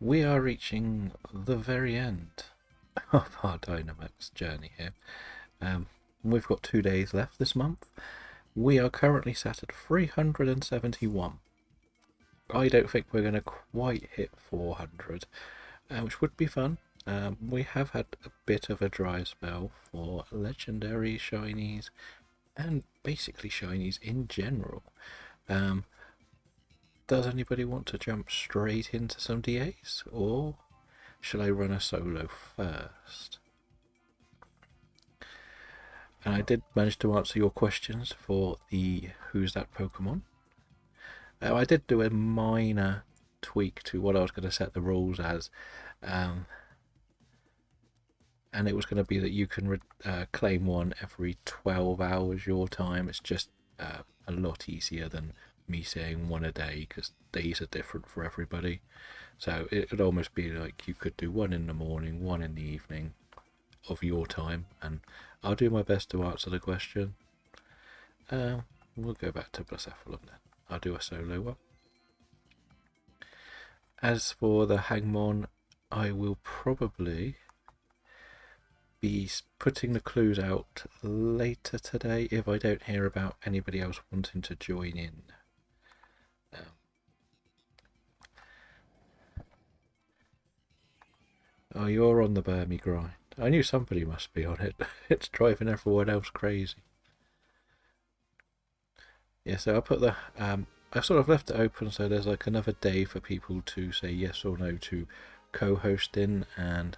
We are reaching the very end of our Dynamax journey here. Um, we've got 2 days left this month. We are currently sat at 371. I don't think we're going to quite hit 400, which would be fun. We have had a bit of a dry spell for legendary shinies and basically shinies in general. Does anybody want to jump straight into some DAs, or shall I run a solo first? And I did manage to answer your questions for the Who's That Pokemon. I did do a minor tweak to what I was going to set the rules as, and it was going to be that you can claim one every 12 hours your time. It's just a lot easier than me saying one a day, because days are different for everybody. So it would almost be like you could do one in the morning, one in the evening of your time, and I'll do my best to answer the question. We'll go back to Blacephalon then. I'll do a solo one. As for the Hangmon, I will probably be putting the clues out later today if I don't hear about anybody else wanting to join in. Oh, you're on the Burmy grind. I knew somebody must be on it. It's driving everyone else crazy. Yeah, so I'll put the I've sort of left it open so there's like another day for people to say yes or no to co-hosting, and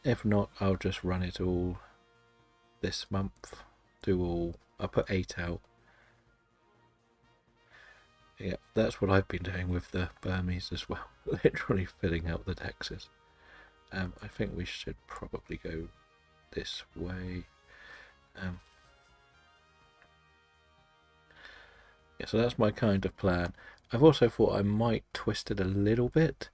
if not, I'll just run it all this month. I'll put 8 out. Yeah, that's what I've been doing with the Burmese as well. Literally filling out the taxes. I think we should probably go this way. Yeah, so that's my kind of plan. I've also thought I might twist it a little bit.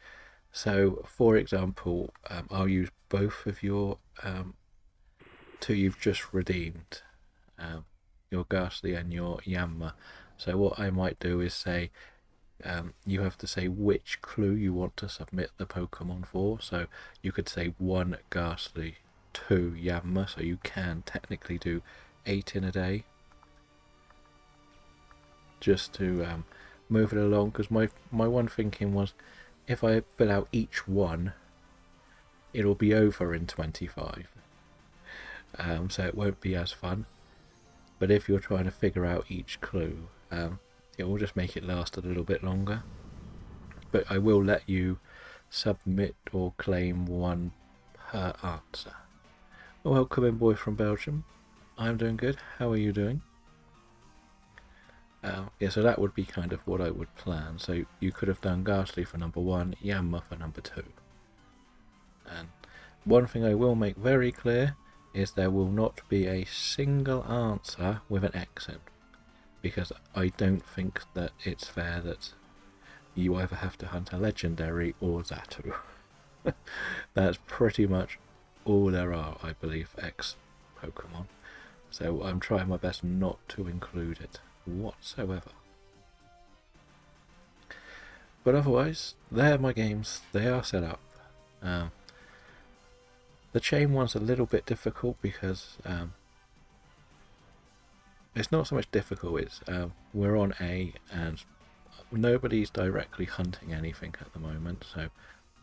So, for example, I'll use both of your two you've just redeemed, your Ghastly and your Yammer. So what I might do is say, you have to say which clue you want to submit the Pokemon for. So you could say 1 Ghastly, 2 Yammer, so you can technically do 8 in a day. Just to move it along, because my one thinking was, if I fill out each one, it'll be over in 25. So it won't be as fun. But if you're trying to figure out each clue, it will just make it last a little bit longer. But I will let you submit or claim 1 per answer. Welcome in, boy from Belgium. I'm doing good. How are you doing? Yeah, so that would be kind of what I would plan. So you could have done Ghastly for number 1, Yammer for number 2. And one thing I will make very clear is there will not be a single answer with an accent, because I don't think that it's fair that you either have to hunt a legendary or Zatu. That's pretty much all there are, I believe, X Pokemon. So I'm trying my best not to include it whatsoever. But otherwise, they're my games. They are set up. The chain one's a little bit difficult because it's not so much difficult, it's we're on A and nobody's directly hunting anything at the moment, so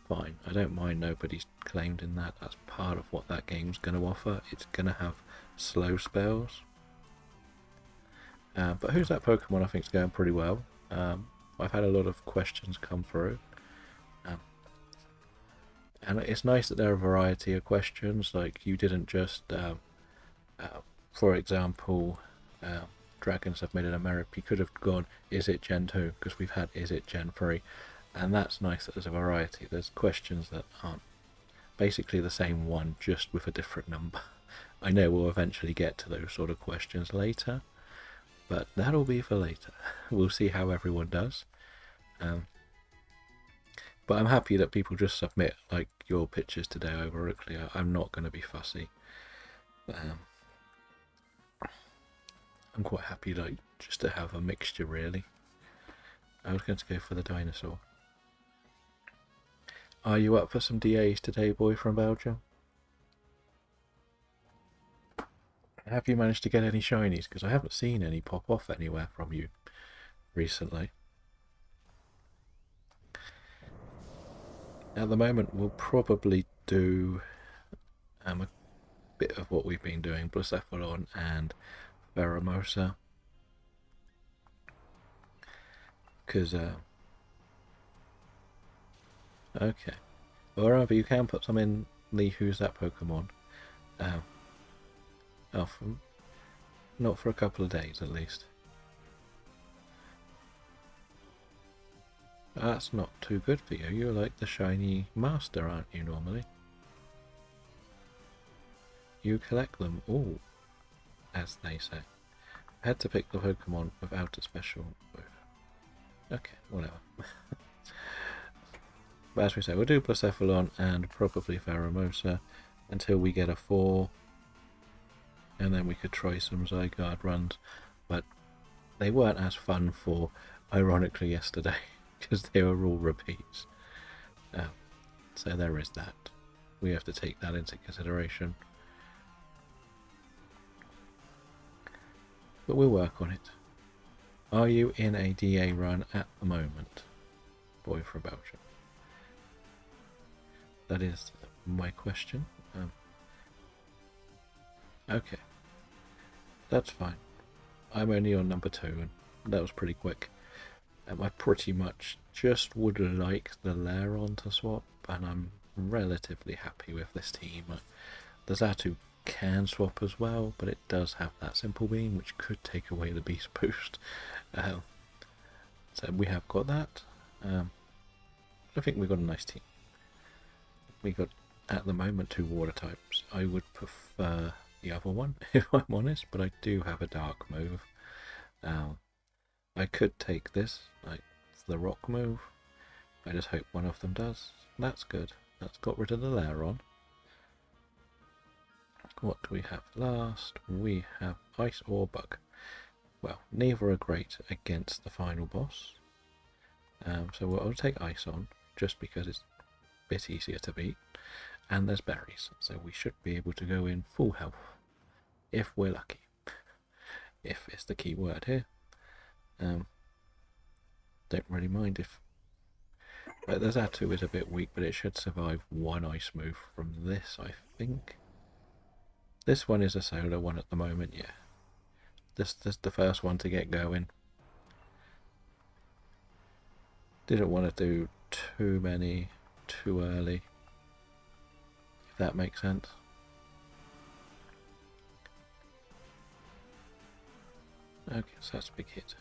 fine. I don't mind nobody's claimed in that. That's part of what that game's going to offer. It's going to have slow spells. But Who's That Pokemon I think is going pretty well. I've had a lot of questions come through. And it's nice that there are a variety of questions, like you didn't just, for example, Dragons have made an America, you could have gone, is it Gen 2? Because we've had, is it Gen 3? And that's nice that there's a variety. There's questions that aren't basically the same one, just with a different number. I know we'll eventually get to those sort of questions later, but that'll be for later. We'll see how everyone does. But I'm happy that people just submit like your pictures today over Oakley. I'm not going to be fussy. I'm quite happy like just to have a mixture really. I was going to go for the dinosaur. Are you up for some DAs today, boy from Belgium? Have you managed to get any shinies? Because I haven't seen any pop off anywhere from you recently. At the moment, we'll probably do a bit of what we've been doing, Blacephalon and Veramosa. Because, okay. Or rather, you can put some in the Who's That Pokemon. Not for a couple of days at least. That's not too good for you. You're like the shiny master, aren't you, normally? You collect them all, as they say. I had to pick the Pokemon without a special move. Okay, whatever. But as we say, we'll do Blacephalon and probably Veramosa until we get a 4. And then we could try some Zygarde runs. But they weren't as fun for, ironically, yesterday. Because they were all repeats. So there is that. We have to take that into consideration. But we'll work on it. Are you in a DA run at the moment, boy from Belgium? That is my question. Okay. That's fine. I'm only on number 2, and that was pretty quick. I pretty much just would like the Lairon to swap, and I'm relatively happy with this team. The Xatu can swap as well, but it does have that Simple Beam, which could take away the Beast Boost. So we have got that. I think we've got a nice team. We got, at the moment, 2 water types. I would prefer the other one, if I'm honest, but I do have a dark move. I could take this, like the rock move. I just hope one of them does. That's good. That's got rid of the Lairon. What do we have last? We have Ice or Bug. Well, neither are great against the final boss. So I'll take Ice on, just because it's a bit easier to beat. And there's berries, so we should be able to go in full health, if we're lucky. If is the key word here. Don't really mind if... the Xatu is a bit weak, but it should survive one ice move from this, I think. This one is a solo one at the moment, yeah. This is the first one to get going. Didn't want to do too many too early, if that makes sense. Okay, so that's a big hit.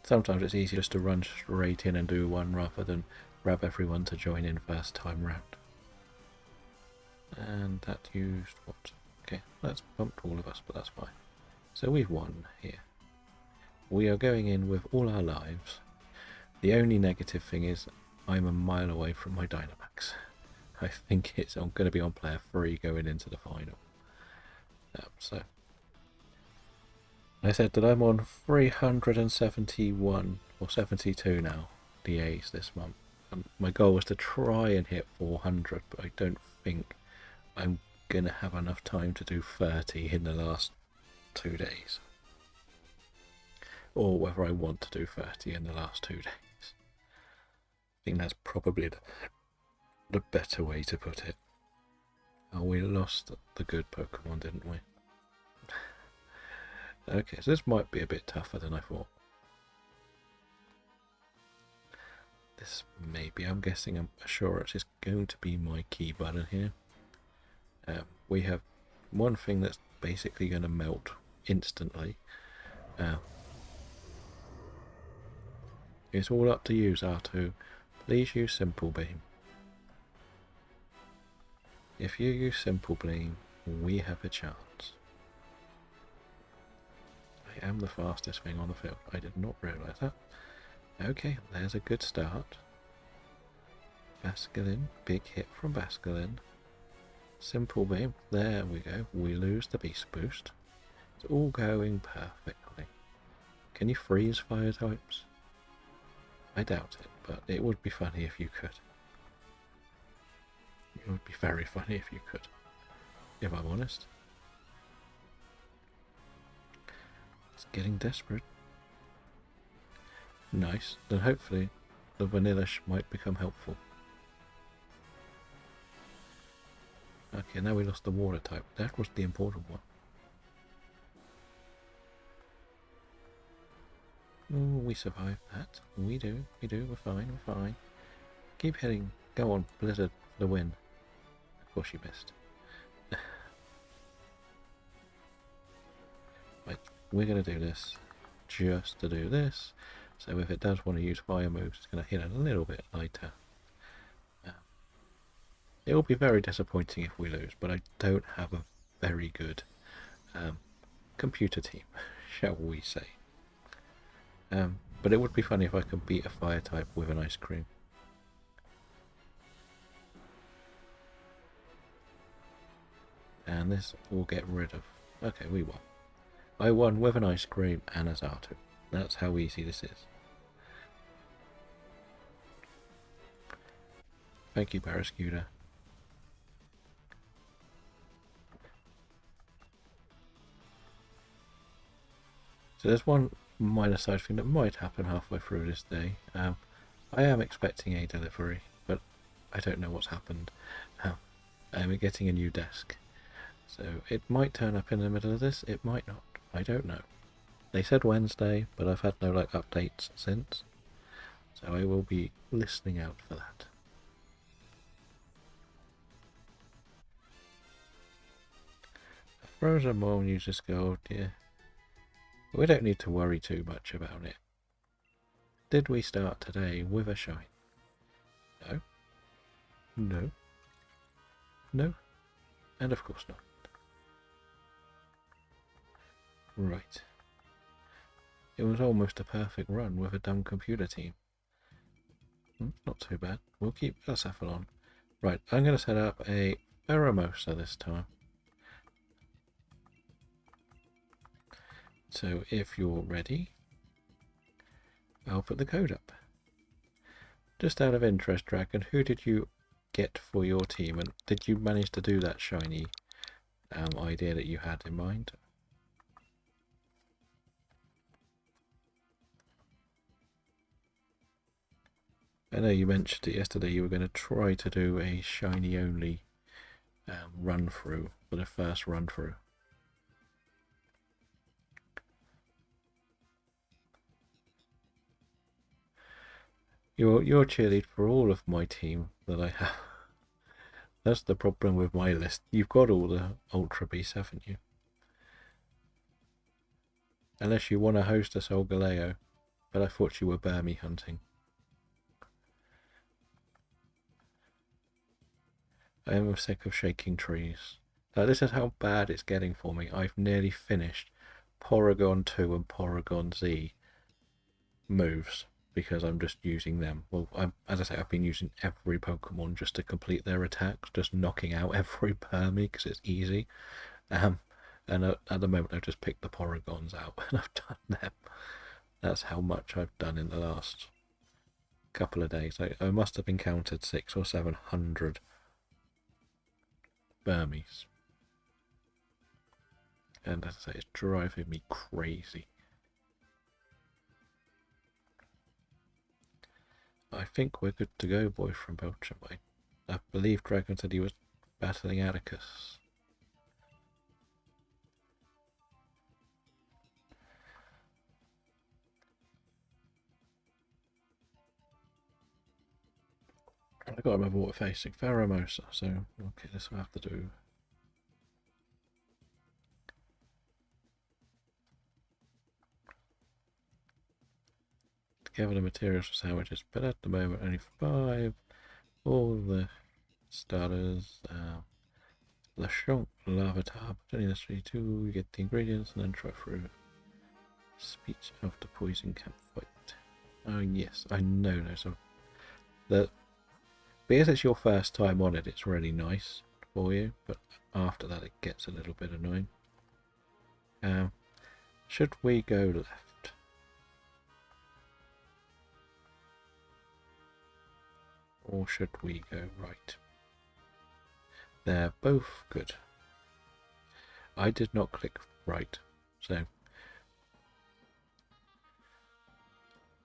Sometimes it's easier just to run straight in and do one rather than grab everyone to join in first time round. And that used what? Okay, that's bumped all of us, but that's fine. So we've won here. We are going in with all our lives. The only negative thing is I'm a mile away from my Dynamax. I think it's going to be on player 3 going into the final. So I said that I'm on 371 or 72 now DAs this month. My goal was to try and hit 400, but I don't think I'm going to have enough time to do 30 in the last 2 days. Or whether I want to do 30 in the last 2 days. I think that's probably the better way to put it. Oh, we lost the good Pokemon, didn't we? Okay, so this might be a bit tougher than I thought. This maybe, I'm guessing, Assurance is going to be my key button here. We have one thing that's basically going to melt instantly. It's all up to you, Xatu. Please use Simple Beam. If you use Simple Beam, we have a chance. I am the fastest thing on the field. I did not realise that. Okay, there's a good start. Basculin, big hit from Basculin. Simple Beam, there we go. We lose the Beast Boost. It's all going perfectly. Can you freeze fire types? I doubt it, but it would be funny if you could. It would be very funny if you could, if I'm honest. It's getting desperate. Nice. Then hopefully the vanilla might become helpful. Okay, now we lost the water type. That was the important one. Oh, we survived that. We do. We're fine. We're fine. Keep hitting. Go on, Blizzard, for the win. Of course you missed. Right, we're going to do this just to do this. So if it does want to use fire moves, it's going to hit a little bit lighter. It will be very disappointing if we lose, but I don't have a very good computer team, shall we say. But it would be funny if I could beat a fire type with an ice cream. And this will get rid of... Okay, we won. I won with an ice cream and a Zatu. That's how easy this is. Thank you, Barrascuda. So there's one minor side thing that might happen halfway through this day. I am expecting a delivery, but I don't know what's happened. I'm getting a new desk. So it might turn up in the middle of this, it might not. I don't know. They said Wednesday, but I've had no updates since. So I will be listening out for that. A frozen mole uses gold, yeah. We don't need to worry too much about it. Did we start today with a shine? No. No. No. And of course not. Right. It was almost a perfect run with a dumb computer team. Not too bad. We'll keep Acephalon. Right, I'm going to set up a Pheromosa this time. So if you're ready, I'll put the code up. Just out of interest, Dragon, who did you get for your team? And did you manage to do that shiny idea that you had in mind? I know you mentioned it yesterday, you were going to try to do a shiny only run through for the first run through. You're cheerlead for all of my team that I have. That's the problem with my list. You've got all the Ultra Beasts, haven't you? Unless you want to host a Solgaleo, but I thought you were Burmy hunting. I am sick of shaking trees. Now, this is how bad it's getting for me. I've nearly finished Porygon 2 and Porygon Z moves because I'm just using them. Well, as I say, I've been using every Pokemon just to complete their attacks, just knocking out every Burmy because it's easy. And at the moment, I've just picked the Porygons out and I've done them. That's how much I've done in the last couple of days. I must have encountered 600 or 700 Burmies. And as I say, it's driving me crazy. I think we're good to go, boy from Belgium. I believe Dragon said he was battling Atticus. I gotta remember what we're facing. Pheromosa, so okay, this will have to do. Together the materials for sandwiches, but at the moment only 5. All the starters, Lechonk, Lavatar, only necessary to get the ingredients and then try through. Speech of the poison camp fight. Oh yes, I know. So because it's your first time on it, it's really nice for you, but after that it gets a little bit annoying. Should we go left? or should we go right? They're both good. I did not click right, so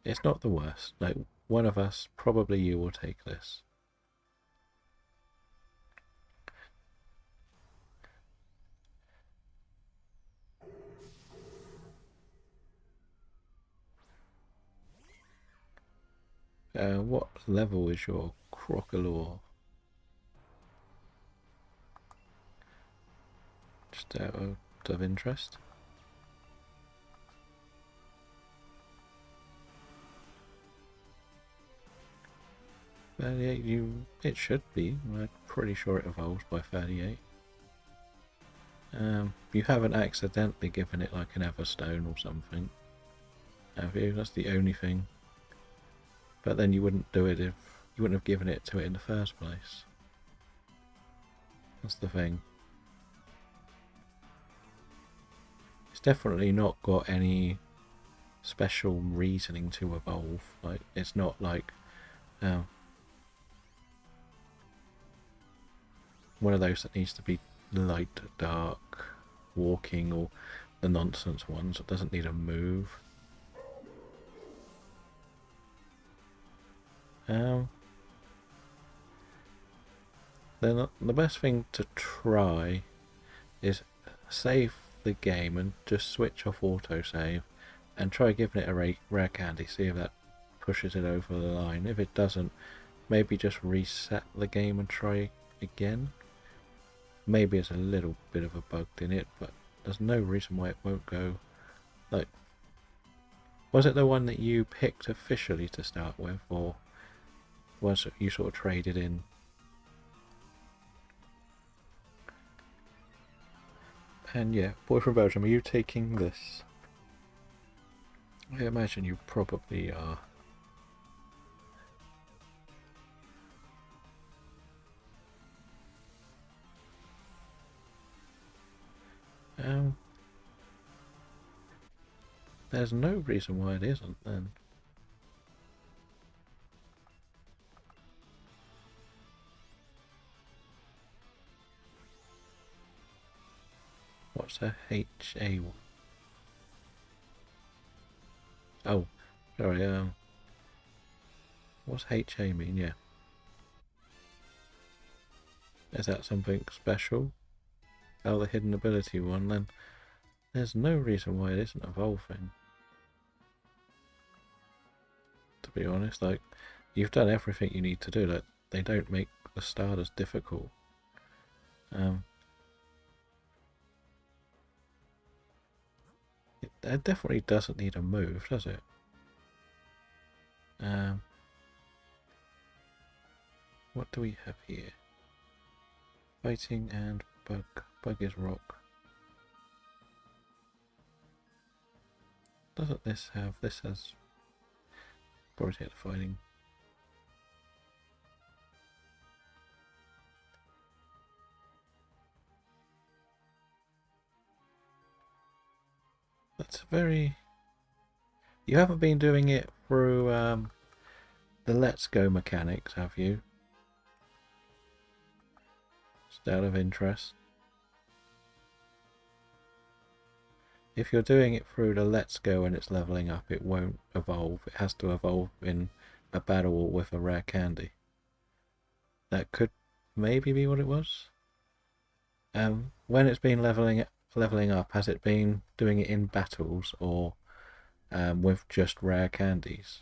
it's not the worst. Like, one of us, probably you, will take this. What level is your Crocodile? Just out of interest. It should be. I'm pretty sure it evolves by 38. You haven't accidentally given it like an Everstone or something, have you? That's the only thing. But then you wouldn't do it if you wouldn't have given it to it in the first place. That's the thing. It's definitely not got any special reasoning to evolve. Like, it's not like one of those that needs to be light, dark, walking, or the nonsense ones. It doesn't need a move. Then the best thing to try is save the game and just switch off autosave and try giving it a rare candy, see if that pushes it over the line. If it doesn't, maybe just reset the game and try again. Maybe it's a little bit of a bug in it, but there's no reason why it won't go. Like, was it the one that you picked officially to start with, or was it you sort of traded in? And yeah, boy from Belgium, are you taking this? I imagine you probably are. There's no reason why it isn't then. What's a HA? Oh, sorry, what's HA mean? Yeah. Is that something special? Oh, the hidden ability one, then there's no reason why it isn't evolving. To be honest, like, you've done everything you need to do. Like, they don't make the starters difficult. It definitely doesn't need a move, does it? What do we have here? Fighting and bug. Bug is rock. Doesn't this have... This has... Probably take the fighting. That's very... You haven't been doing it through the Let's Go mechanics, have you? Just out of interest. If you're doing it through the Let's Go and it's leveling up, it won't evolve. It has to evolve in a battle with a rare candy. That could maybe be what it was. When it's been leveling up, has it been doing it in battles or with just rare candies?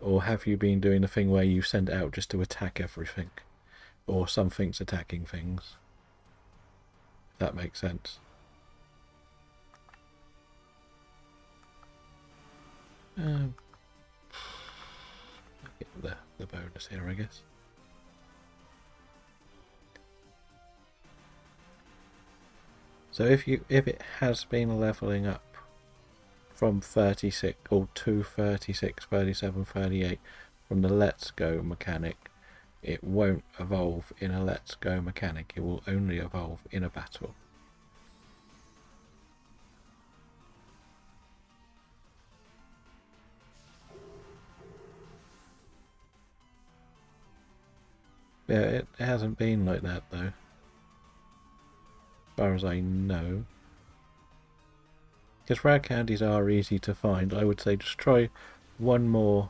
Or have you been doing the thing where you send it out just to attack everything? Or something's attacking things? If that makes sense. I'll get the bonus here, I guess. So if it has been leveling up from 36 or to 36, 37, 38 from the Let's Go mechanic, it won't evolve in a Let's Go mechanic. It will only evolve in a battle. Yeah, it hasn't been like that though. As far as I know. Because rare candies are easy to find, I would say just try one more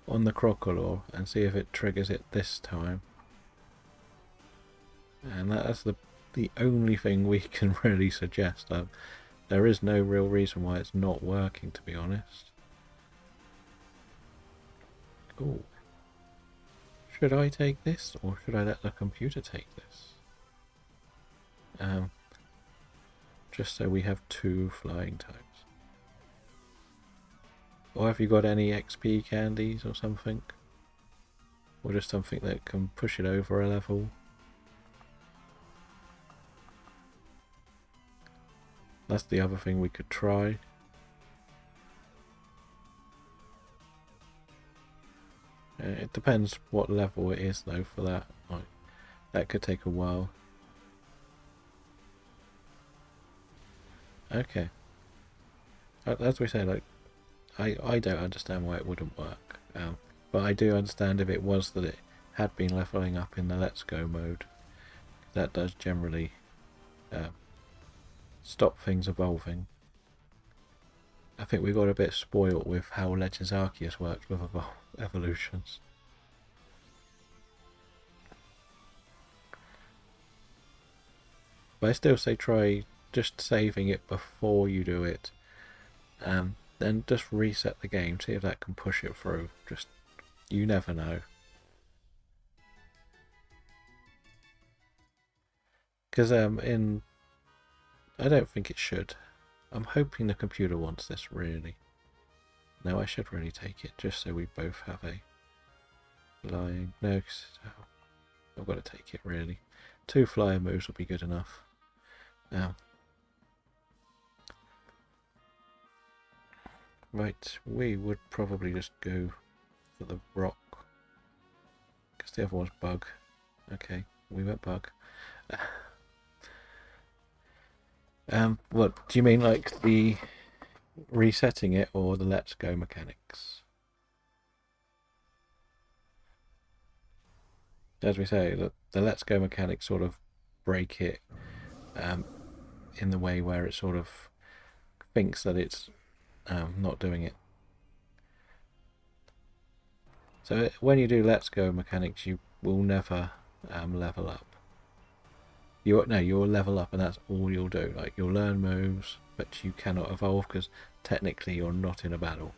on the Crocodile and see if it triggers it this time. And that's the only thing we can really suggest. There is no real reason why it's not working, to be honest. Ooh. Should I take this, or should I let the computer take this? Just so we have 2 flying types. Or have you got any XP candies or something? Or just something that can push it over a level? That's the other thing we could try. It depends what level it is though for that. Like, that could take a while. Okay. As we say, like, I don't understand why it wouldn't work. But I do understand if it was that it had been leveling up in the Let's Go mode. That does generally stop things evolving. I think we got a bit spoiled with how Legends Arceus works with evolutions. But I still say try just saving it before you do it. Then just reset the game, see if that can push it through. Just, you never know. Because I don't think it should. I'm hoping the computer wants this, really. No, I should really take it, just so we both have a flying... No, I've got to take it, really. 2 flyer moves will be good enough. Right, we would probably just go for the rock. Because the other one's bug. Okay, we went bug. What, do you mean like the resetting it or the Let's Go mechanics? As we say, the Let's Go mechanics sort of break it in the way where it sort of thinks that it's not doing it. So when you do Let's Go mechanics, you will never level up. You'll level up and that's all you'll do. Like, you'll learn moves, but you cannot evolve because technically you're not in a battle.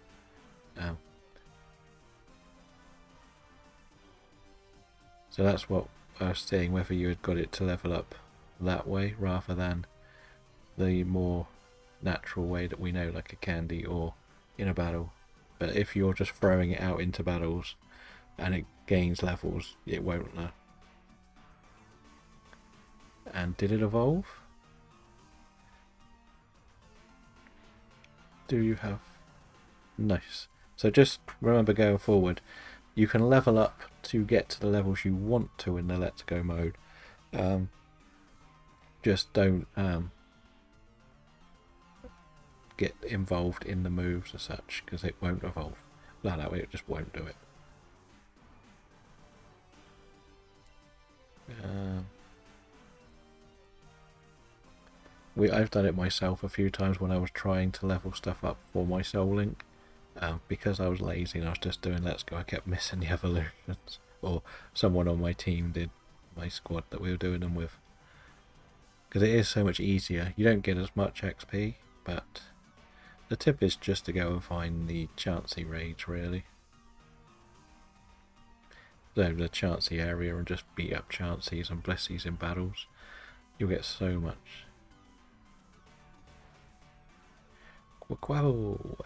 So that's what I was saying, whether you had got it to level up that way rather than the more natural way that we know, like a candy or in a battle. But if you're just throwing it out into battles and it gains levels, it won't learn. And did it evolve? Do you have? Nice. So just remember going forward, you can level up to get to the levels you want to in the Let's Go mode. Just don't get involved in the moves as such, because it won't evolve. That way it just won't do it. I've done it myself a few times when I was trying to level stuff up for my Soul Link. Because I was lazy and I was just doing Let's Go, I kept missing the evolutions. Or someone on my team did, my squad that we were doing them with. Because it is so much easier. You don't get as much XP, but the tip is just to go and find the Chansey raids, really. So the Chansey area, and just beat up Chanseys and Blessies in battles. You'll get so much. Quackquavel!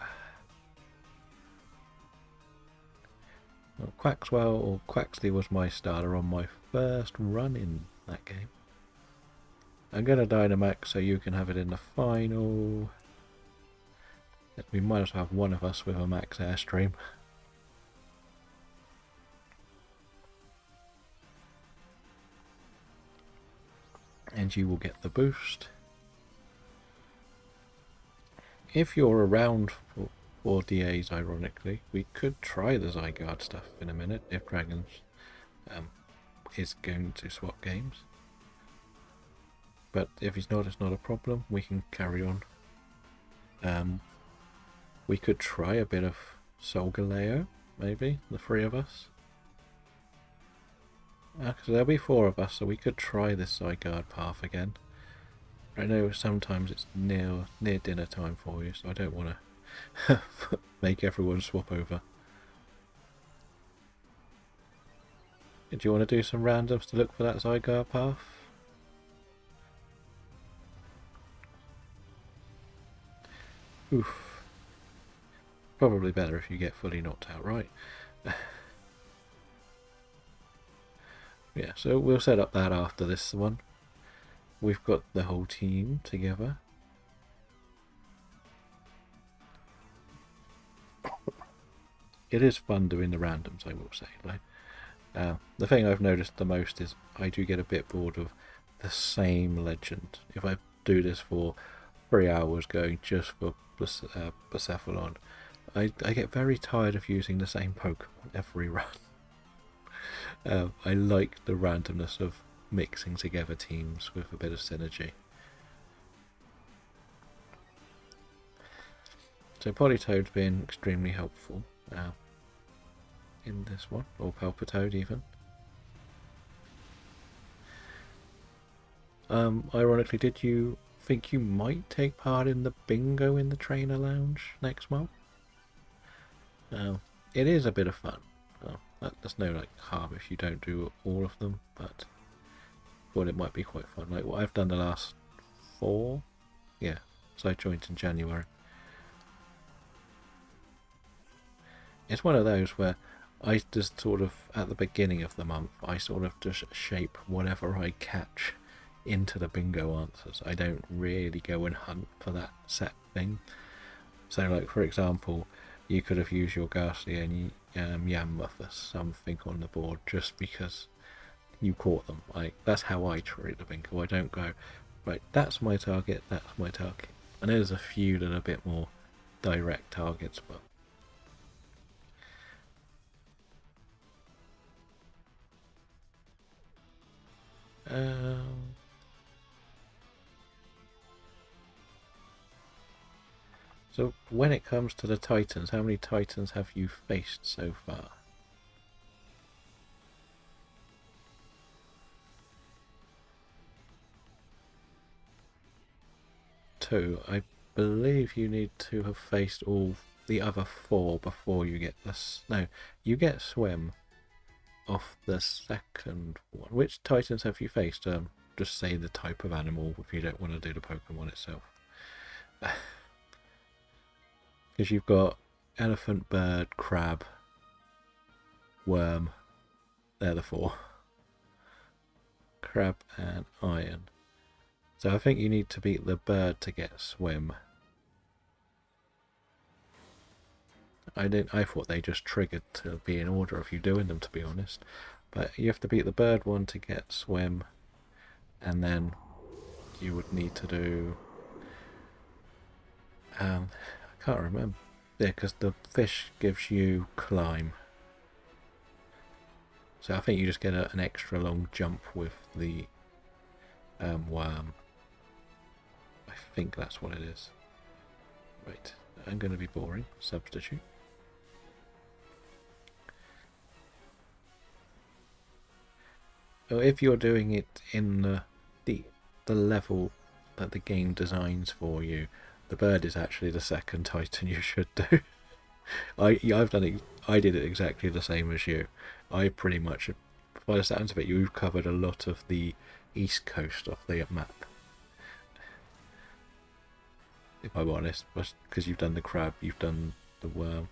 Quaxwell or Quaxley was my starter on my first run in that game. I'm going to Dynamax so you can have it in the final. We might as well have one of us with a max airstream. And you will get the boost. If you're around for DAs, ironically, we could try the Zygarde stuff in a minute if Dragons is going to swap games. But if he's not, it's not a problem. We can carry on. We could try a bit of Solgaleo, maybe, the three of us. Because there'll be four of us, so we could try this Zygarde path again. I know sometimes it's near dinner time for you, so I don't want to make everyone swap over. Do you want to do some randoms to look for that Zygarde path? Oof. Probably better if you get fully knocked out, right? Yeah, so we'll set up that after this one. We've got the whole team together. It is fun doing the randoms, I will say. Like, the thing I've noticed the most is I do get a bit bored of the same legend. If I do this for 3 hours going just for Bucephalon, I get very tired of using the same Pokemon every run. I like the randomness of mixing together teams with a bit of synergy. So Politoad's been extremely helpful in this one, or Palpitoad even. Ironically, did you think you might take part in the bingo in the trainer lounge next month? It is a bit of fun. There's no harm if you don't do all of them, but I thought it might be quite fun. Like what I've done the last 4, yeah. So I joined in January. It's one of those where I just sort of, at the beginning of the month, I sort of just shape whatever I catch into the bingo answers. I don't really go and hunt for that set thing. So like for example, you could have used your Ghastly and Yanma for something on the board just because you caught them. Like that's how I treat the bingo. I don't go, right, that's my target, that's my target. I know there's a few that are a bit more direct targets, but so when it comes to the Titans, how many Titans have you faced so far? 2. I believe you need to have faced all the other 4 before you get this. No, you get Swim off the second one. Which Titans have you faced? Just say the type of animal if you don't want to do the Pokemon itself. Because you've got elephant, bird, crab, worm. They're the 4. Crab and iron. So I think you need to beat the bird to get Swim. I thought they just triggered to be in order of you doing them, to be honest. But you have to beat the bird one to get Swim, and then you would need to do I can't remember. Yeah, because the fish gives you Climb. So I think you just get an extra long jump with the worm. I think that's what it is. Right, I'm going to be boring. Substitute. If you're doing it in the level that the game designs for you, the bird is actually the second Titan you should do. I've done it. I did it exactly the same as you. I pretty much, by the sounds of it, you've covered a lot of the east coast of the map. If I'm honest, because you've done the crab, you've done the worm.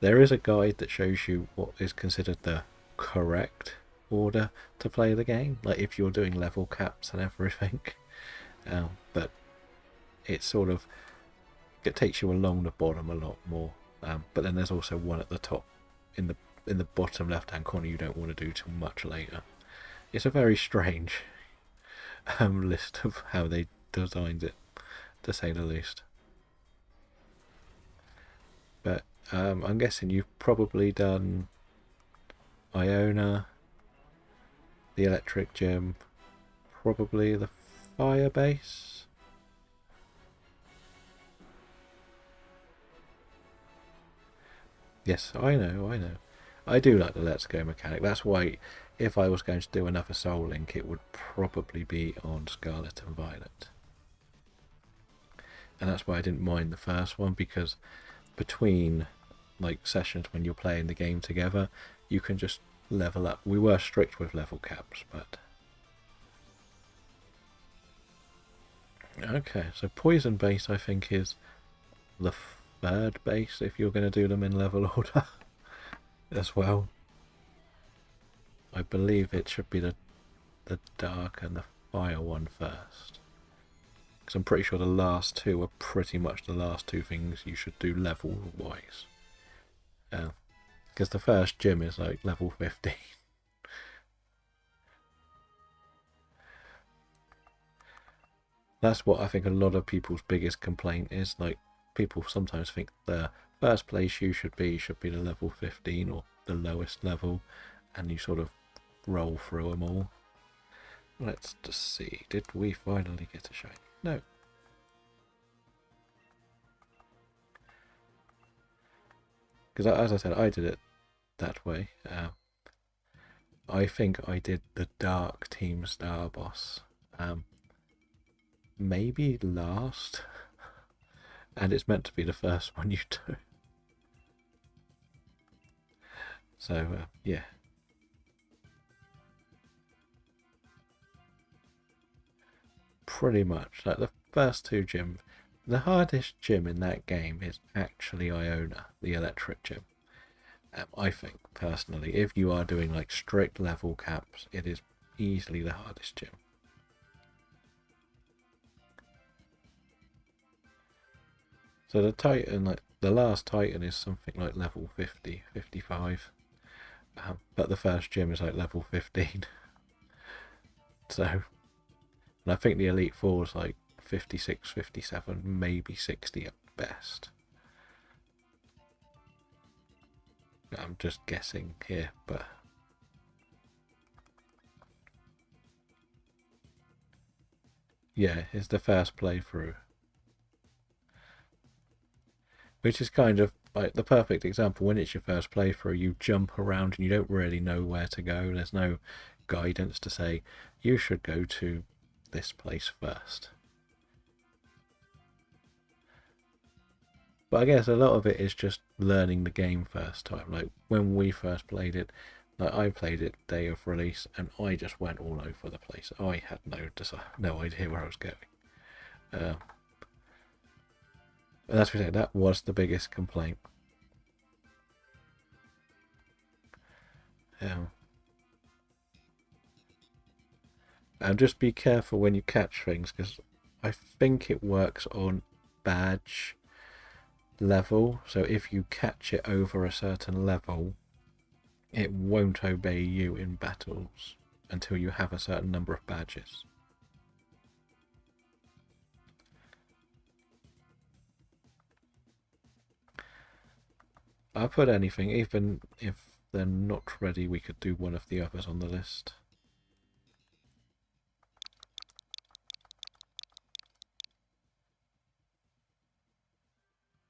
There is a guide that shows you what is considered the correct order to play the game, like if you're doing level caps and everything. But it's sort of, it takes you along the bottom a lot more. But then there's also one at the top in the bottom left hand corner you don't want to do till much later. It's a very strange list of how they designed it, to say the least. But I'm guessing you've probably done Iona, the electric gym, probably the fire base. Yes, I know, I know. I do like the Let's Go mechanic. That's why, if I was going to do another Soul Link, it would probably be on Scarlet and Violet. And that's why I didn't mind the first one, because between like sessions when you're playing the game together, you can just level up. We were strict with level caps, but okay. So poison base, I think, is the third base if you're going to do them in level order as well. I believe it should be the dark and the fire one first, because I'm pretty sure the last two are pretty much the last two things you should do level wise. Because the first gym is like level 15. That's what I think a lot of people's biggest complaint is. Like, people sometimes think the first place you should be the level 15 or the lowest level, and you sort of roll through them all. Let's just see. Did we finally get a shiny? No. Because as I said, I did it that way. I think I did the Dark Team Star Boss. Maybe last. And it's meant to be the first one you do. So, yeah. Pretty much. Like the first two gyms. The hardest gym in that game is actually Iona, the electric gym. I think, personally, if you are doing like strict level caps, it is easily the hardest gym. So the Titan, like the last Titan is something like level 50, 55. But the first gym is like level 15. So, and I think the Elite Four is like 56, 57, maybe 60 at best. I'm just guessing here, but yeah, it's the first playthrough. Which is kind of like the perfect example. When it's your first playthrough, you jump around and you don't really know where to go. There's no guidance to say you should go to this place first. But I guess a lot of it is just learning the game first time. Like when we first played it, like I played it day of release and I just went all over the place. I had no idea where I was going. And as we said, that was the biggest complaint. And just be careful when you catch things, because I think it works on badge level. So if you catch it over a certain level, it won't obey you in battles until you have a certain number of badges. I'll put anything, even if they're not ready, we could do one of the others on the list.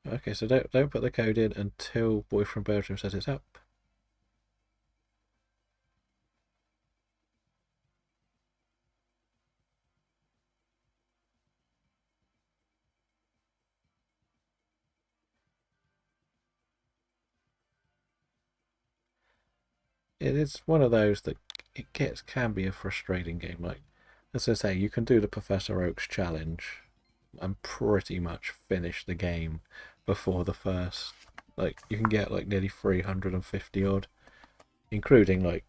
Okay, so don't put the code in until Boy from Belgium says it's up. It is one of those that can be a frustrating game. Like, as I say, you can do the Professor Oak's challenge and pretty much finish the game before the first. Like, you can get like nearly 350 odd, including like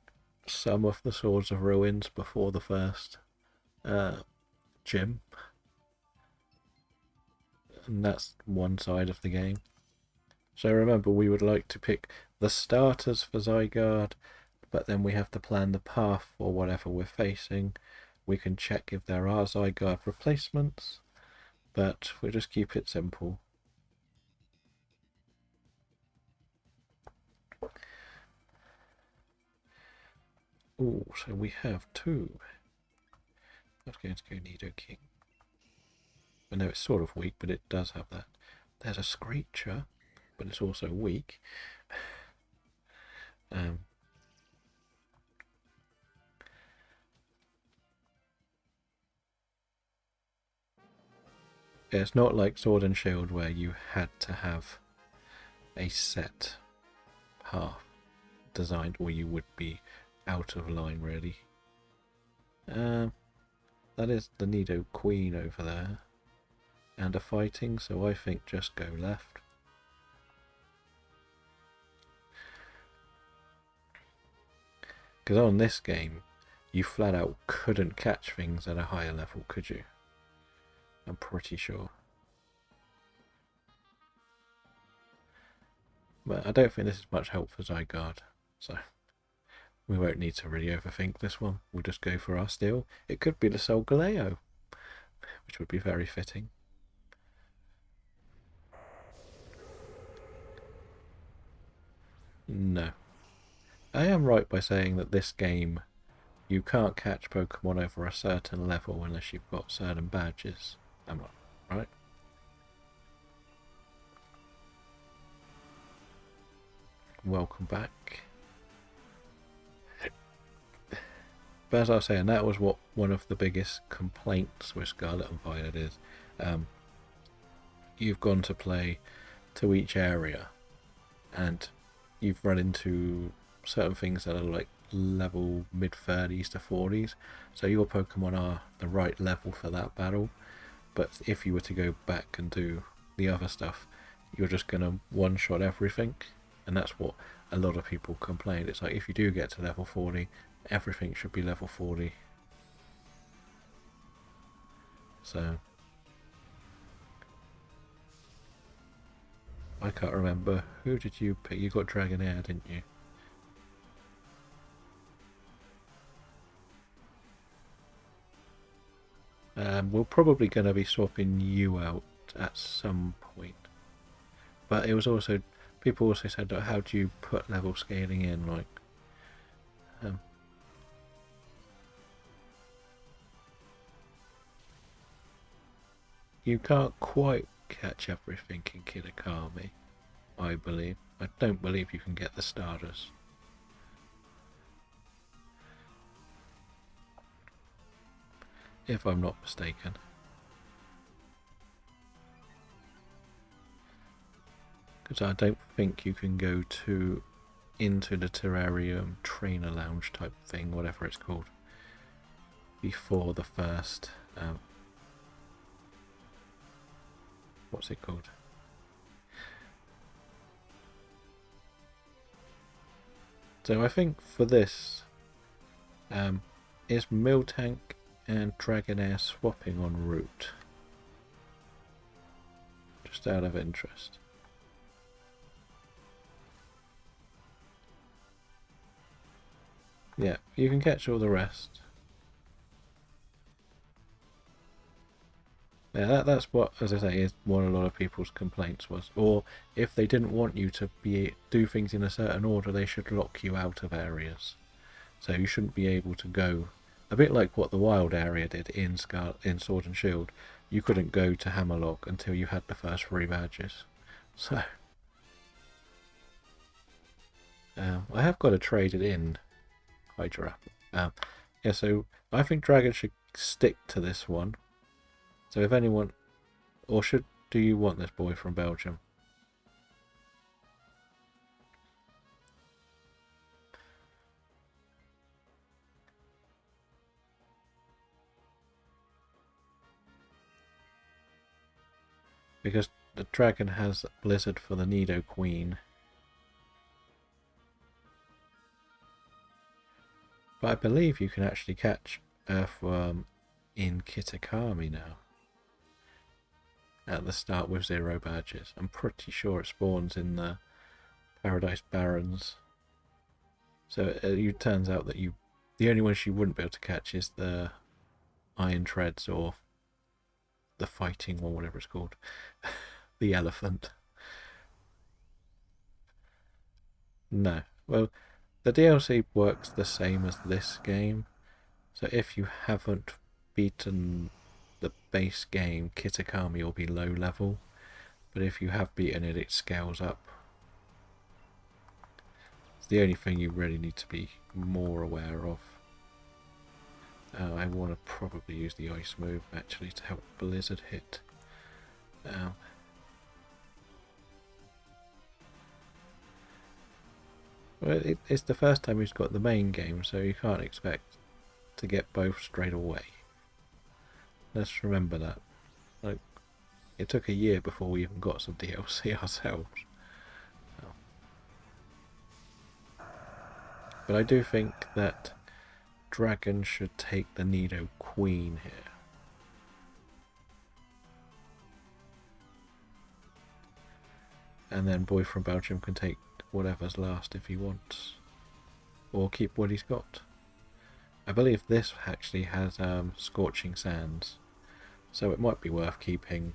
some of the Swords of Ruins before the first gym. And that's one side of the game. So remember, we would like to pick the starters for Zygarde, but then we have to plan the path for whatever we're facing. We can check if there are Zygarde replacements, but we'll just keep it simple. Oh, so we have two. That's going to go Nidoking. I know it's sort of weak, but it does have that. There's a Screecher, but it's also weak. It's not like Sword and Shield where you had to have a set path designed or you would be out of line really. That is the Nido Queen over there. And a fighting, so I think just go left. Because on this game, you flat out couldn't catch things at a higher level, could you? I'm pretty sure. But I don't think this is much help for Zygarde, so we won't need to really overthink this one. We'll just go for our steal. It could be the Solgaleo, which would be very fitting. No. I am right by saying that this game, you can't catch Pokemon over a certain level unless you've got certain badges. Am I right? Welcome back. But as I was saying, that was what one of the biggest complaints with Scarlet and Violet is. You've gone to play to each area and you've run into certain things that are like level mid-30s to 40s, so your Pokemon are the right level for that battle, but if you were to go back and do the other stuff, you're just going to one-shot everything, and that's what a lot of people complain. It's like if you do get to level 40, everything should be level 40. So I can't remember. Who did you pick? You got Dragonair, didn't you? We're probably going to be swapping you out at some point. But it was also, people also said, how do you put level scaling in? Like, you can't quite catch everything in Kitakami, I believe. I don't believe you can get the starters. If I'm not mistaken. Because I don't think you can go into the terrarium trainer lounge type thing, whatever it's called, before the first what's it called? So I think for this, is Miltank and Dragonair swapping en route? Just out of interest. Yeah, you can catch all the rest. Yeah, that's what, as I say, is what a lot of people's complaints was. Or if they didn't want you to do things in a certain order, they should lock you out of areas. So you shouldn't be able to go, a bit like what the wild area did in Sword and Shield. You couldn't go to Hammerlock until you had the first 3 badges. So I have got to trade it in, Hydra. Yeah, so I think Dragon should stick to this one. So if anyone, or do you want this boy from Belgium? Because the dragon has Blizzard for the Nido Queen. But I believe you can actually catch Earthworm in Kitakami now. At the start with 0 badges. I'm pretty sure it spawns in the Paradise Barrens. So it turns out that the only ones you wouldn't be able to catch is the Iron Treads or the Fighting or whatever it's called. The Elephant. No. Well, The DLC works the same as this game, so if you haven't beaten the base game, Kitakami will be low level, but if you have beaten it, it scales up. It's the only thing you really need to be more aware of. I want to probably use the ice move actually to help Blizzard hit. Well, it's the first time he's got the main game, so you can't expect to get both straight away. Let's remember that. Like, it took a year before we even got some DLC ourselves. But I do think that Dragon should take the Nido Queen here. And then Boy from Belgium can take whatever's last if he wants. Or keep what he's got. I believe this actually has Scorching Sands. So it might be worth keeping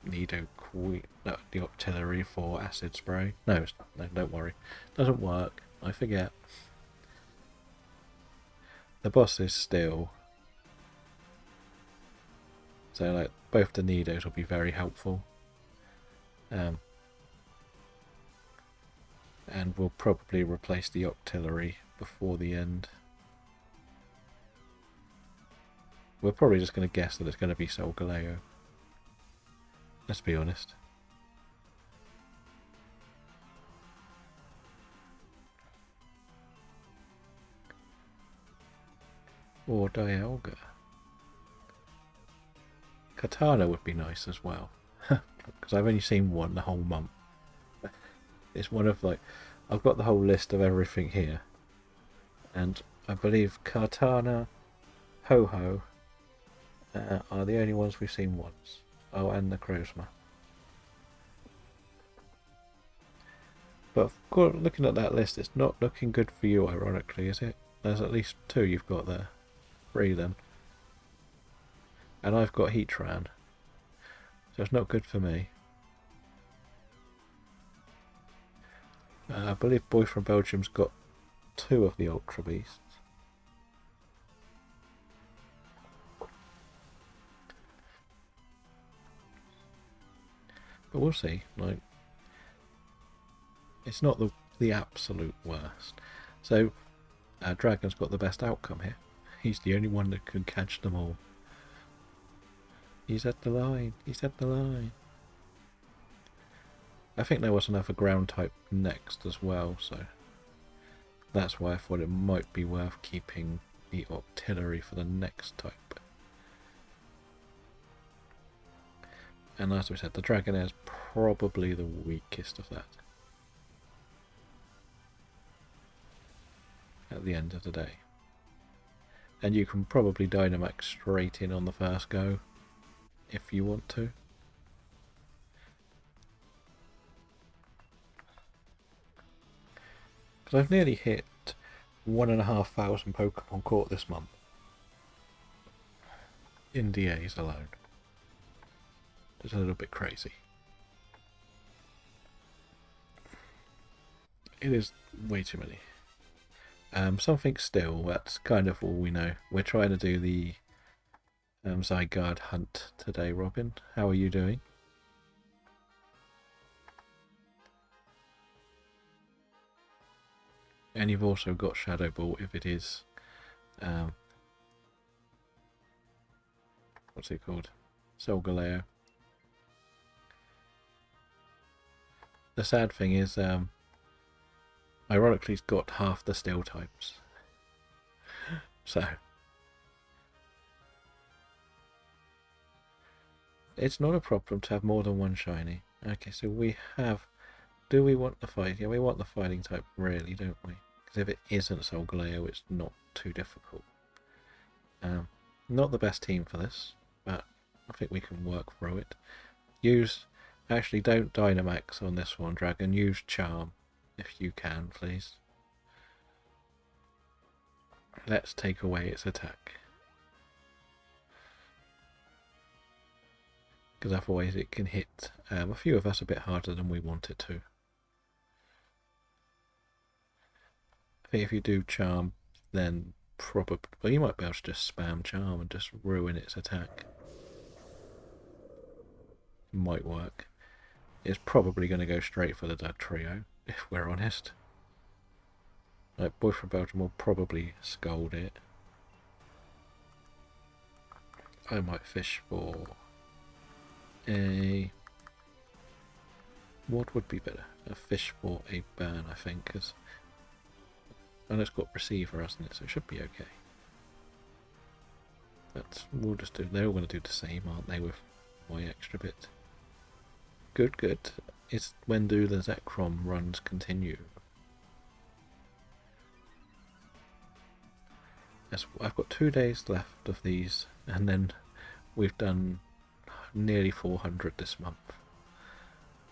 Nido Queen, no, the Artillery for Acid Spray. No, don't worry. Doesn't work. I forget. The boss is still. So like both the Nidos will be very helpful. And we'll probably replace the Artillery before the end. We're probably just going to guess that it's going to be Solgaleo. Let's be honest. Or Dialga. Katana would be nice as well. Because I've only seen one the whole month. It's one of like, I've got the whole list of everything here, and I believe Katana, Ho-Ho are the only ones we've seen once. Oh, and the Krosma. But of course, looking at that list, it's not looking good for you, ironically, is it? There's at least 2 you've got there. 3 then. And I've got Heatran. So it's not good for me. I believe Boy from Belgium's got 2 of the Ultra Beasts. But we'll see. Like, it's not the absolute worst. So, Dragon's got the best outcome here. He's the only one that can catch them all. He's at the line. He's at the line. I think there was another ground type next as well, so that's why I thought it might be worth keeping the Artillery for the next type. And as we said, the Dragonair is probably the weakest of that at the end of the day. And you can probably Dynamax straight in on the first go if you want to. Because I've nearly hit 1,500 Pokemon caught this month in DAs alone. It's a little bit crazy. It is way too many. Something still, that's kind of all we know. We're trying to do the Zygarde hunt today, Robin. How are you doing? And you've also got Shadow Ball if it is what's it called? Solgaleo. The sad thing is ironically it's got half the steel types. So it's not a problem to have more than one shiny. Okay, so we have. Do we want the fight? Yeah, we want the fighting type, really, don't we? Because if it isn't Solgaleo, it's not too difficult. Not the best team for this, but I think we can work through it. Actually, don't Dynamax on this one, Dragon. Use Charm, if you can, please. Let's take away its attack. Because otherwise it can hit a few of us a bit harder than we want it to. think if you do charm, then probably, well, you might be able to just spam charm and just ruin its attack. Might work. It's probably going to go straight for the Dud Trio, if we're honest. Like, Boy from Belgium will probably scold it. I might fish for a... What would be better? A fish for a burn, I think, because... And it's got receiver, hasn't it? So it should be okay. But we'll just do... They're all going to do the same, aren't they, with my extra bit? Good, good. It's when do the Zekrom runs continue? Yes, I've got 2 days left of these, and then we've done nearly 400 this month.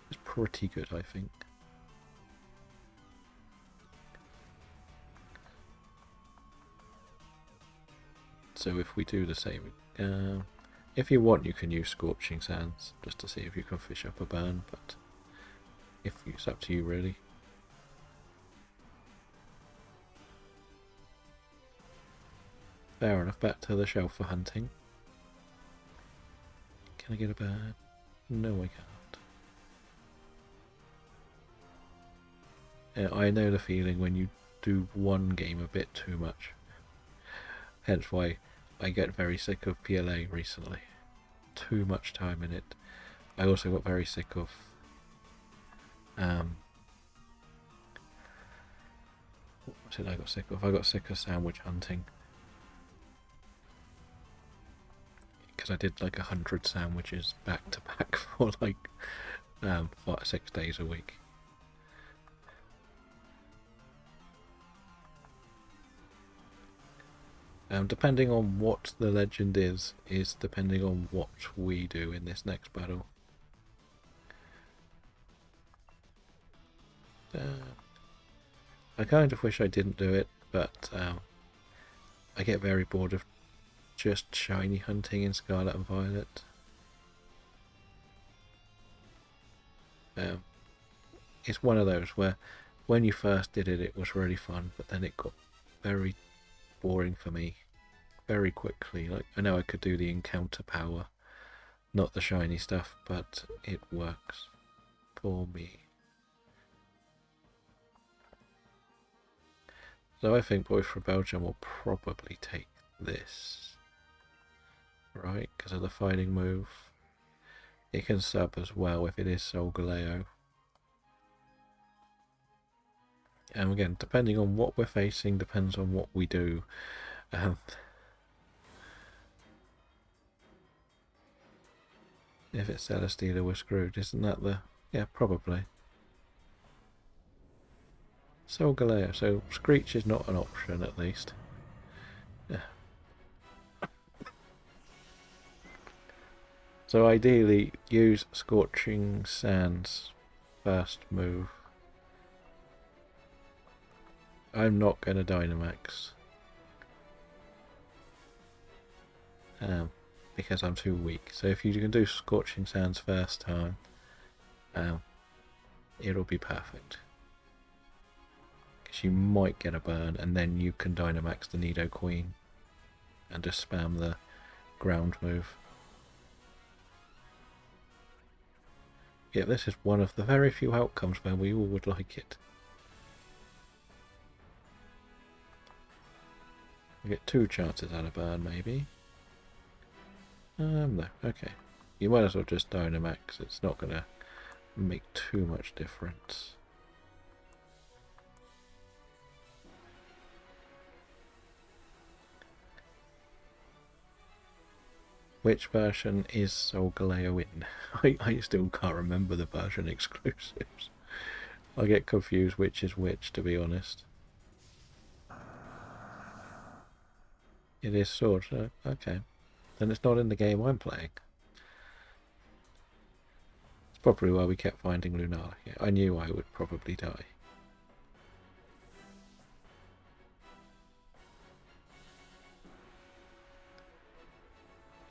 It's pretty good, I think. So if we do the same, if you want, you can use Scorching Sands just to see if you can fish up a burn, but if it's up to you, really. Fair enough, back to the shelf for hunting. Can I get a burn? No, I can't. I know the feeling when you do one game a bit too much. Hence why I get very sick of PLA recently. Too much time in it. I also got very sick of what did I got sick of? I got sick of sandwich hunting. Because I did like 100 sandwiches back to back for like 6 days a week. Depending on what the legend is depending on what we do in this next battle. I kind of wish I didn't do it, but I get very bored of just shiny hunting in Scarlet and Violet. It's one of those where when you first did it, it was really fun, but then it got very boring for me very quickly. Like, I know I could do the encounter power, not the shiny stuff, but it works for me. So I think Boy from Belgium will probably take this, right? Because of the fighting move. It can sub as well if it is Solgaleo. And again, depending on what we're facing, depends on what we do. If it's Celesteela, we're screwed. Isn't that the... Yeah, probably. Solgaleo, so Screech is not an option at least. Yeah. So ideally, use Scorching Sands first move. I'm not going to Dynamax. Because I'm too weak. So if you can do Scorching Sands first time, it'll be perfect. Because you might get a burn, and then you can Dynamax the Nidoqueen and just spam the ground move. Yeah, this is one of the very few outcomes where we all would like it. We get 2 chances at a burn, maybe. No, okay. You might as well just Dynamax, it's not going to make too much difference. Which version is Solgaleo in? I still can't remember the version exclusives. I get confused which is which, to be honest. It is Sword, okay. Then it's not in the game I'm playing. It's probably why we kept finding Lunala. Yeah, I knew I would probably die.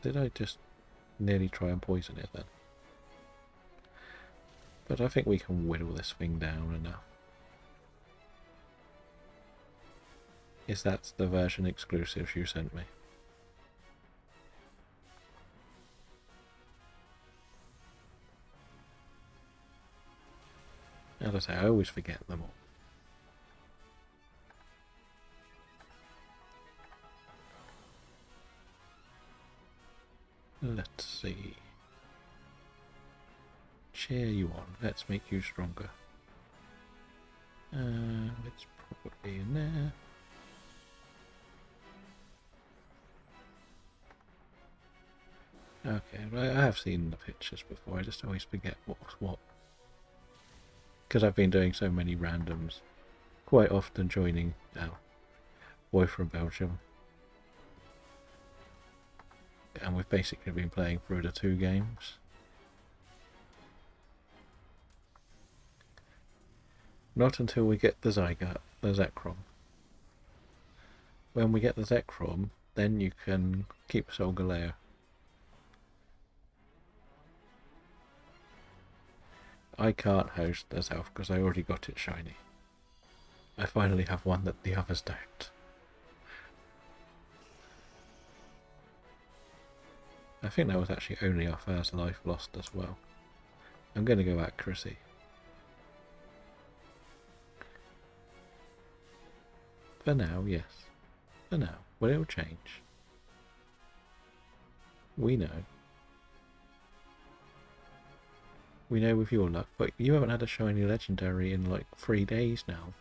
Did I just nearly try and poison it then? But I think we can whittle this thing down enough. Is that the version exclusives you sent me? As I say, I always forget them all. Let's see. Cheer you on. Let's make you stronger. It's probably in there. Okay, well, I have seen the pictures before. I just always forget what's what. Because I've been doing so many randoms. Quite often joining Boy from Belgium. And we've basically been playing through the 2 games. Not until we get the Zekrom. When we get the Zekrom, then you can keep Solgaleo. I can't host as elf because I already got it shiny. I finally have one that the others don't. I think that was actually only our first life lost as well. I'm going to go accuracy. For now, yes. For now. But it'll change. We know. We know with your luck, but you haven't had a shiny legendary in like 3 days now.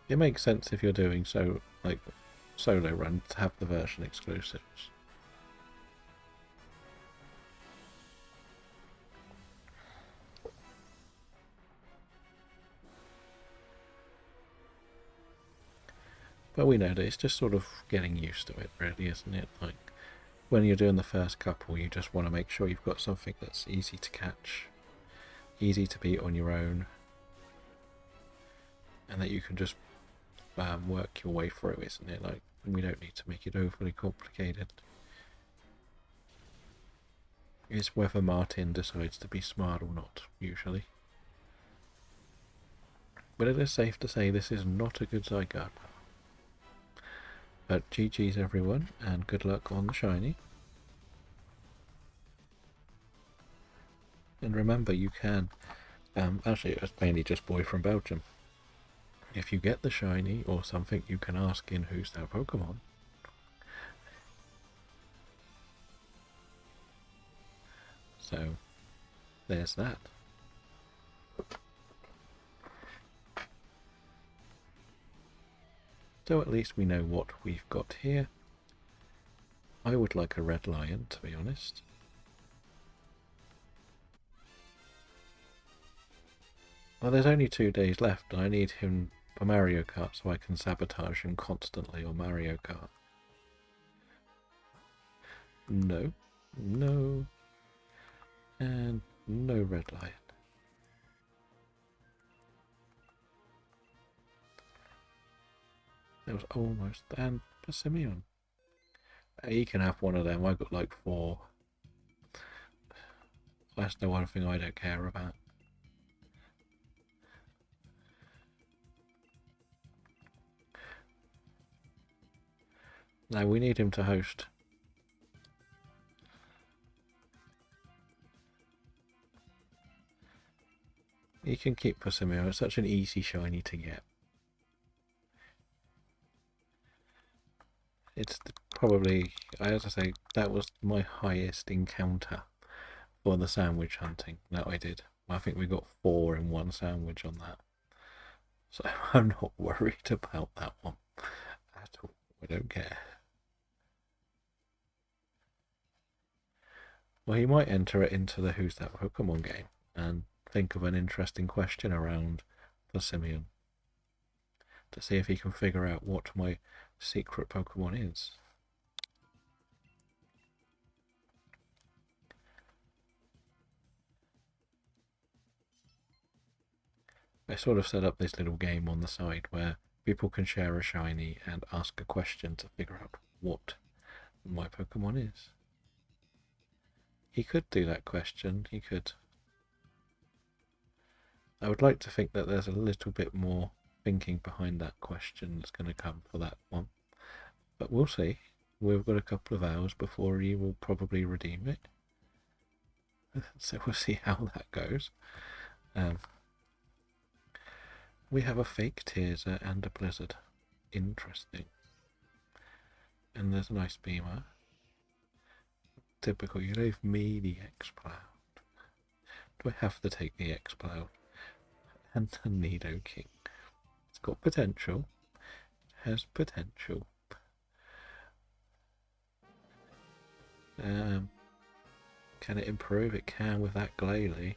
It makes sense if you're doing so, like, solo run to have the version exclusives. But we know that it's just sort of getting used to it, really, isn't it? Like, when you're doing the first couple, you just want to make sure you've got something that's easy to catch, easy to beat on your own, and that you can just work your way through, isn't it? Like, we don't need to make it overly complicated. It's whether Martin decides to be smart or not, usually. But it is safe to say this is not a good Zygarde. But GG's everyone, and good luck on the shiny. And remember, you can... actually, it was mainly just Boy from Belgium. If you get the shiny or something, you can ask in Who's That Pokemon. So, there's that. So at least we know what we've got here. I would like a red lion, to be honest. Well, there's only 2 days left, and I need him for Mario Kart so I can sabotage him constantly on Mario Kart. No. No. And no red lion. There was almost... and Simeon. He can have one of them. I got like 4. That's the one thing I don't care about. No, we need him to host. You can keep Persimmon. It's such an easy shiny to get. It's probably, as I say, that was my highest encounter for the sandwich hunting that I did. I think we got 4 in one sandwich on that. So I'm not worried about that one at all. I don't care. Well, he might enter it into the Who's That Pokemon game and think of an interesting question around the Simeon to see if he can figure out what my secret Pokemon is. I sort of set up this little game on the side where people can share a shiny and ask a question to figure out what my Pokemon is. He could do that question, he could. I would like to think that there's a little bit more thinking behind that question that's going to come for that one. But we'll see. We've got a couple of hours before he will probably redeem it. So we'll see how that goes. We have a fake Tearser and a Blizzard. Interesting. And there's an Ice Beamer. Typical, you gave me the X-Cloud. Do I have to take the X-Cloud? And the Nido King. It's got potential. It has potential. Can it improve? It can with that Glalie.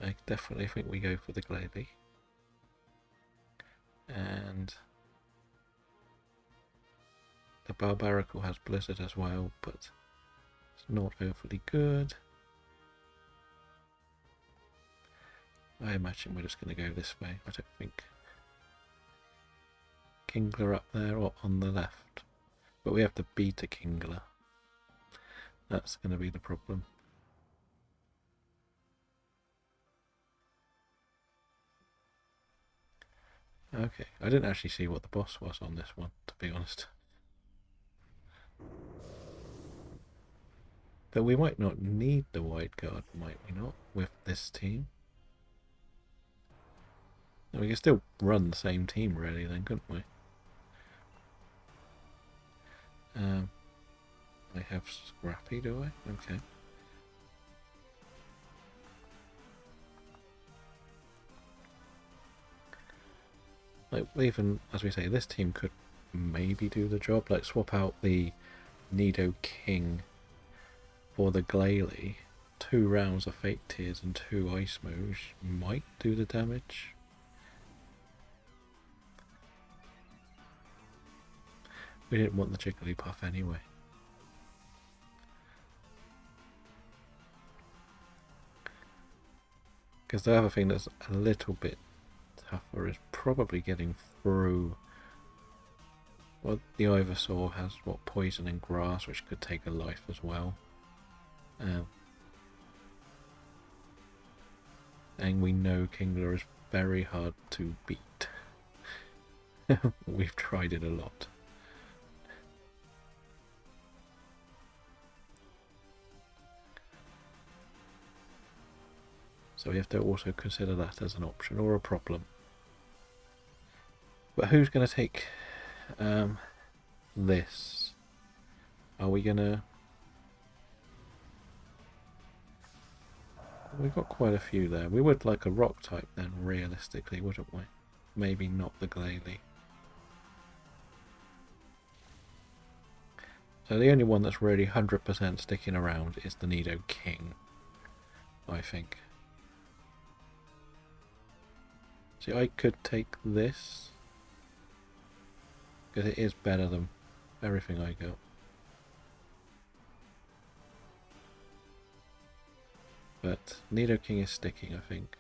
I definitely think we go for the Glalie. And the Barbaracle has Blizzard as well, but it's not overly good. I imagine we're just going to go this way. I don't think Kingler up there or on the left. But we have to beat a Kingler. That's going to be the problem. Okay, I didn't actually see what the boss was on this one, to be honest. But we might not need the Wide Guard, might we not, with this team? We can still run the same team really then, couldn't we? I have Scrappy, do I? Okay. Like, even, as we say, this team could maybe do the job. Like, swap out the Nido King for the Glalie. 2 rounds of Fake Tears and 2 Ice Moves might do the damage. We didn't want the Jigglypuff anyway. Because the other thing that's a little bit tougher is probably getting through. Well, the Ivysaur has what, poison and grass, which could take a life as well. And we know Kingler is very hard to beat. We've tried it a lot. So we have to also consider that as an option or a problem. But who's going to take this? Are we going to... We've got quite a few there. We would like a rock type then, realistically, wouldn't we? Maybe not the Glalie. So the only one that's really 100% sticking around is the Nido King, I think. See, I could take this, because it is better than everything I got. But Nido King is sticking, I think.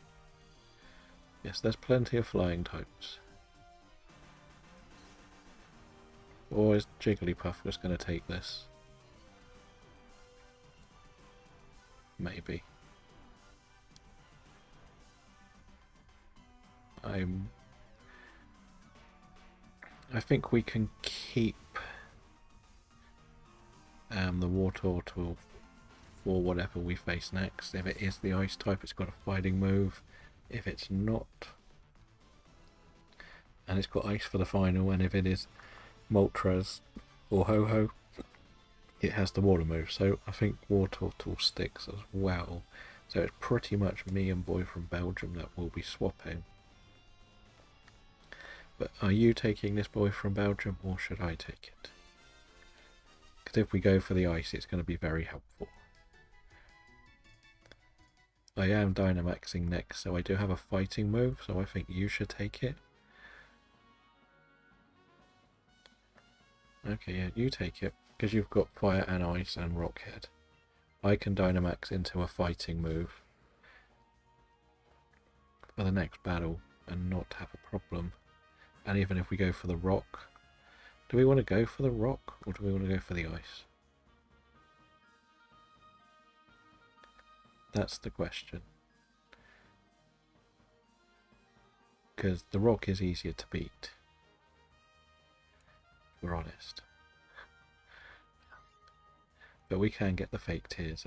Yes, there's plenty of flying types. Or is Jigglypuff just going to take this? Maybe. I think we can keep the Wartortle for whatever we face next. If it is the ice type, it's got a fighting move. If it's not, and it's got ice for the final, and if it is Moltres or Ho-Ho, it has the water move. So I think Wartortle sticks as well. So it's pretty much me and Boy from Belgium that will be swapping. But are you taking this Boy from Belgium, or should I take it? Because if we go for the ice, it's going to be very helpful. I am Dynamaxing next, so I do have a fighting move, so I think you should take it. Okay, yeah, you take it, because you've got fire and ice and rockhead. I can Dynamax into a fighting move for the next battle and not have a problem. And even if we go for the rock, do we want to go for the rock or do we want to go for the ice? That's the question. Because the rock is easier to beat, if we're honest. But we can get the fake tears.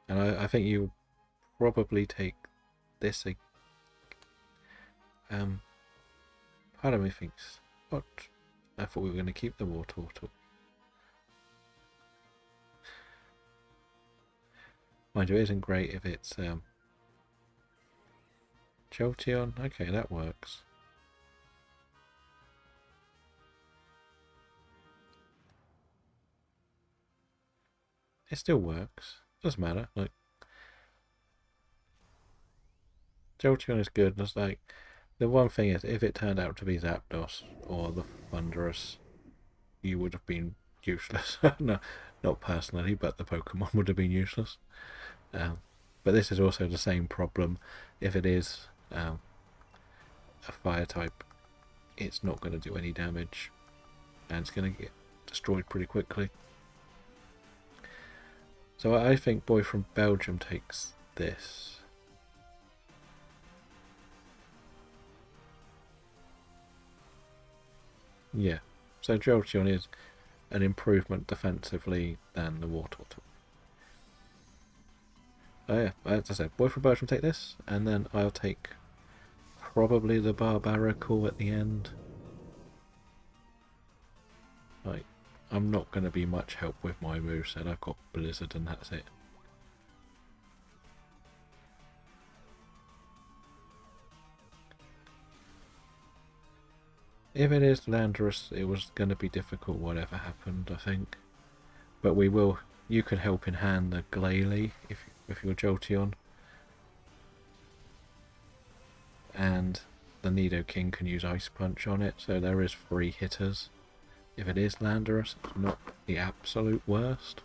And I think you probably take this. Part of me thinks, what? I thought we were going to keep the war turtle. Mind you, it isn't great if it's Jolteon. Okay, that works. It still works. Doesn't matter. Like, Jolteon is good. It's like, the one thing is, if it turned out to be Zapdos or the Thunderous, you would have been useless. No, not personally, but the Pokemon would have been useless. But this is also the same problem. If it is a fire type, it's not going to do any damage, and it's going to get destroyed pretty quickly. So I think Boy from Belgium takes this. Yeah, so Jolteon is an improvement defensively than the Wartortle. Oh yeah, as I said, Boy from Belgium take this, and then I'll take probably the Barbaracle at the end. Like, I'm not going to be much help with my moveset. I've got Blizzard and that's it. If it is Landorus, it was going to be difficult whatever happened, I think. But we will... You can help in hand the Glalie if you're Jolteon. And the Nidoking can use Ice Punch on it, so there is 3 hitters. If it is Landorus, it's not the absolute worst.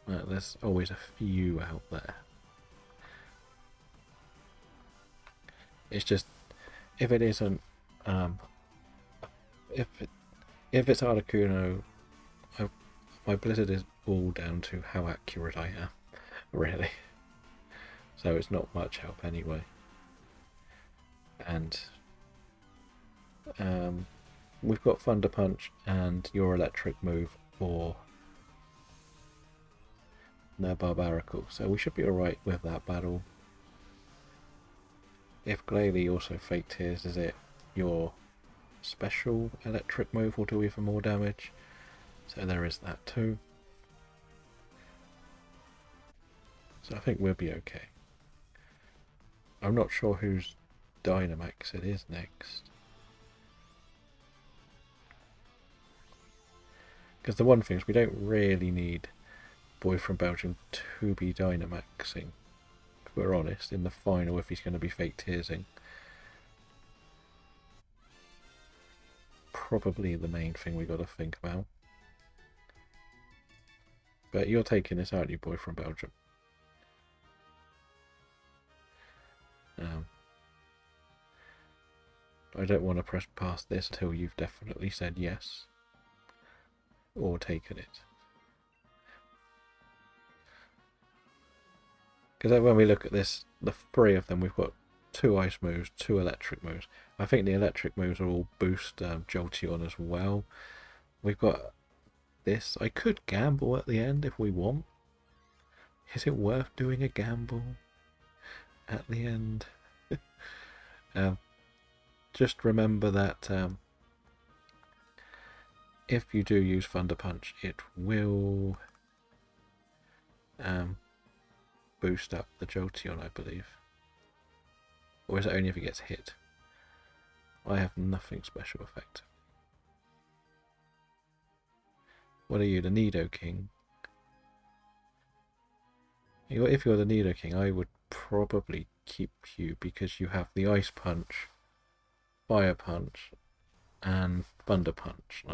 There's always a few out there. It's just, if it isn't, if it's Articuno, my Blizzard is all down to how accurate I am, really. So it's not much help anyway. And we've got Thunder Punch and your electric move for the Barbaracle, so we should be alright with that battle. If Glalie also Fake Tears, is it your special electric move will do even more damage? So there is that too. So I think we'll be okay. I'm not sure whose Dynamax it is next. Because the one thing is we don't really need Boy from Belgium to be Dynamaxing. If we're honest, in the final, if he's going to be Fake Tearsing. Probably the main thing we got to think about. But you're taking this, aren't you, Boy from Belgium? I don't want to press past this until you've definitely said yes. Or taken it. Because when we look at this, the 3 of them, we've got 2 ice moves, 2 electric moves. I think the electric moves will all boost Jolteon as well. We've got this. I could gamble at the end if we want. Is it worth doing a gamble at the end? Just remember that if you do use Thunder Punch, it will boost up the Jolteon, I believe. Or is it only if it gets hit? I have nothing special effect. What are you, the Nidoking? If you're the Nidoking, I would probably keep you because you have the Ice Punch, Fire Punch, and Thunder Punch.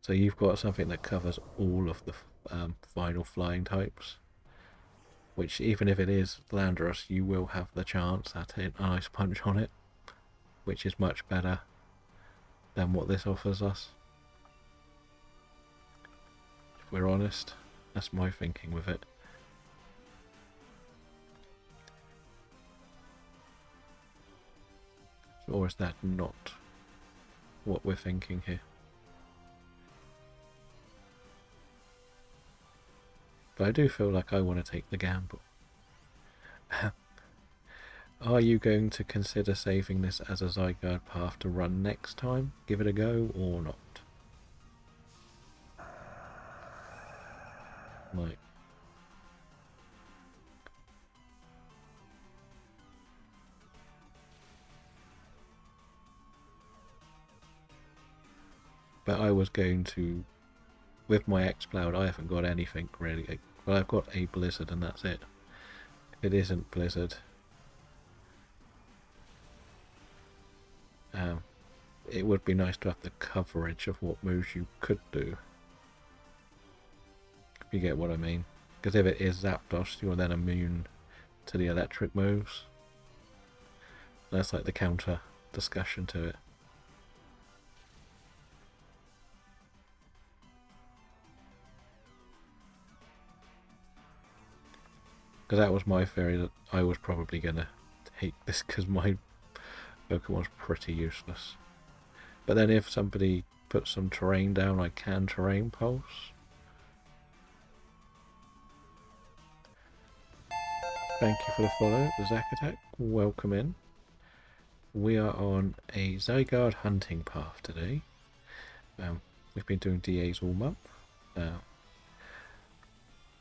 So you've got something that covers all of the final flying types. Which, even if it is Landorus, you will have the chance at an Ice Punch on it, which is much better than what this offers us. we're honest. That's my thinking with it. Or is that not what we're thinking here? But I do feel like I want to take the gamble. Are you going to consider saving this as a Zygarde path to run next time? Give it a go or not? Like, but I was going to, with my X-Cloud, I haven't got anything really. Well, I've got a Blizzard and that's it. If it isn't Blizzard, it would be nice to have the coverage of what moves you could do. If you get what I mean. Because if it is Zapdos, you're then immune to the electric moves. That's like the counter discussion to it. Because that was my theory, that I was probably going to take this because my Pokemon's pretty useless. But then if somebody puts some terrain down, I can terrain pulse. Thank you for the follow, the Zack Attack. Welcome in. We are on a Zygarde hunting path today. We've been doing DAs all month.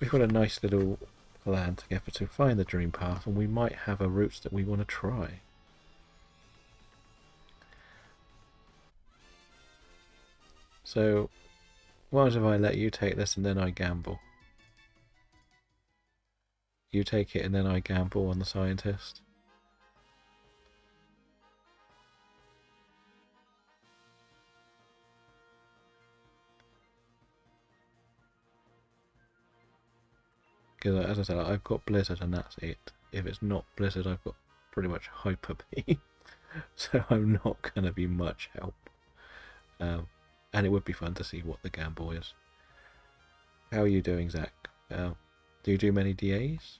We've got a nice little plan together to find the dream path, and we might have a route that we want to try. So, what if I let you take this and then I gamble? You take it and then I gamble on the scientist? Because as I said, I've got Blizzard and that's it. If it's not Blizzard, I've got pretty much Hyper Beam. So I'm not going to be much help. And it would be fun to see what the gamble is. How are you doing, Zach? Do you do many DAs?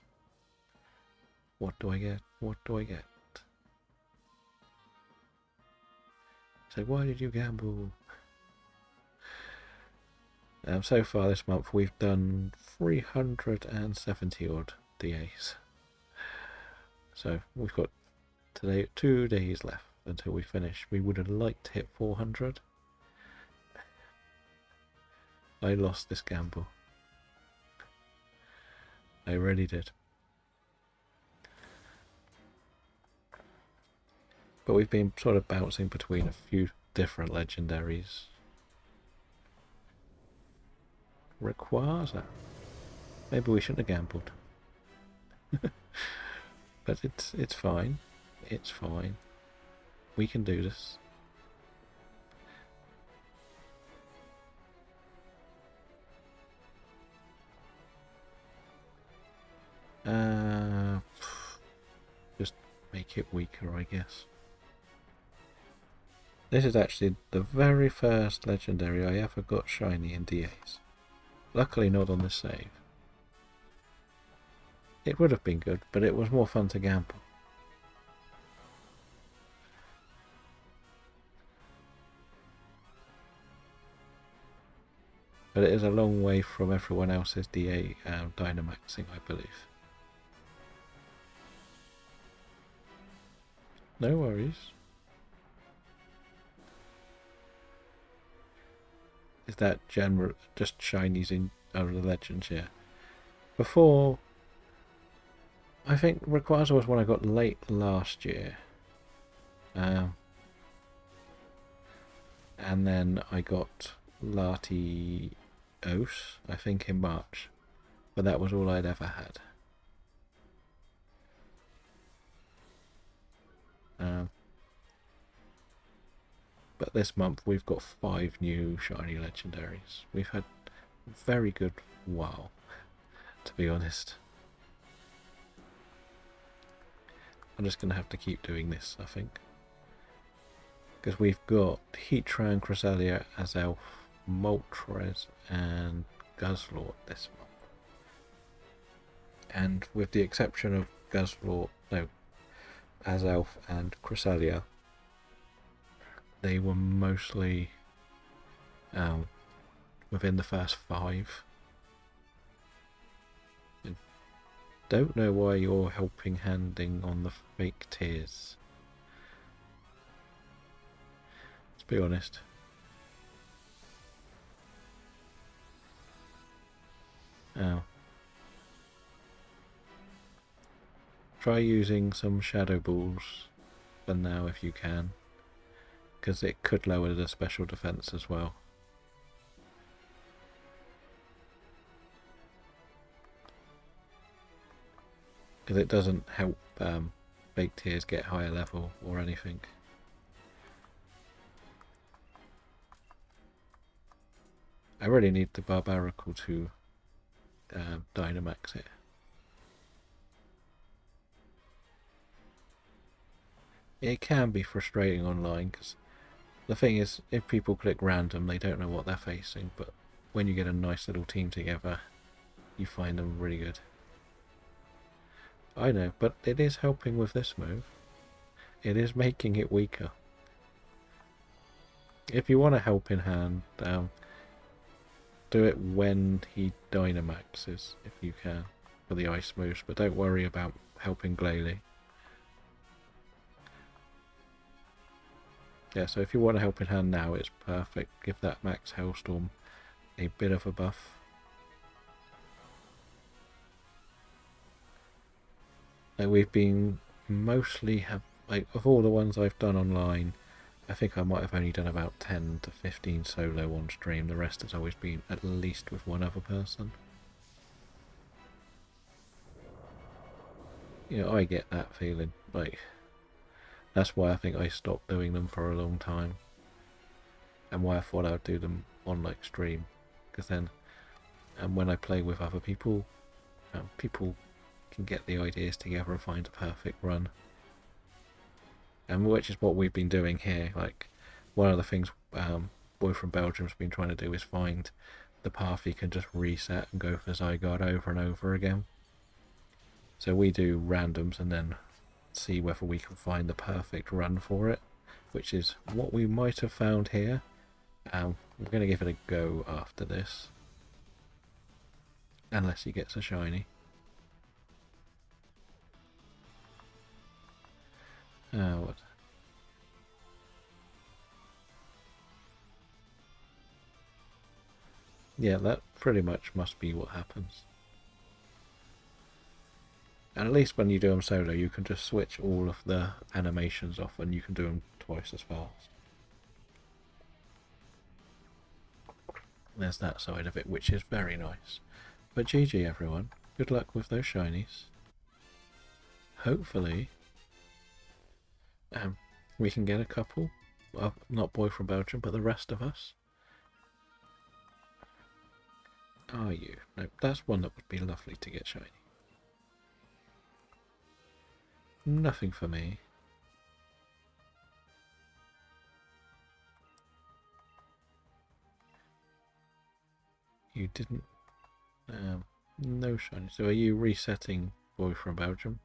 What do I get? What do I get? So why did you gamble? So far this month we've done 370 odd DAs. So we've got today 2 days left until we finish. We would have liked to hit 400. I lost this gamble. I really did. But we've been sort of bouncing between a few different legendaries. Rayquaza. Maybe we shouldn't have gambled. But it's fine. It's fine. We can do this. Just make it weaker, I guess. This is actually the very first legendary I ever got shiny in DAs. Luckily not on this save. It would have been good, but it was more fun to gamble. But it is a long way from everyone else's DA Dynamaxing, I believe. No worries. Is that general just shinies in out of the legends? Yeah. Before, I think Rayquaza was one I got late last year. And then I got Latios, I think in March. But that was all I'd ever had. But this month we've got 5 new shiny legendaries. We've had a very good while, to be honest. I'm just going to have to keep doing this, I think. Because we've got Heatran, Cresselia, Azelf, Moltres, and Guzzlord this month. And with the exception of Guzzlord, no, Azelf and Cresselia, they were mostly within the first 5. I don't know why you're helping handing on the fake tears. Let's be honest. Oh. Try using some shadow balls for now if you can, because it could lower the special defense as well. Because it doesn't help fake tears get higher level or anything. I really need the Barbarical to Dynamax it. It can be frustrating online because the thing is, if people click random, they don't know what they're facing, but when you get a nice little team together, you find them really good. I know, but it is helping with this move. It is making it weaker. If you want a helping hand, do it when he Dynamaxes, if you can, for the ice moves, but don't worry about helping Glalie. Yeah, so if you want a helping hand now, it's perfect. Give that Max Hailstorm a bit of a buff. We've been mostly of all the ones I've done online, I think I might have only done about 10 to 15 solo on stream. The rest has always been at least with one other person. You know, I get that feeling. That's why I think I stopped doing them for a long time. And why I thought I would do them on stream. Because then, when I play with other people, people can get the ideas together and find a perfect run. And which is what we've been doing here. One of the things Boy from Belgium's been trying to do is find the path he can just reset and go for Zygarde over and over again. So we do randoms and then see whether we can find the perfect run for it, which is what we might have found here. We're going to give it a go after this, unless he gets a shiny. What? Yeah, that pretty much must be what happens. And at least when you do them solo, you can just switch all of the animations off and you can do them twice as fast. There's that side of it, which is very nice. But GG everyone, good luck with those shinies. Hopefully, we can get a couple. Well, not Boy from Belgium, but the rest of us. Are you? No, that's one that would be lovely to get shiny. Nothing for me. You didn't... no shiny. So are you resetting Boy from Belgium?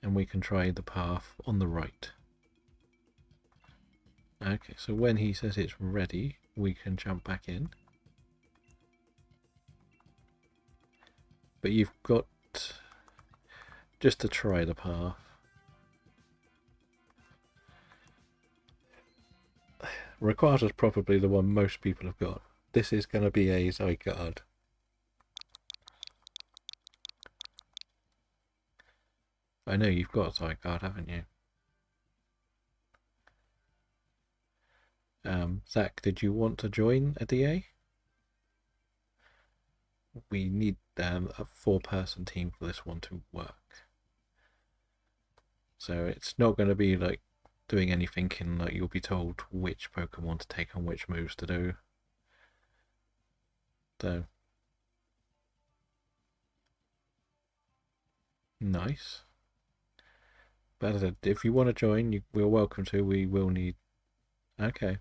And we can try the path on the right. Okay, so when he says it's ready, we can jump back in. But you've got just to try the path. Rayquaza's probably the one most people have got. This is going to be a Zygarde. I know you've got a Zygarde, haven't you? Zach, did you want to join a DA? We need a 4-person team for this one to work. So it's not going to be doing anything in you'll be told which Pokemon to take and which moves to do. So nice. But as I said, if you want to join, we're welcome to. We will need Okay.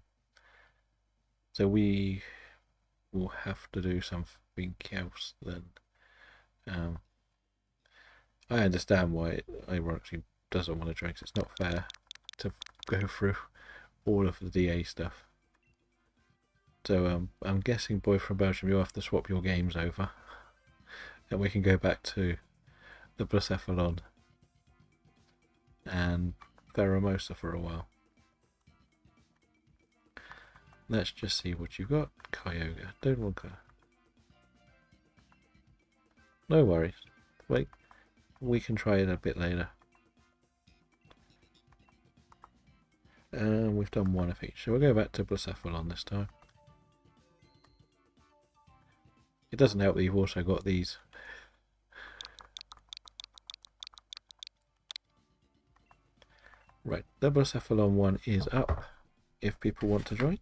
So we will have to do something else then. Um, I understand why it ironically doesn't want to drink. It's not fair to go through all of the DA stuff. So I'm guessing, boy from Belgium, you'll have to swap your games over, and we can go back to the Blacephalon and Pheromosa for a while. Let's just see what you got. Kyogre. Don't want to. No worries. Wait, we can try it a bit later. And we've done one of each. So we'll go back to Blacephalon this time. It doesn't help that you've also got these. Right, the Blacephalon one is up. If people want to join,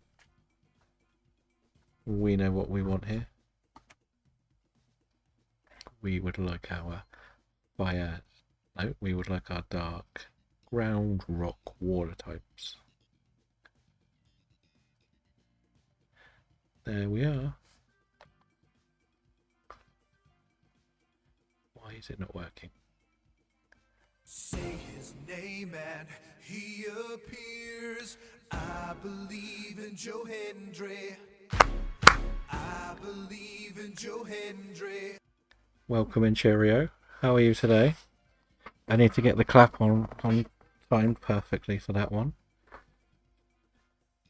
we know what we want here. We would like our fire. No, we would like our dark ground, rock, water types. There we are. Why is it not working? Say his name and he appears. I believe in Joe Hendry. I believe in Joe Hendry. Welcome in, cheerio. How are you today? I need to get the clap on timed perfectly for that one.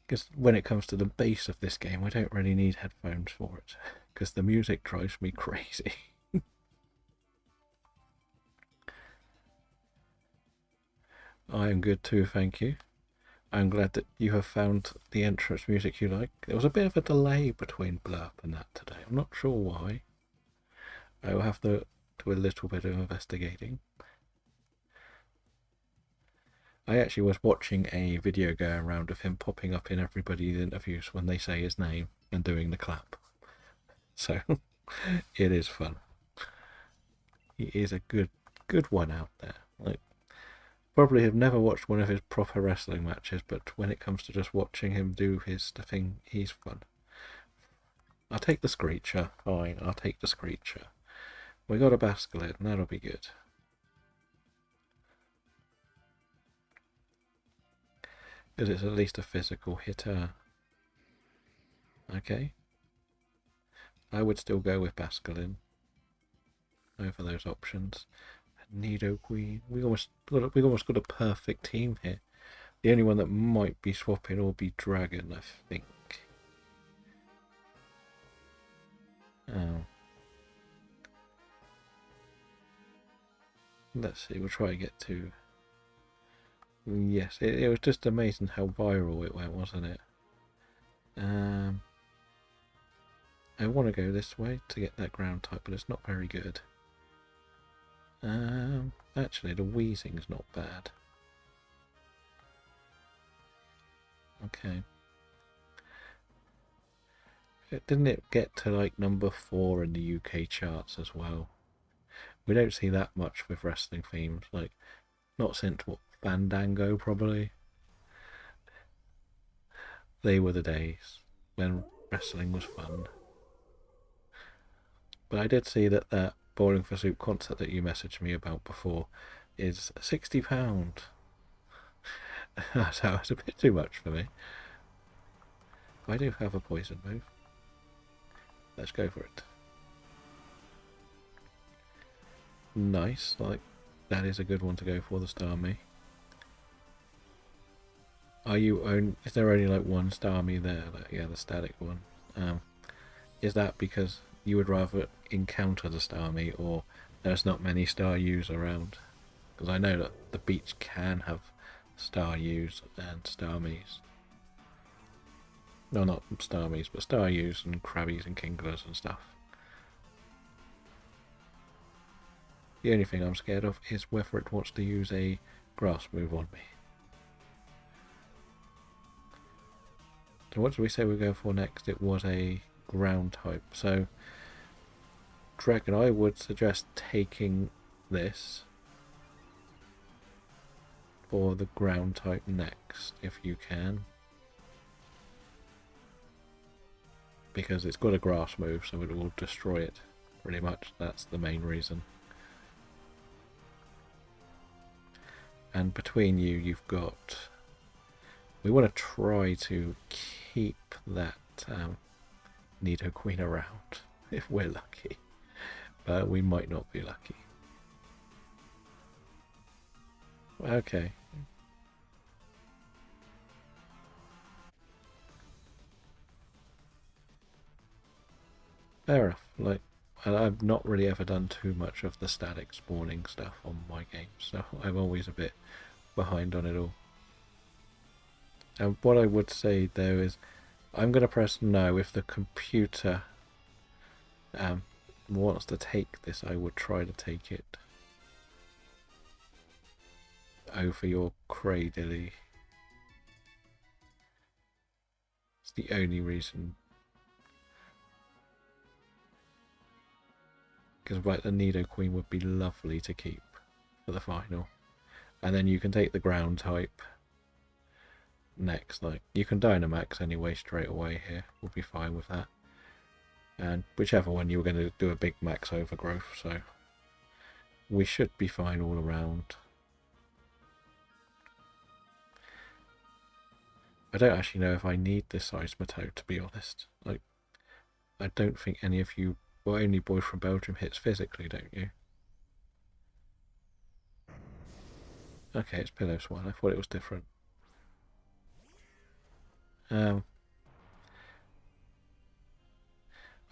Because when it comes to the bass of this game, I don't really need headphones for it. Because the music drives me crazy. I am good too, thank you. I'm glad that you have found the entrance music you like. There was a bit of a delay between Blurp and that today. I'm not sure why. I will have to do a little bit of investigating. I actually was watching a video going around of him popping up in everybody's interviews when they say his name and doing the clap. So it is fun. He is a good one out there. Like, probably have never watched one of his proper wrestling matches, but when it comes to just watching him do his thing, he's fun. I'll take the Screecher. Fine, I'll take the Screecher. We got a Basculin, that'll be good. Because it's at least a physical hitter. Okay. I would still go with Basculin over those options. Nidoqueen. We almost got a perfect team here. The only one that might be swapping will be Dragon, I think. Oh. Let's see, we'll try to get to... Yes, it was just amazing how viral it went, wasn't it? I want to go this way to get that ground type, but it's not very good. Actually, the Weezing's not bad. Okay. Didn't it get to like number 4 in the UK charts as well? We don't see that much with wrestling themes, like not since what, Fandango probably. They were the days when wrestling was fun. But I did see that Bowling for Soup concert that you messaged me about before is £60. So it's a bit too much for me. I do have a poison move. Let's go for it. Nice, like that is a good one to go for, the Starmie. Is there only like one Starmie there? Like, yeah, the static one. Is that because you would rather encounter the Starmie, or there's not many Staryus around? Because I know that the beach can have Staryus and Starmies. No, not Starmies, but Staryus and Krabbies and Kinglers and stuff. The only thing I'm scared of is whether it wants to use a grass move on me. So what did we say we go for next? It was a ground type. So, Dragon, I would suggest taking this for the ground type next, if you can. because it's got a grass move, so it will destroy it, pretty much. That's the main reason. And between you, you've got... We want to try to keep that Nidoqueen around, if we're lucky. But we might not be lucky. Okay. Fair enough. Like, I've not really ever done too much of the static spawning stuff on my games, so I'm always a bit behind on it all. And what I would say though is, I'm going to press no if the computer wants to take this. I would try to take it. Oh, for your Cradily. It's the only reason. Because like the Nidoqueen would be lovely to keep for the final. And then you can take the ground type next. Like, you can Dynamax anyway straight away here. We'll be fine with that. And whichever one you were going to do a big max overgrowth, so we should be fine all around. I don't actually know if I need this Seismitoad, to be honest. Like, I don't think any of you, well, only Boy from Belgium hits physically, don't you? Okay, it's Pillow-Swan. I thought it was different.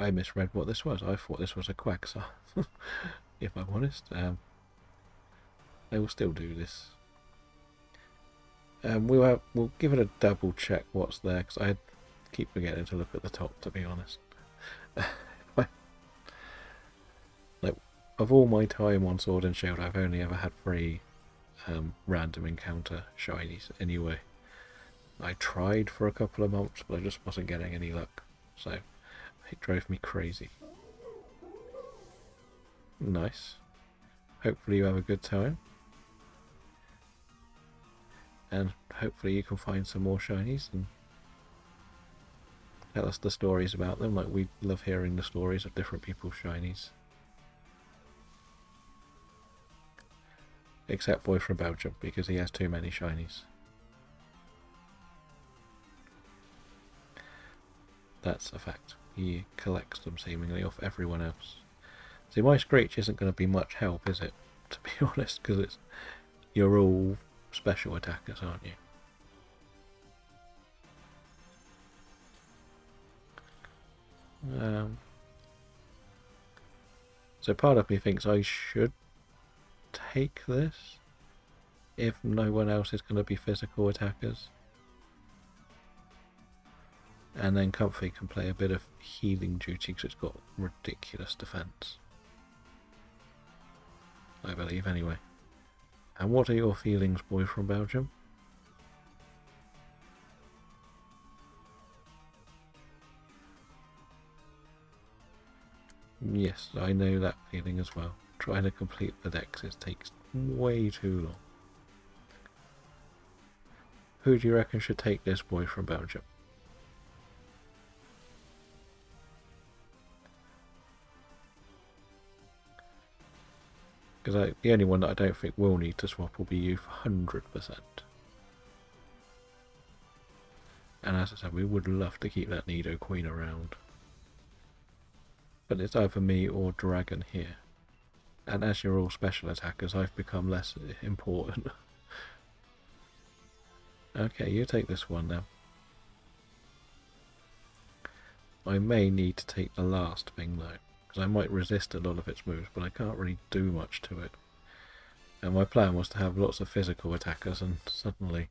I misread what this was. I thought this was a Quaxar, if I'm honest. I will still do this. We'll give it a double check what's there, because I keep forgetting to look at the top, to be honest. Like, of all my time on Sword and Shield, I've only ever had 3 random encounter shinies anyway. I tried for a couple of months, but I just wasn't getting any luck, so it drove me crazy. Nice. Hopefully you have a good time. And hopefully you can find some more shinies and tell us the stories about them. Like, we love hearing the stories of different people's shinies. Except Boy from Belgium, because he has too many shinies. That's a fact. He collects them seemingly off everyone else. See, my Screech isn't going to be much help, is it? To be honest, because you're all special attackers, aren't you? So part of me thinks I should take this if no one else is going to be physical attackers. And then Comfy can play a bit of healing duty because it's got ridiculous defense. I believe, anyway. And what are your feelings, Boy from Belgium? Yes, I know that feeling as well. Trying to complete the dexes takes way too long. Who do you reckon should take this, Boy from Belgium? Because the only one that I don't think will need to swap will be you for 100%. And as I said, we would love to keep that Nidoqueen around. But it's either me or Dragon here. And as you're all special attackers, I've become less important. Okay, you take this one now. I may need to take the last thing though, because I might resist a lot of its moves, but I can't really do much to it. And my plan was to have lots of physical attackers, and suddenly...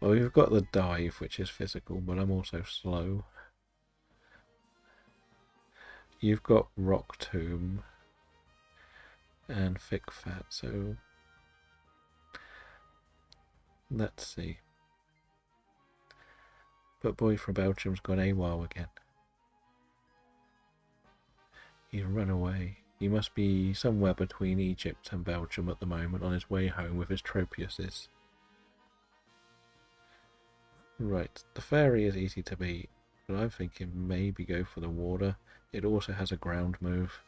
Well, we've got the dive, which is physical, but I'm also slow. You've got Rock Tomb and Thick Fat, so... Let's see. But Boy from Belgium's gone AWOL again. He's run away. He must be somewhere between Egypt and Belgium at the moment, on his way home with his Tropiuses. Right, the fairy is easy to beat. but I'm thinking maybe go for the water. It also has a ground move.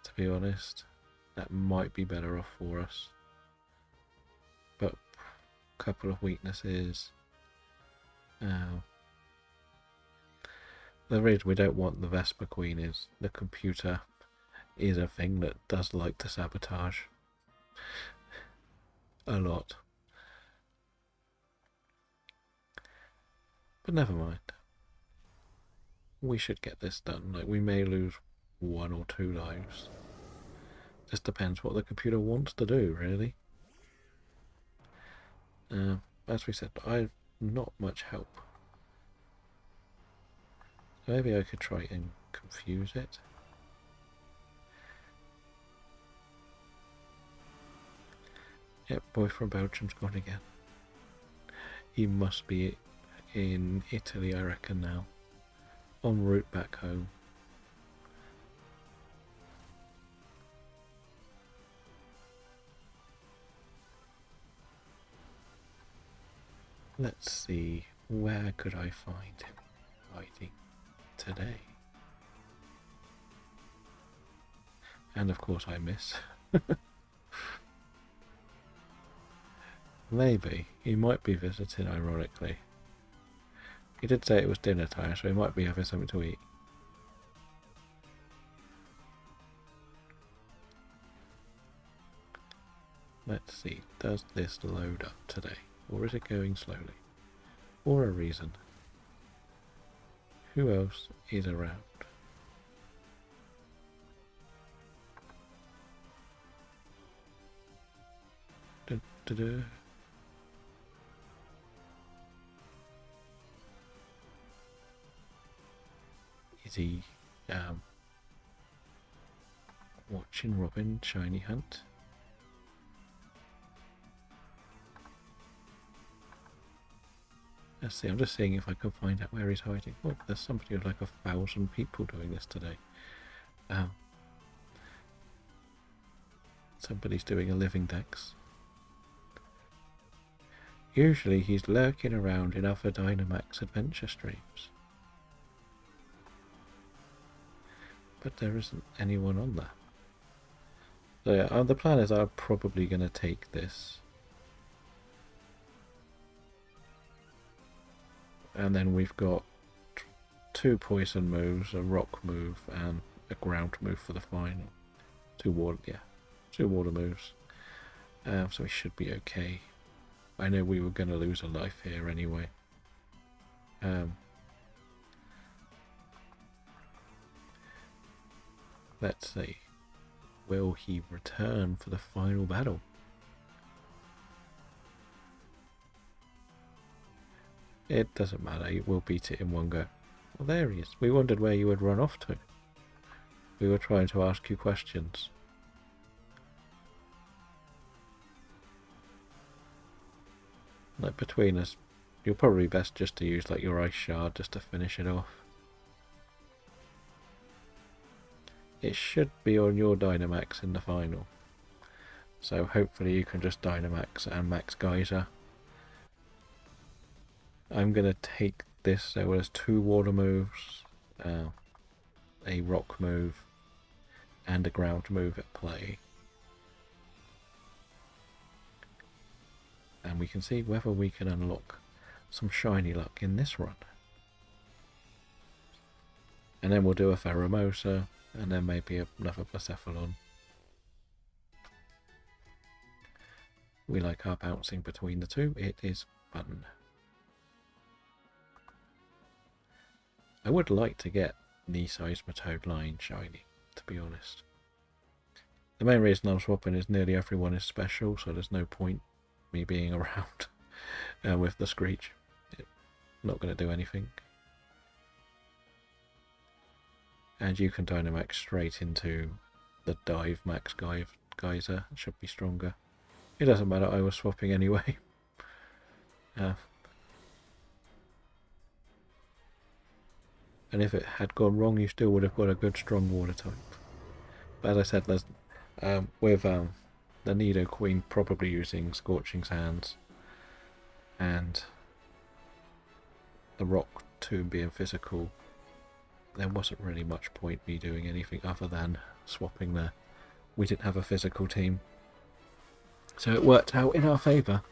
To be honest, that might be better off for us. But a couple of weaknesses. The reason we don't want the Vesper Queen is the computer is a thing that does like to sabotage a lot. But never mind. We should get this done. Like, we may lose 1 or 2 lives. Just depends what the computer wants to do, really. As we said, I've not much help. Maybe I could try and confuse it. Yep, boy from Belgium's gone again. He must be in Italy, I reckon, now. En route back home. Let's see, where could I find him hiding today? And of course I miss. Maybe. He might be visiting, ironically. He did say it was dinner time, so he might be having something to eat. Let's see, does this load up today? Or is it going slowly? For a reason. Who else is around? Da, da, da. Is he watching Robin Shiny Hunt? Let's see, I'm just seeing if I can find out where he's hiding. Oh, there's somebody with like 1,000 people doing this today. Somebody's doing a living dex. Usually he's lurking around in other Dynamax adventure streams. But there isn't anyone on there. So yeah, the plan is I'm probably going to take this. And then we've got 2 poison moves, a rock move, and a ground move for the final. 2 water moves. So we should be okay. I know we were going to lose a life here anyway. Let's see. Will he return for the final battle? It doesn't matter, we'll beat it in one go. Well, there he is. We wondered where you had run off to. We were trying to ask you questions. Like, between us, you're probably best just to use like your ice shard just to finish it off. It should be on your Dynamax in the final. So hopefully you can just Dynamax and max Geyser. I'm going to take this, so there's 2 water moves, a rock move, and a ground move at play. And we can see whether we can unlock some shiny luck in this run. And then we'll do a Pheromosa, and then maybe another Blacephalon. We like our bouncing between the 2, it is fun. I would like to get the Seismitoad line shiny, to be honest. The main reason I'm swapping is nearly everyone is special, so there's no point me being around with the Screech. It's not going to do anything. And you can Dynamax straight into the Dive Max Geyser. It should be stronger. It doesn't matter, I was swapping anyway. And if it had gone wrong, you still would have got a good strong water type. But as I said, there's with the Nido Queen probably using Scorching Sands and the rock tomb being physical, there wasn't really much point me doing anything other than swapping there. We didn't have a physical team, so it worked out in our favour.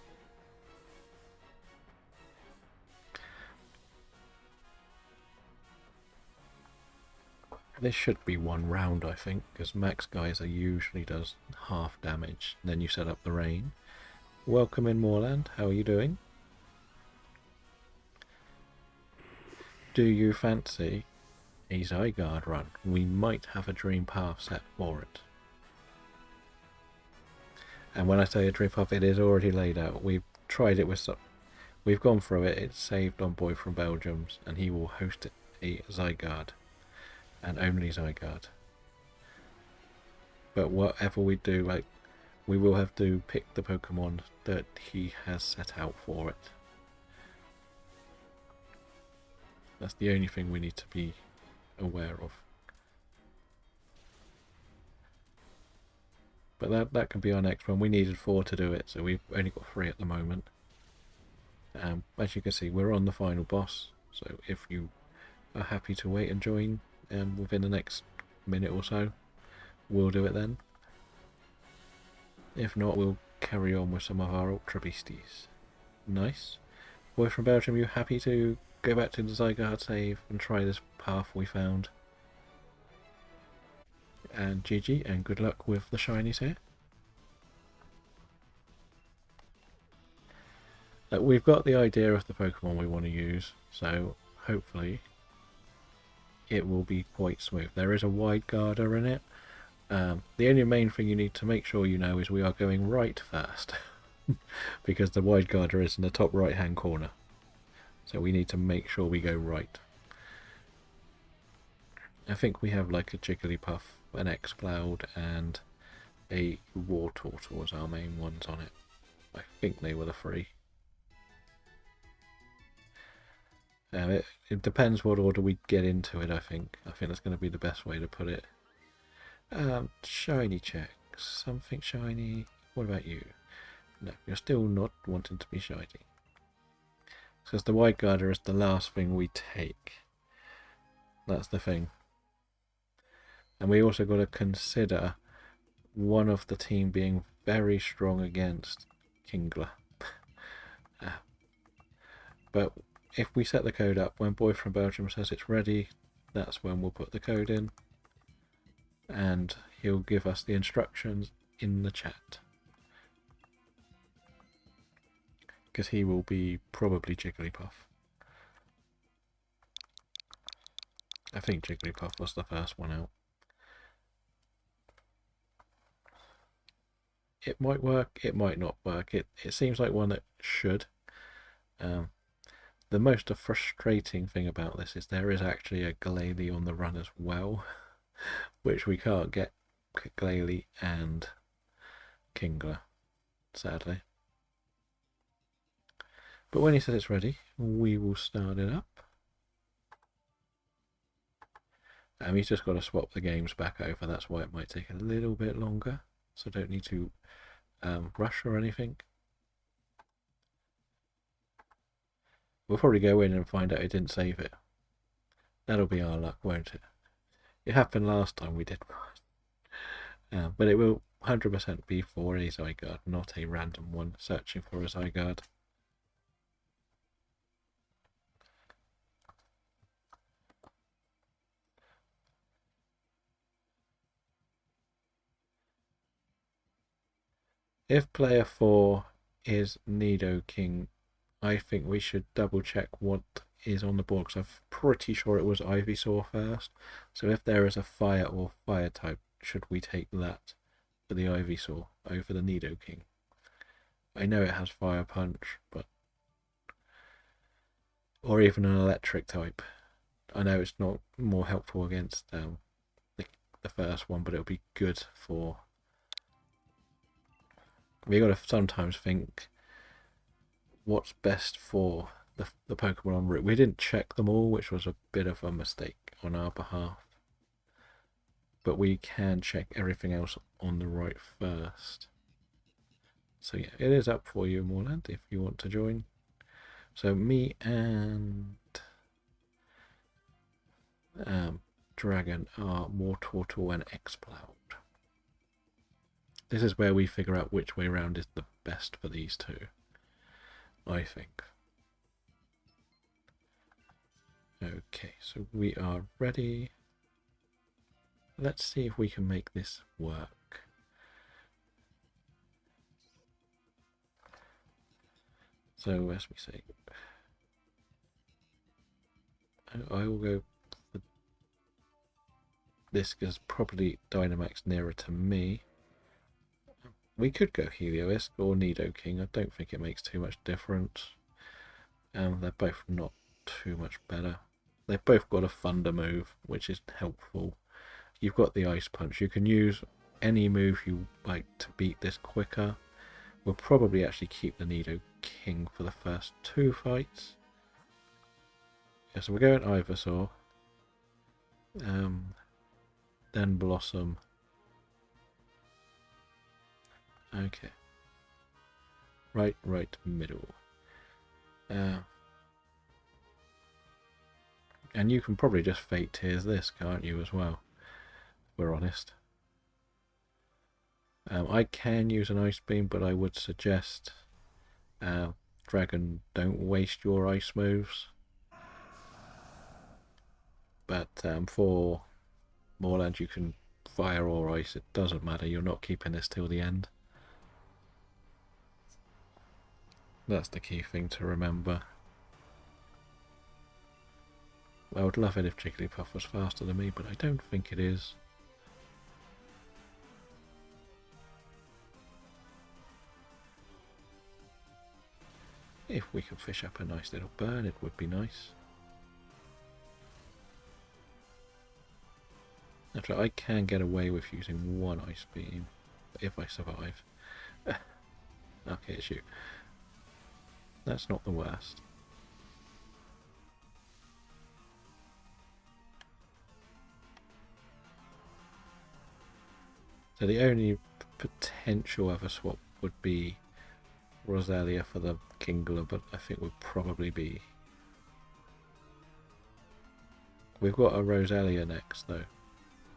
This should be one round, I think, because Max Geyser usually does half damage. Then you set up the rain. Welcome in, Moorland. How are you doing? Do you fancy a Zygarde run? We might have a dream path set for it. And when I say a dream path, it is already laid out. We've tried it with some. We've gone through it. It's saved on Boy from Belgium's, and he will host it a Zygarde, and only Zygarde. But whatever we do, like, we will have to pick the Pokemon that he has set out for it. That's the only thing we need to be aware of. But that can be our next one. We needed 4 to do it, so we've only got 3 at the moment. As you can see, we're on the final boss, so if you are happy to wait and join within the next minute or so, we'll do it then. If not, we'll carry on with some of our Ultra Beasties. Nice. Boy from Belgium, you happy to go back to the Zygarde save and try this path we found? And GG, and good luck with the shinies here. We've got the idea of the Pokemon we want to use, so hopefully it will be quite smooth. There is a wide guarder in it. The only main thing you need to make sure you know is we are going right first, because the wide guarder is in the top right hand corner. So we need to make sure we go right. I think we have like a Jigglypuff, an X-Cloud, and a War Turtle as our main ones on it. I think they were the 3. It depends what order we get into it, I think. I think that's going to be the best way to put it. Shiny checks. Something shiny. What about you? No, you're still not wanting to be shiny. Because the Wide Guarder is the last thing we take. That's the thing. And we also got to consider one of the team being very strong against Kingler. But if we set the code up, when Boy from Belgium says it's ready, that's when we'll put the code in. And he'll give us the instructions in the chat. Because he will be probably Jigglypuff. I think Jigglypuff was the first one out. It might work, it might not work. It seems like one that should. The most frustrating thing about this is there is actually a Glalie on the run as well, which we can't get Glalie and Kingler, sadly. But when he says it's ready, we will start it up. He's just got to swap the games back over, that's why it might take a little bit longer. So don't need to rush or anything. We'll probably go in and find out it didn't save it. That'll be our luck, won't it? It happened last time we did. But it will 100% be for a Zygarde, not a random one searching for a Zygarde. If player 4 is Nidoking, I think we should double check what is on the board, because I'm pretty sure it was Ivysaur first. So if there is a fire or fire type, should we take that for the Ivysaur over the Nidoking? I know it has Fire Punch, but... or even an electric type. I know it's not more helpful against the first one, but it'll be good for... we got to sometimes think what's best for the Pokemon en route. We didn't check them all, which was a bit of a mistake on our behalf. But we can check everything else on the right first. So yeah, it is up for you, Moorland, if you want to join. So me and Dragon are more Turtle and Exploud. This is where we figure out which way round is the best for these two, I think. Okay, so we are ready. Let's see if we can make this work. So as we say, I will go for this because probably Dynamax nearer to me. We could go Helioisk or Nidoking. I don't think it makes too much difference. They're both not too much better. They've both got a Thunder move, which is helpful. You've got the Ice Punch. You can use any move you like to beat this quicker. We'll probably actually keep the Nidoking for the first two fights. Yeah, so we're going Ivysaur. Then Blossom. Okay. Right, middle. And you can probably just Fate Tears this, can't you, as well? If we're honest. I can use an Ice Beam, but I would suggest, Dragon, don't waste your ice moves. But for Moorland, you can fire or ice. It doesn't matter. You're not keeping this till the end. That's the key thing to remember. I would love it if Jigglypuff was faster than me, but I don't think it is. If we could fish up a nice little burn, it would be nice. Actually, I can get away with using one Ice Beam, if I survive. Okay, it's you. That's not the worst. So the only potential other swap would be Roselia for the Kingler, but I think would probably be... We've got a Roselia next, though.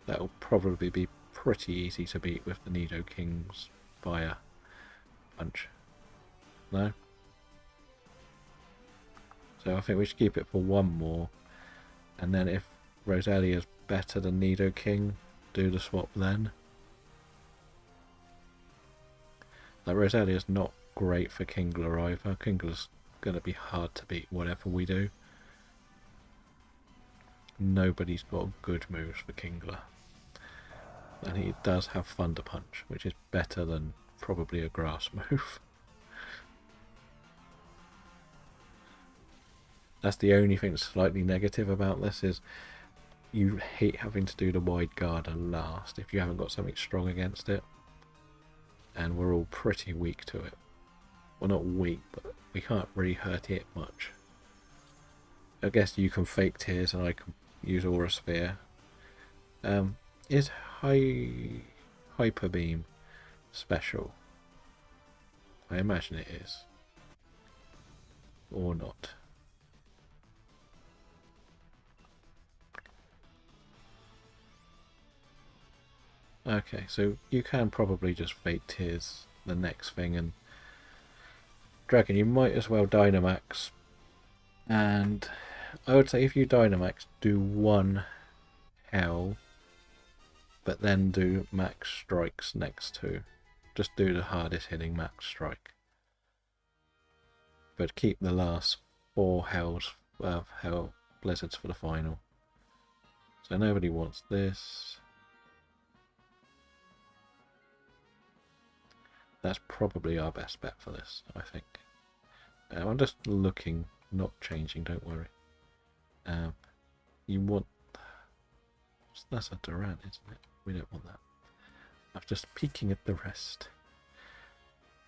That'll probably be pretty easy to beat with the Nidoking's Fire Punch. No? So I think we should keep it for one more. And then if Roselia's better than Nidoking, do the swap then. Like, Roselia's not great for Kingler either. Kingler's going to be hard to beat whatever we do. Nobody's got good moves for Kingler. And he does have Thunder Punch, which is better than probably a grass move. That's the only thing that's slightly negative about this, is you hate having to do the Wide Guarder last if you haven't got something strong against it. And we're all pretty weak to it. Well, not weak, but we can't really hurt it much. I guess you can Fake Tears and I can use Aura Sphere. Is Hyper Beam special? I imagine it is. Or not. Okay, so you can probably just Fake Tears the next thing, and Dragon, you might as well Dynamax. And I would say if you Dynamax, do one Hell, but then do Max Strikes next to. Just do the hardest hitting Max Strike. But keep the last 4 Hells, Hell Blizzards for the final. So nobody wants this. That's probably our best bet for this, I think. I'm just looking, not changing, don't worry. You want... That's a Durant, isn't it? We don't want that. I'm just peeking at the rest.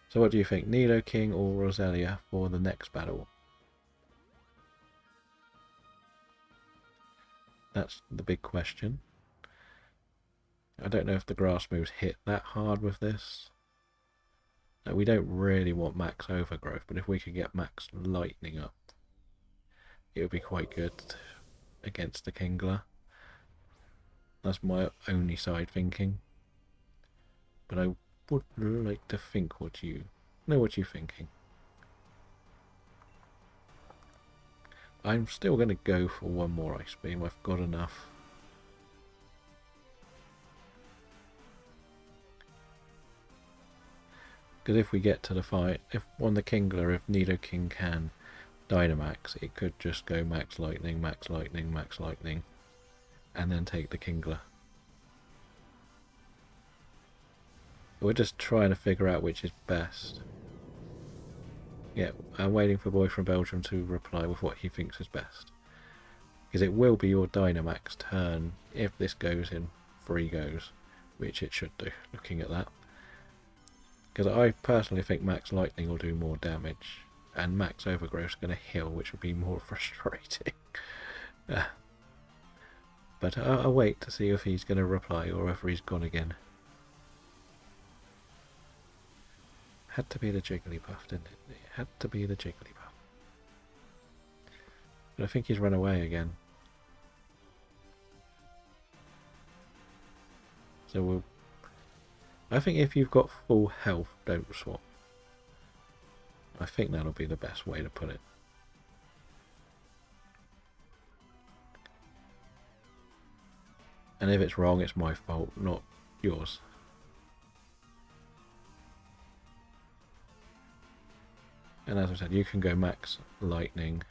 So what do you think? Nidoking or Roselia for the next battle? That's the big question. I don't know if the grass moves hit that hard with this. We don't really want max overgrowth, but if we could get max lightning up, it would be quite good against the Kingler. That's my only side thinking. But I would like to think what you're thinking. I'm still going to go for one more Ice Beam. I've got enough. Because if we get to the fight, if on the Kingler, if Nidoking can Dynamax, it could just go max lightning, max lightning, max lightning, and then take the Kingler. We're just trying to figure out which is best. Yeah, I'm waiting for Boy from Belgium to reply with what he thinks is best. Because it will be your Dynamax turn if this goes in 3 goes, which it should do, looking at that. Because I personally think Max Lightning will do more damage, and Max Overgrowth is going to heal, which will be more frustrating. But I'll wait to see if he's going to reply or whether he's gone again. Had to be the Jigglypuff, didn't it? It had to be the Jigglypuff. But I think he's run away again. So I think if you've got full health, don't swap. I think that'll be the best way to put it. And if it's wrong, it's my fault, not yours. And as I said, you can go max lightning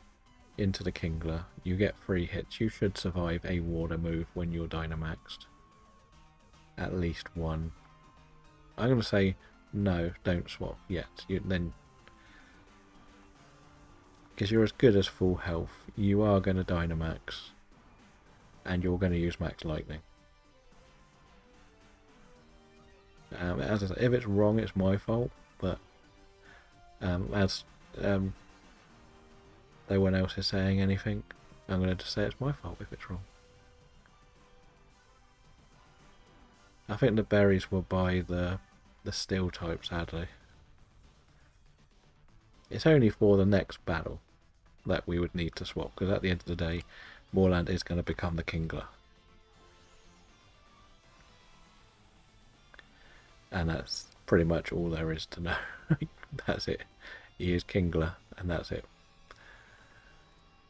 into the Kingler. You get 3 hits. You should survive a water move when you're Dynamaxed. At least one. I'm going to say no, don't swap yet. Then, because you're as good as full health, you are going to Dynamax, and you're going to use max lightning. As I said, if it's wrong, it's my fault. But as no one else is saying anything, I'm going to just say it's my fault if it's wrong. I think the berries will buy the steel type, sadly. It's only for the next battle that we would need to swap, because at the end of the day, Moorland is going to become the Kingler. And that's pretty much all there is to know. That's it. He is Kingler, and that's it.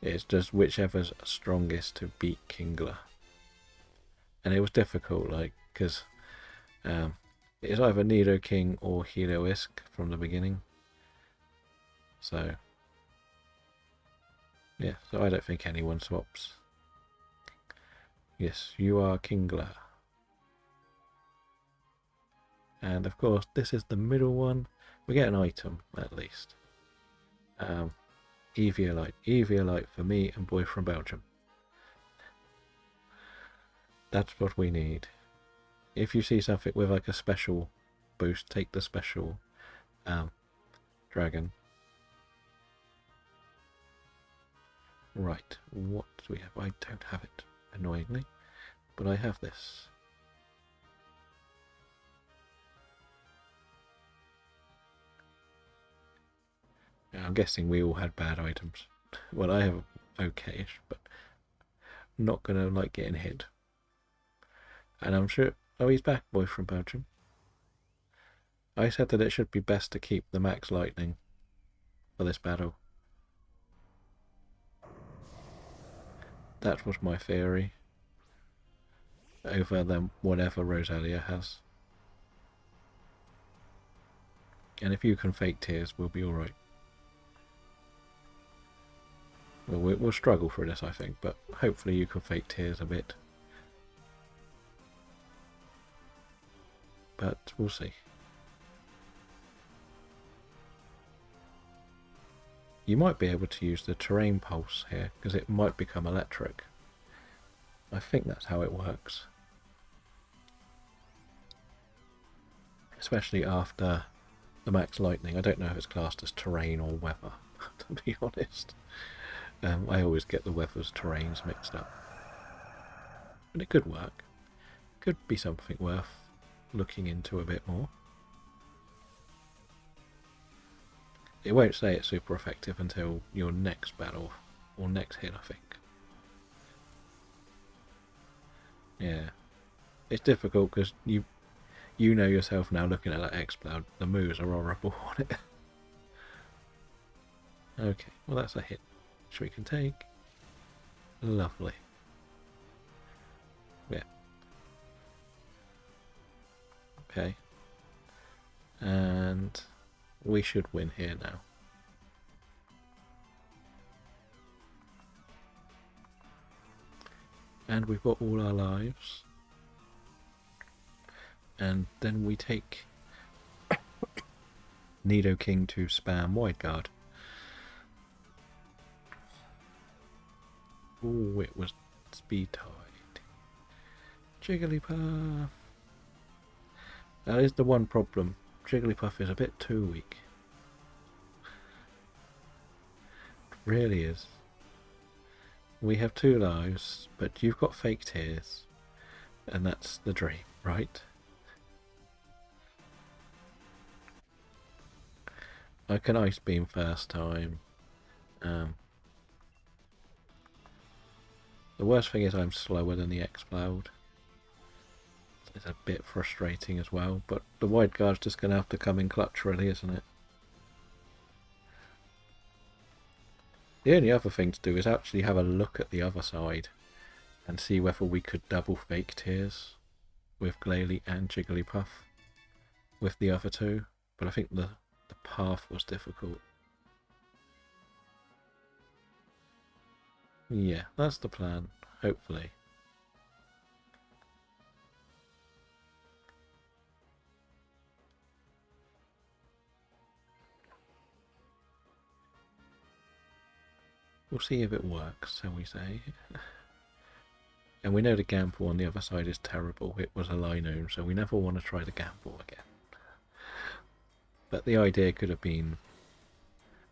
It's just whichever's strongest to beat Kingler. And it was difficult, like, because it's either Nidoking or Heliolisk from the beginning. So, yeah, so I don't think anyone swaps. Yes, you are Kingler. And of course, this is the middle one. We get an item, at least. Eviolite. Eviolite for me and Boy from Belgium. That's what we need. If you see something with like a special boost, take the special dragon. Right, what do we have? I don't have it, annoyingly, but I have this. I'm guessing we all had bad items. Well, I have okay-ish, but not gonna like getting hit. And I'm sure... Oh, he's back, Boy from Belgium. I said that it should be best to keep the max lightning for this battle. That was my theory. Over than whatever Rosalia has. And if you can fake tears, we'll be alright. Well, we'll struggle through this, I think, but hopefully you can fake tears a bit. But we'll see. You might be able to use the terrain pulse here, because it might become electric. I think that's how it works. Especially after the max lightning. I don't know if it's classed as terrain or weather, to be honest. I always get the weather's terrains mixed up. But it could work. Could be something worth looking into a bit more. it won't say it's super effective until your next battle, or next hit, I think. Yeah. It's difficult because you know yourself now looking at that X-Cloud, the moves are horrible on it. Okay, well that's a hit which we can take. Lovely. Yeah. Okay. And we should win here now. And we've got all our lives. And then we take Nidoking to spam Wide Guard. Oh, it was Speed Tide. Jigglypuff. That is the one problem. Jigglypuff is a bit too weak. It really is. We have 2 lives, but you've got fake tears. And that's the dream, right? I can Ice Beam first time. The worst thing is I'm slower than the X-Cloud. It's a bit frustrating as well, but the Wide Guard's just going to have to come in clutch really, isn't it? The only other thing to do is actually have a look at the other side and see whether we could double fake tears with Glalie and Jigglypuff with the other 2, but I think the path was difficult. Yeah, that's the plan, hopefully. We'll see if it works, shall we say. And we know the gamble on the other side is terrible. It was a Linoone, so we never want to try the gamble again. But the idea could have been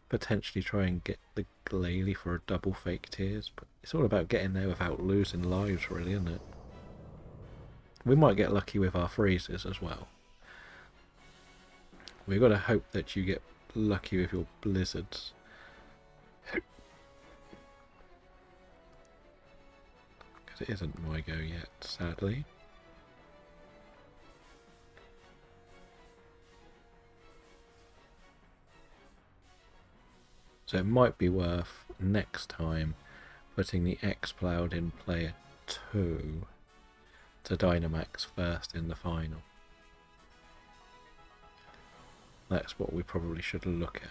potentially try and get the Glalie for a double fake tears, but it's all about getting there without losing lives really, isn't it? We might get lucky with our freezes as well. We've got to hope that you get lucky with your blizzards. Because it isn't my go yet, sadly. So it might be worth next time putting the X-Cloud in player 2 to Dynamax first in the final. That's what we probably should look at.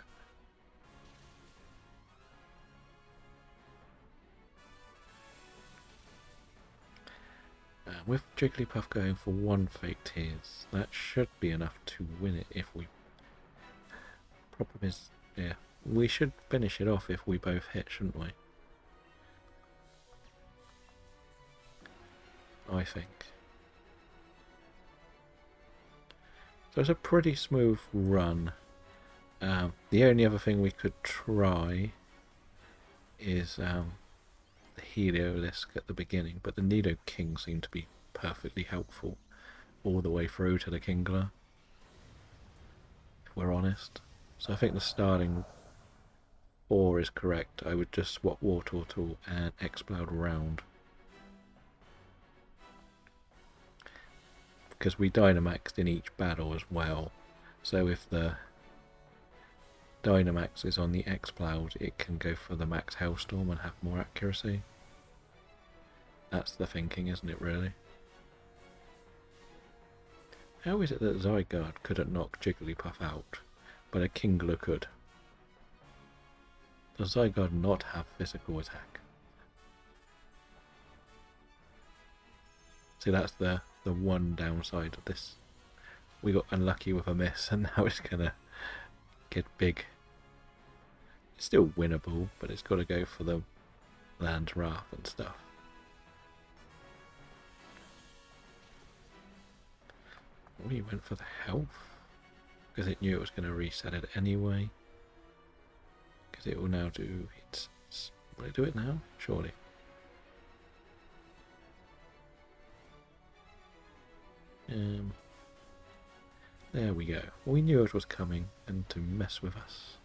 With Jigglypuff going for 1 fake tears, that should be enough to win it if we... Problem is, yeah, we should finish it off if we both hit, shouldn't we? I think. So it's a pretty smooth run. The only other thing we could try is the Heliolisk at the beginning, but the Nidoking seemed to be perfectly helpful all the way through to the Kingler, if we're honest. So I think the starting 4 is correct. I would just swap Wartortle and Exploud around, because we Dynamaxed in each battle as well. So if the Dynamax is on the Exploud, it can go for the Max Hailstorm and have more accuracy. That's the thinking, isn't it, really? How is it that Zygarde couldn't knock Jigglypuff out, but a Kingler could? Does Zygarde not have physical attack? See, that's the one downside of this. We got unlucky with a miss, and now it's gonna get big. It's still winnable, but it's got to go for the Land's Wrath and stuff. We went for the health, because it knew it was going to reset it anyway. Because it will now do its... Will it do it now? Surely. There we go. We knew it was coming and to mess with us.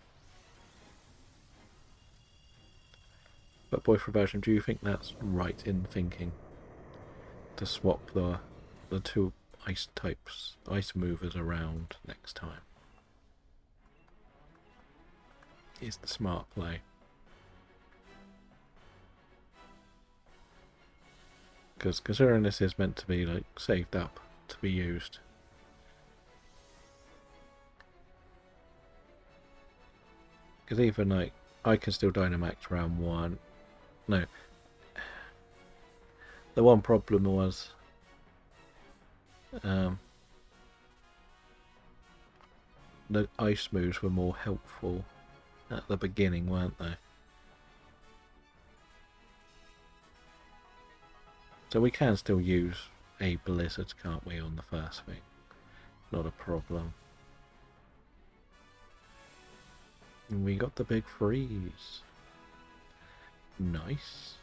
But boyfriend Belgium, do you think that's right in thinking to swap the two ice movers around next time? Is the smart play. Because considering this is meant to be like saved up to be used. Because even like I can still Dynamax round 1. No. The one problem was the ice moves were more helpful at the beginning, weren't they? So we can still use a blizzard, can't we, on the first thing? Not a problem. And we got the big freeze. Nice.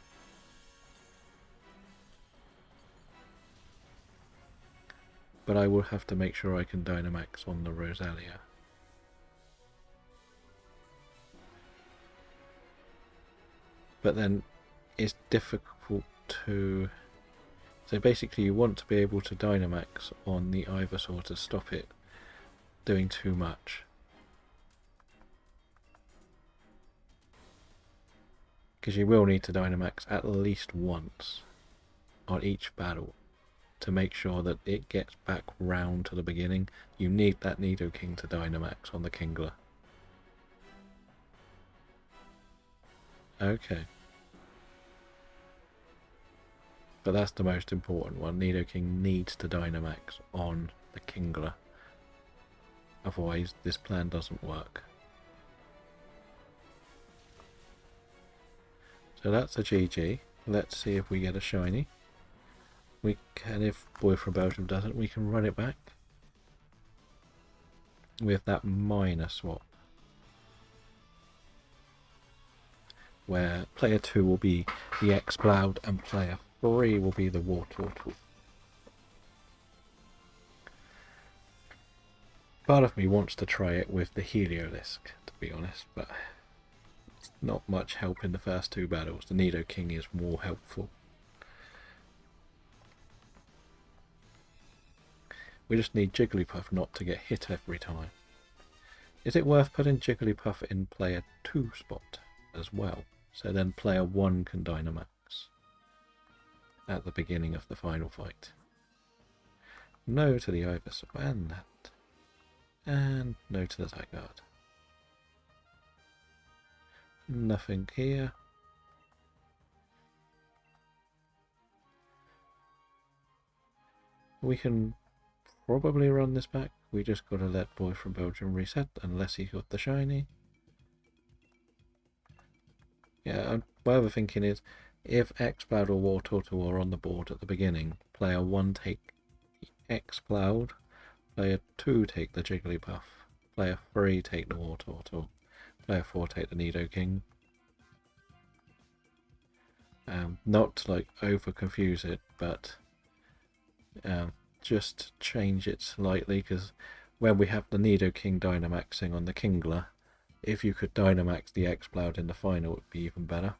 But I will have to make sure I can Dynamax on the Rosalia. But then it's difficult to... So basically you want to be able to Dynamax on the Ivysaur to stop it doing too much. Because you will need to Dynamax at least once on each battle to make sure that it gets back round to the beginning. You need that Nidoking to Dynamax on the Kingler. Okay. But that's the most important one. Nidoking needs to Dynamax on the Kingler. Otherwise, this plan doesn't work. So that's a GG. Let's see if we get a shiny. We can, if Boy from Belgium doesn't, we can run it back with that minor swap. Where player 2 will be the X-Cloud and player 3 will be the Wartortle. Part of me wants to try it with the Heliolisk, to be honest, but it's not much help in the first 2 battles. The Nidoking is more helpful. We just need Jigglypuff not to get hit every time. Is it worth putting Jigglypuff in player 2 spot as well? So then player 1 can Dynamax at the beginning of the final fight. No to the Ivysaur and that. And no to the Zygarde. Nothing here. We can probably run this back. We just gotta let Boy from Belgium reset unless he got the shiny. Yeah, my other thinking is if X-Cloud or Wartortle are on the board at the beginning, player 1 take X-Cloud, player 2 take the Jigglypuff, player 3 take the Wartortle, player 4 take the Nidoking. Not to like over confuse it, but just change it slightly, because when we have the Nidoking Dynamaxing on the Kingler, if you could Dynamax the X-Cloud in the final, it would be even better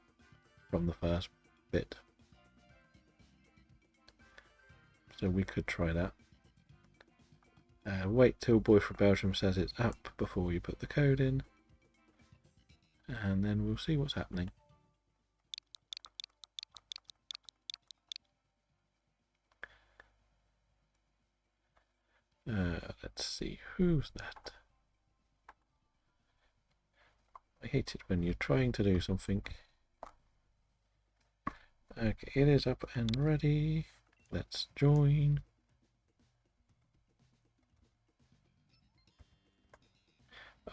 from the first bit. So we could try that. Wait till Boy from Belgium says it's up before we put the code in. And then we'll see what's happening. Let's see, who's that? I hate it when you're trying to do something. Okay, it is up and ready. Let's join.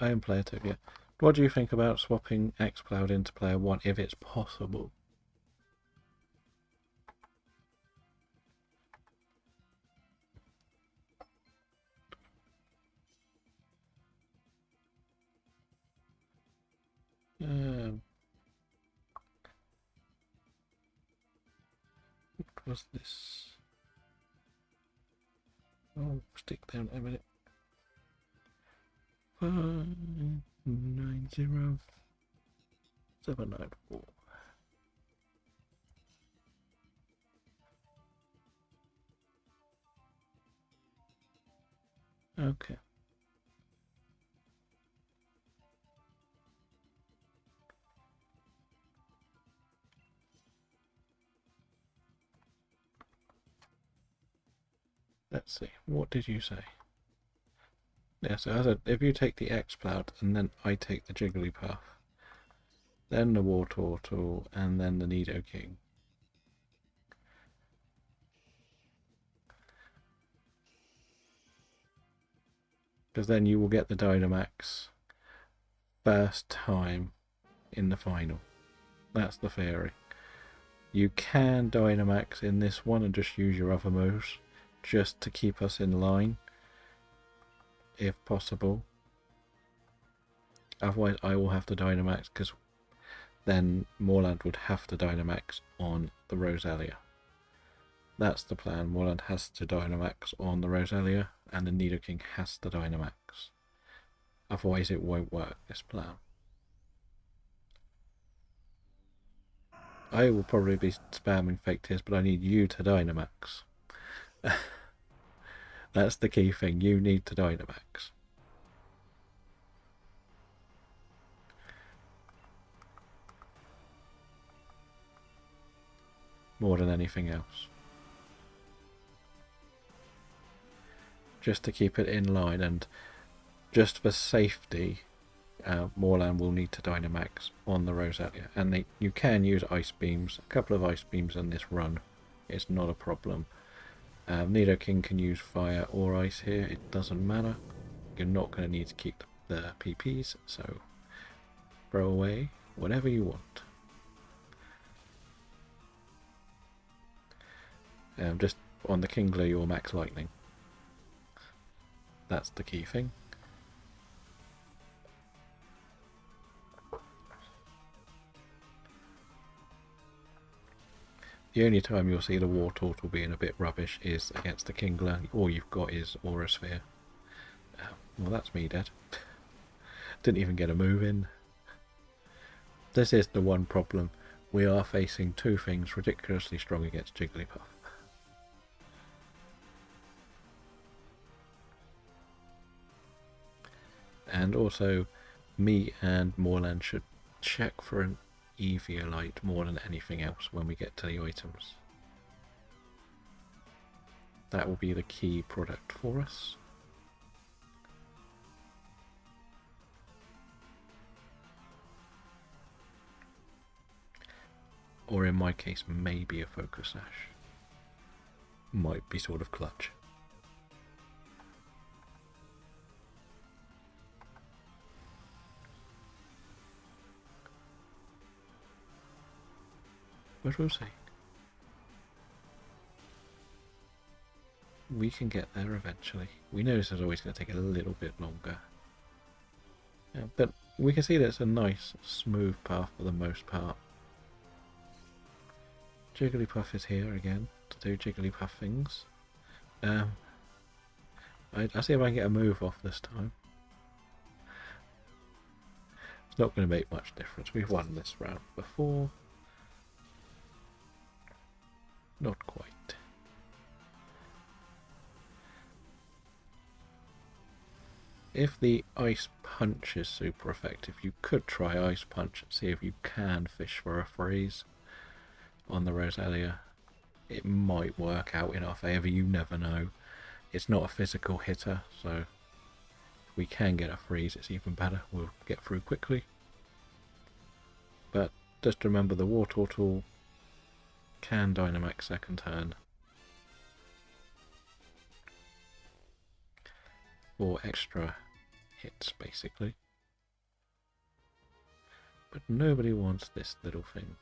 I am player 2, yeah. What do you think about swapping X-Cloud into player 1 if it's possible? What was this? Oh, stick down a minute. 590 794. Okay. Let's see. What did you say? Yeah, so as if you take the X-Cloud and then I take the Jigglypuff, then the War Turtle, and then the Nidoking. Because then you will get the Dynamax first time in the final. That's the theory. You can Dynamax in this one and just use your other moves just to keep us in line, if possible. Otherwise, I will have to Dynamax because then Morland would have to Dynamax on the Roselia. That's the plan. Morland has to Dynamax on the Roselia, and the Nidoking has to Dynamax. Otherwise, it won't work, this plan. I will probably be spamming fake tears, but I need you to Dynamax. That's the key thing. You need to Dynamax. More than anything else. Just to keep it in line, and just for safety, Morland will need to Dynamax on the Roselia. And you can use Ice Beams. A couple of Ice Beams on this run. It's not a problem. Nidoking can use Fire or Ice here. It doesn't matter. You're not going to need to keep the PPs, so throw away whatever you want. Just on the Kingler or Max Lightning. That's the key thing. The only time you'll see the War Turtle being a bit rubbish is against the Kingler. All you've got is Aura Sphere. Well, that's me dead. Didn't even get a move in. This is the one problem. We are facing two things ridiculously strong against Jigglypuff. And also, me and Morland should check for an Eviolite more than anything else when we get to the items. That will be the key product for us. Or in my case, maybe a Focus Sash. Might be sort of clutch. But we'll see. We can get there eventually. We know this is always going to take a little bit longer. Yeah, but we can see that it's a nice, smooth path for the most part. Jigglypuff is here again to do Jigglypuff things. I'll see if I can get a move off this time. It's not going to make much difference. We've won this round before. Not quite. If the Ice Punch is super effective, you could try Ice Punch and see if you can fish for a freeze on the Roselia. It might work out in our favour, you never know. It's not a physical hitter, so if we can get a freeze, it's even better. We'll get through quickly. But just remember, the War Turtle can Dynamax second turn for extra hits, basically. But nobody wants this little thing.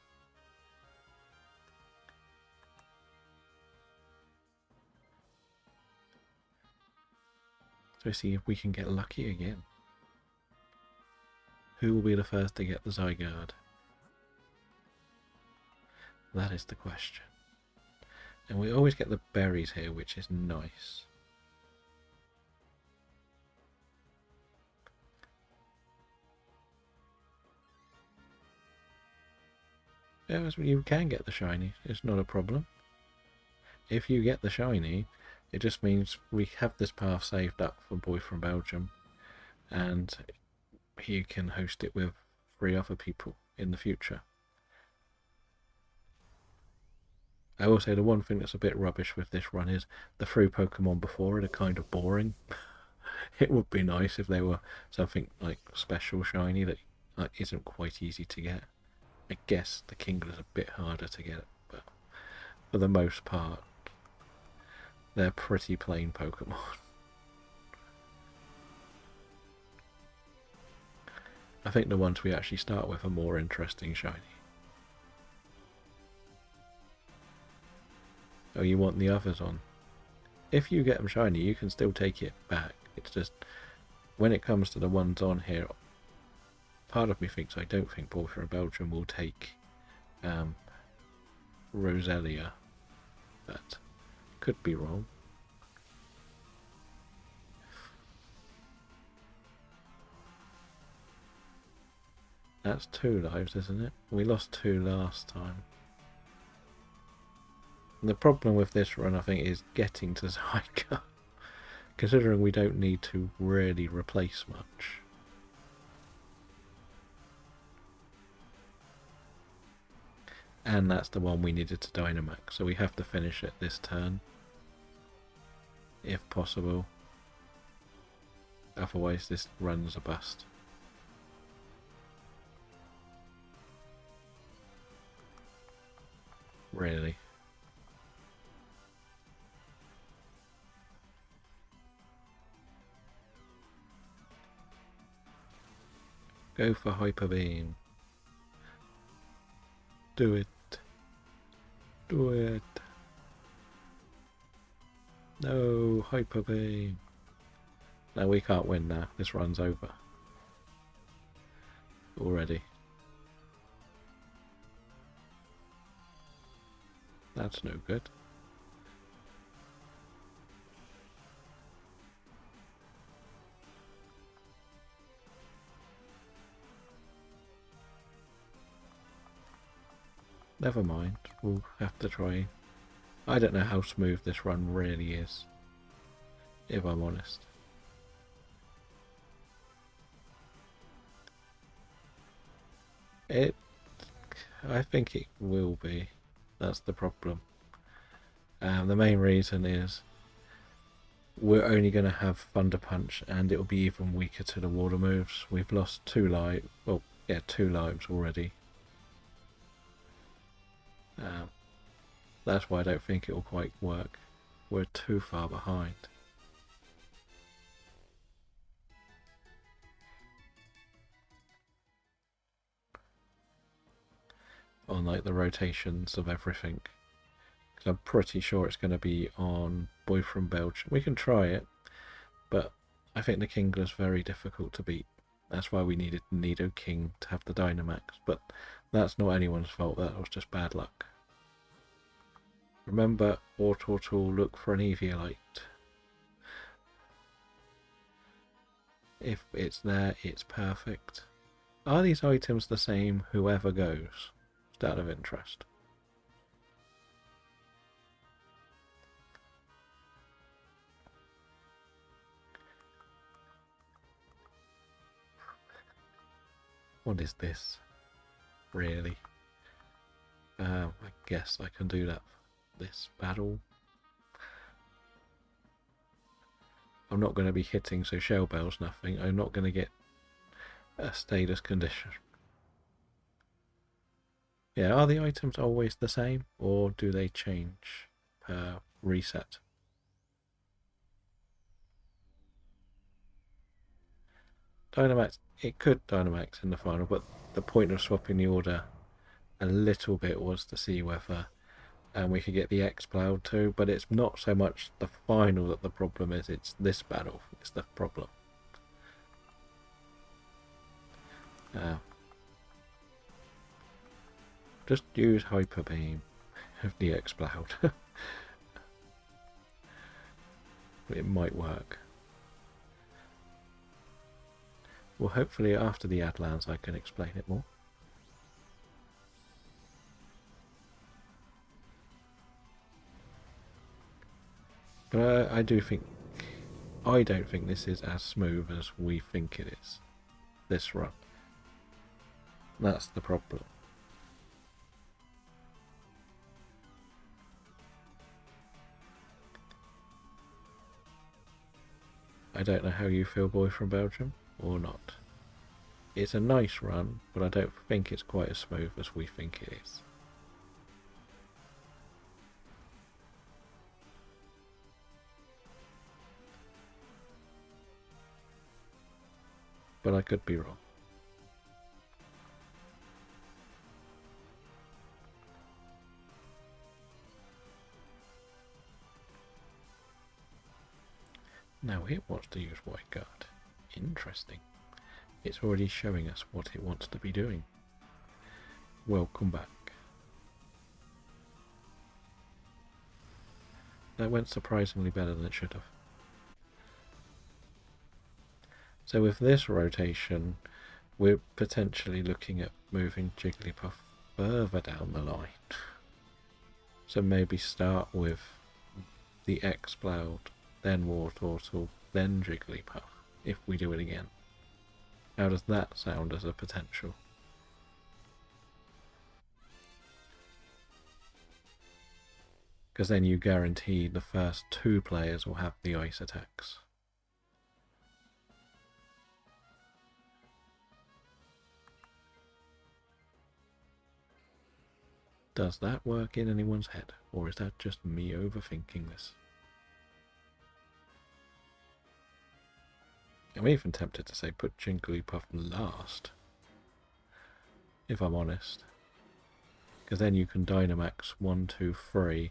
So let's see if we can get lucky again. Who will be the first to get the Zygarde? That is the question. And we always get the berries here, which is nice. Yeah, you can get the shiny, it's not a problem. If you get the shiny, It just means we have this path saved up for Boy from Belgium, and he can host it with 3 other people in the future. I will say the one thing that's a bit rubbish with this run is the 3 Pokemon before it are kind of boring. It would be nice if they were something like special shiny that isn't quite easy to get. I guess the Kingler's a bit harder to get, but for the most part, they're pretty plain Pokemon. I think the ones we actually start with are more interesting shiny. Oh, you want the others on? If you get them shiny, you can still take it back. It's just, when it comes to the ones on here, part of me thinks I don't think Boy from Belgium will take Roselia, but could be wrong. That's 2 lives, isn't it? We lost 2 last time. The problem with this run, I think, is getting to Zyka, considering we don't need to really replace much. And that's the one we needed to Dynamax, so we have to finish it this turn, if possible. Otherwise this run's a bust. Really. Go for Hyper Beam. Do it. Do it. No, Hyper Beam. No, we can't win now. This run's over. Already. That's no good. Never mind. We'll have to try. I don't know how smooth this run really is, if I'm honest. I think it will be. That's the problem. The main reason is we're only going to have Thunder Punch, and it'll be even weaker to the water moves. We've lost 2 lives. Well, yeah, 2 lives already. That's why I don't think it will quite work. We're too far behind. On like the rotations of everything. Because I'm pretty sure it's going to be on Boy from Belgium. We can try it, but I think the Kingler's very difficult to beat. That's why we needed Nidoking to have the Dynamax, but that's not anyone's fault, that was just bad luck. Remember, Autortool, look for an Eviolite. If it's there, it's perfect. Are these items the same whoever goes? Just out of interest. What is this? Really? I guess I can do that for this battle. I'm not going to be hitting, so Shell Bell's nothing. I'm not going to get a status condition. Yeah, are the items always the same, or do they change per reset? Dynamax, it could Dynamax in the final, but the point of swapping the order a little bit was to see whether we could get the X-Ploud too, but it's not so much the final that the problem is, it's this battle, it's the problem. Just use Hyper Beam of the X-Ploud. It might work. Well, hopefully after the Adlands I can explain it more. But I do think... I don't think this is as smooth as we think it is. This run. That's the problem. I don't know how you feel, boy from Belgium, or not. It's a nice run, but I don't think it's quite as smooth as we think it is. But I could be wrong. Now it wants to use White Guard. Interesting. It's already showing us what it wants to be doing. Welcome back. That went surprisingly better than it should have. So with this rotation, we're potentially looking at moving Jigglypuff further down the line. So maybe start with the Exploud, then Wartortle, then Jigglypuff, if we do it again. How does that sound as a potential? Because then you guarantee the first two players will have the ice attacks. Does that work in anyone's head, or is that just me overthinking this? I'm even tempted to say put Jigglypuff last, if I'm honest. Because then you can Dynamax 1, 2, 3.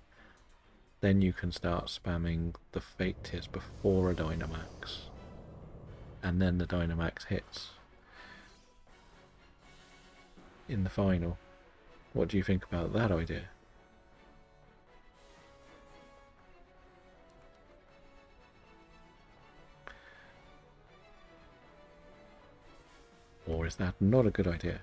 Then you can start spamming the Fake Tears before a Dynamax. And then the Dynamax hits in the final. What do you think about that idea? Or is that not a good idea?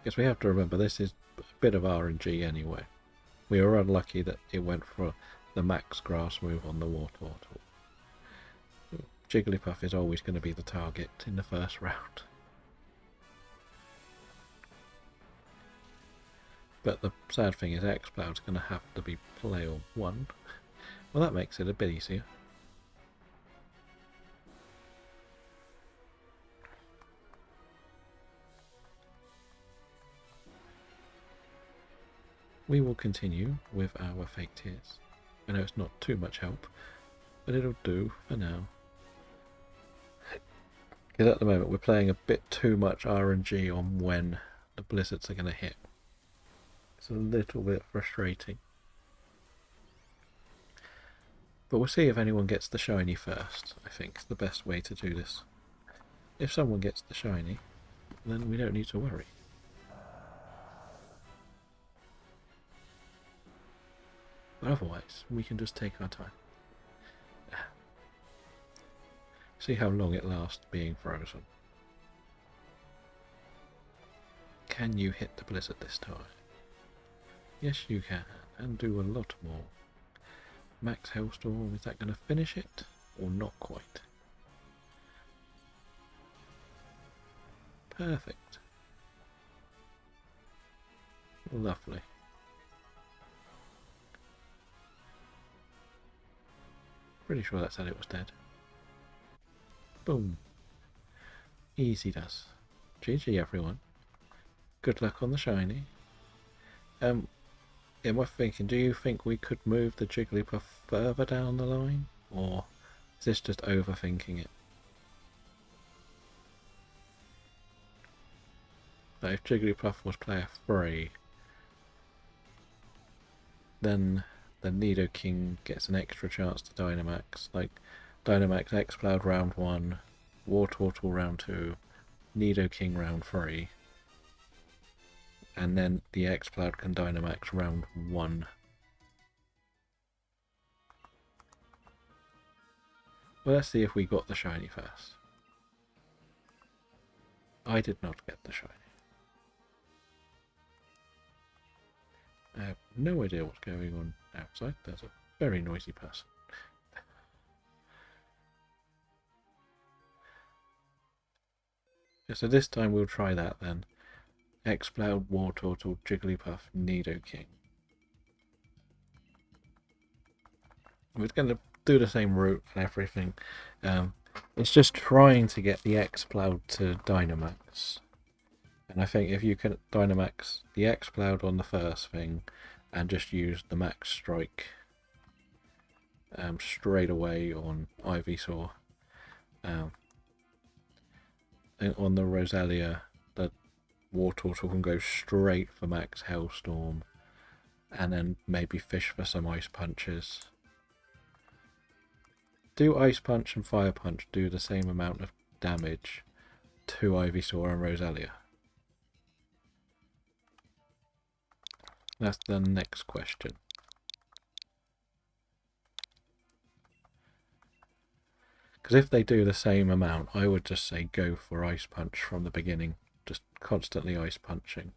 Because we have to remember this is a bit of RNG anyway. We were unlucky that it went for the max grass move on the Wartortle. Jigglypuff is always going to be the target in the first round. But the sad thing is Exploud's going to have to be player 1. Well, that makes it a bit easier. We will continue with our Fake Tears. I know it's not too much help, but it'll do for now. Because at the moment we're playing a bit too much RNG on when the blizzards are going to hit. It's a little bit frustrating. But we'll see if anyone gets the shiny first, I think is the best way to do this. If someone gets the shiny, then we don't need to worry. But otherwise, we can just take our time. See how long it lasts being frozen. Can you hit the blizzard this time? Yes, you can, and do a lot more. Max Hellstorm, is that going to finish it, or not quite? Perfect. Lovely. Pretty sure that said it was dead. Boom. Easy does. GG everyone. Good luck on the shiny. Am I thinking, do you think we could move the Jigglypuff further down the line? Or is this just overthinking it? But if Jigglypuff was player 3, then the Nidoking gets an extra chance to Dynamax. Like Dynamax Exploud round 1, Wartortle round 2, Nidoking round 3. And then the Exploud can Dynamax round 1. Well, let's see if we got the shiny first. I did not get the shiny. I have no idea what's going on outside. There's a very noisy person. Yeah, so this time we'll try that then. Exploud, War Turtle, Jigglypuff, Nidoking. We're going to do the same route and everything. It's just trying to get the Exploud to Dynamax. And I think if you can Dynamax the Exploud on the first thing and just use the Max Strike straight away on Ivysaur. And on the Rosalia, the War Turtle can go straight for Max Hailstorm and then maybe fish for some Ice Punches. Do Ice Punch and Fire Punch do the same amount of damage to Ivysaur and Rosalia? That's the next question. Because if they do the same amount, I would just say go for Ice Punch from the beginning. Just constantly Ice Punching.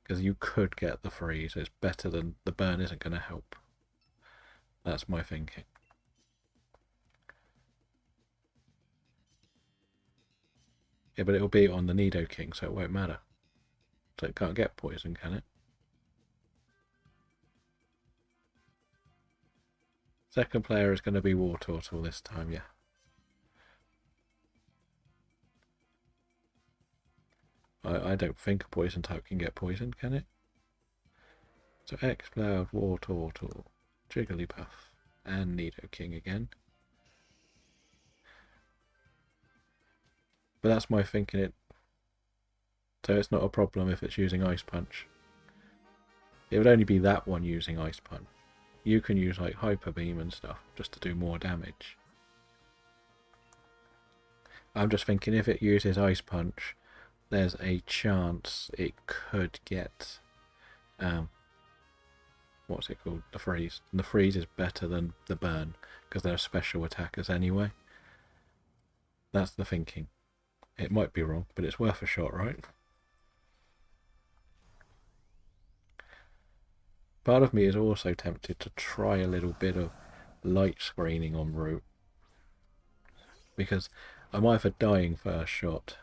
Because you could get the freeze. It's better than the burn isn't going to help. That's my thinking. Yeah, but it'll be on the Nidoking, so it won't matter. So it can't get poison, can it? Second player is going to be War Turtle this time, yeah. I don't think a poison type can get poisoned, can it? So Exploud, War Turtle, Jigglypuff, and Nidoking again. But that's my thinking it. So it's not a problem if it's using Ice Punch. It would only be that one using Ice Punch. You can use like Hyper Beam and stuff just to do more damage. I'm just thinking if it uses Ice Punch, there's a chance it could get what's it called? The freeze. And the freeze is better than the burn because they're special attackers anyway. That's the thinking. It might be wrong, but it's worth a shot, right? Part of me is also tempted to try a little bit of light screening en route, because I'm either dying first shot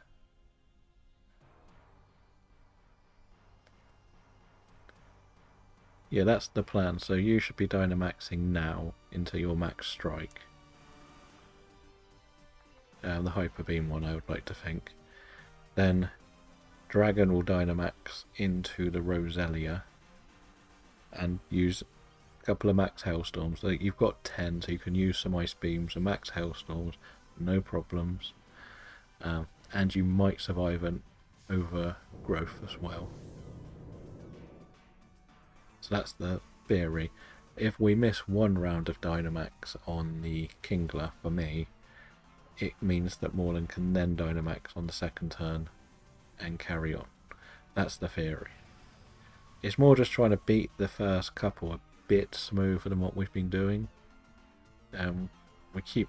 yeah, that's the plan. So you should be Dynamaxing now into your Max Strike. The Hyper Beam one, I would like to think. Then Dragon will Dynamax into the Rosalia and use a couple of Max Hailstorms. So you've got 10, so you can use some Ice Beams and Max Hailstorms, no problems. And you might survive an overgrowth as well. So that's the theory. If we miss one round of Dynamax on the Kingler, for me, it means that Moreland can then Dynamax on the second turn and carry on. That's the theory. It's more just trying to beat the first couple a bit smoother than what we've been doing. We keep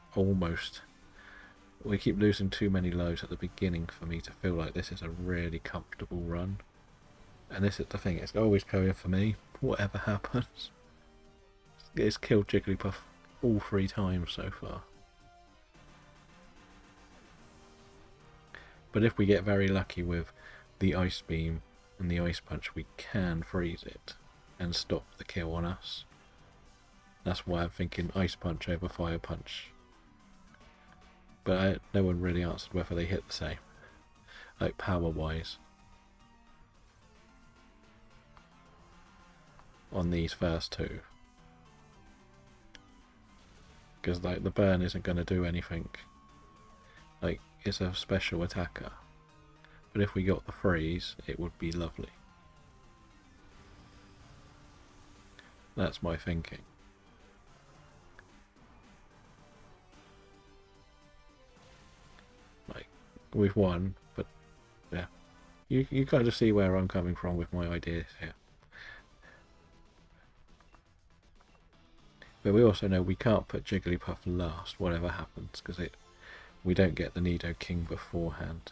losing too many lows at the beginning for me to feel like this is a really comfortable run. And this is the thing, it's always going for me, whatever happens. It's killed Jigglypuff all 3 times so far. But if we get very lucky with the Ice Beam and the Ice Punch, we can freeze it and stop the kill on us. That's why I'm thinking Ice Punch over Fire Punch. But no one really answered whether they hit the same, like power-wise, on these first two. Because like the burn isn't going to do anything. Like, it's a special attacker. But if we got the freeze, it would be lovely. That's my thinking. Like, we've won, but yeah. You kind of see where I'm coming from with my ideas here. But we also know we can't put Jigglypuff last, whatever happens, because we don't get the Nidoking beforehand.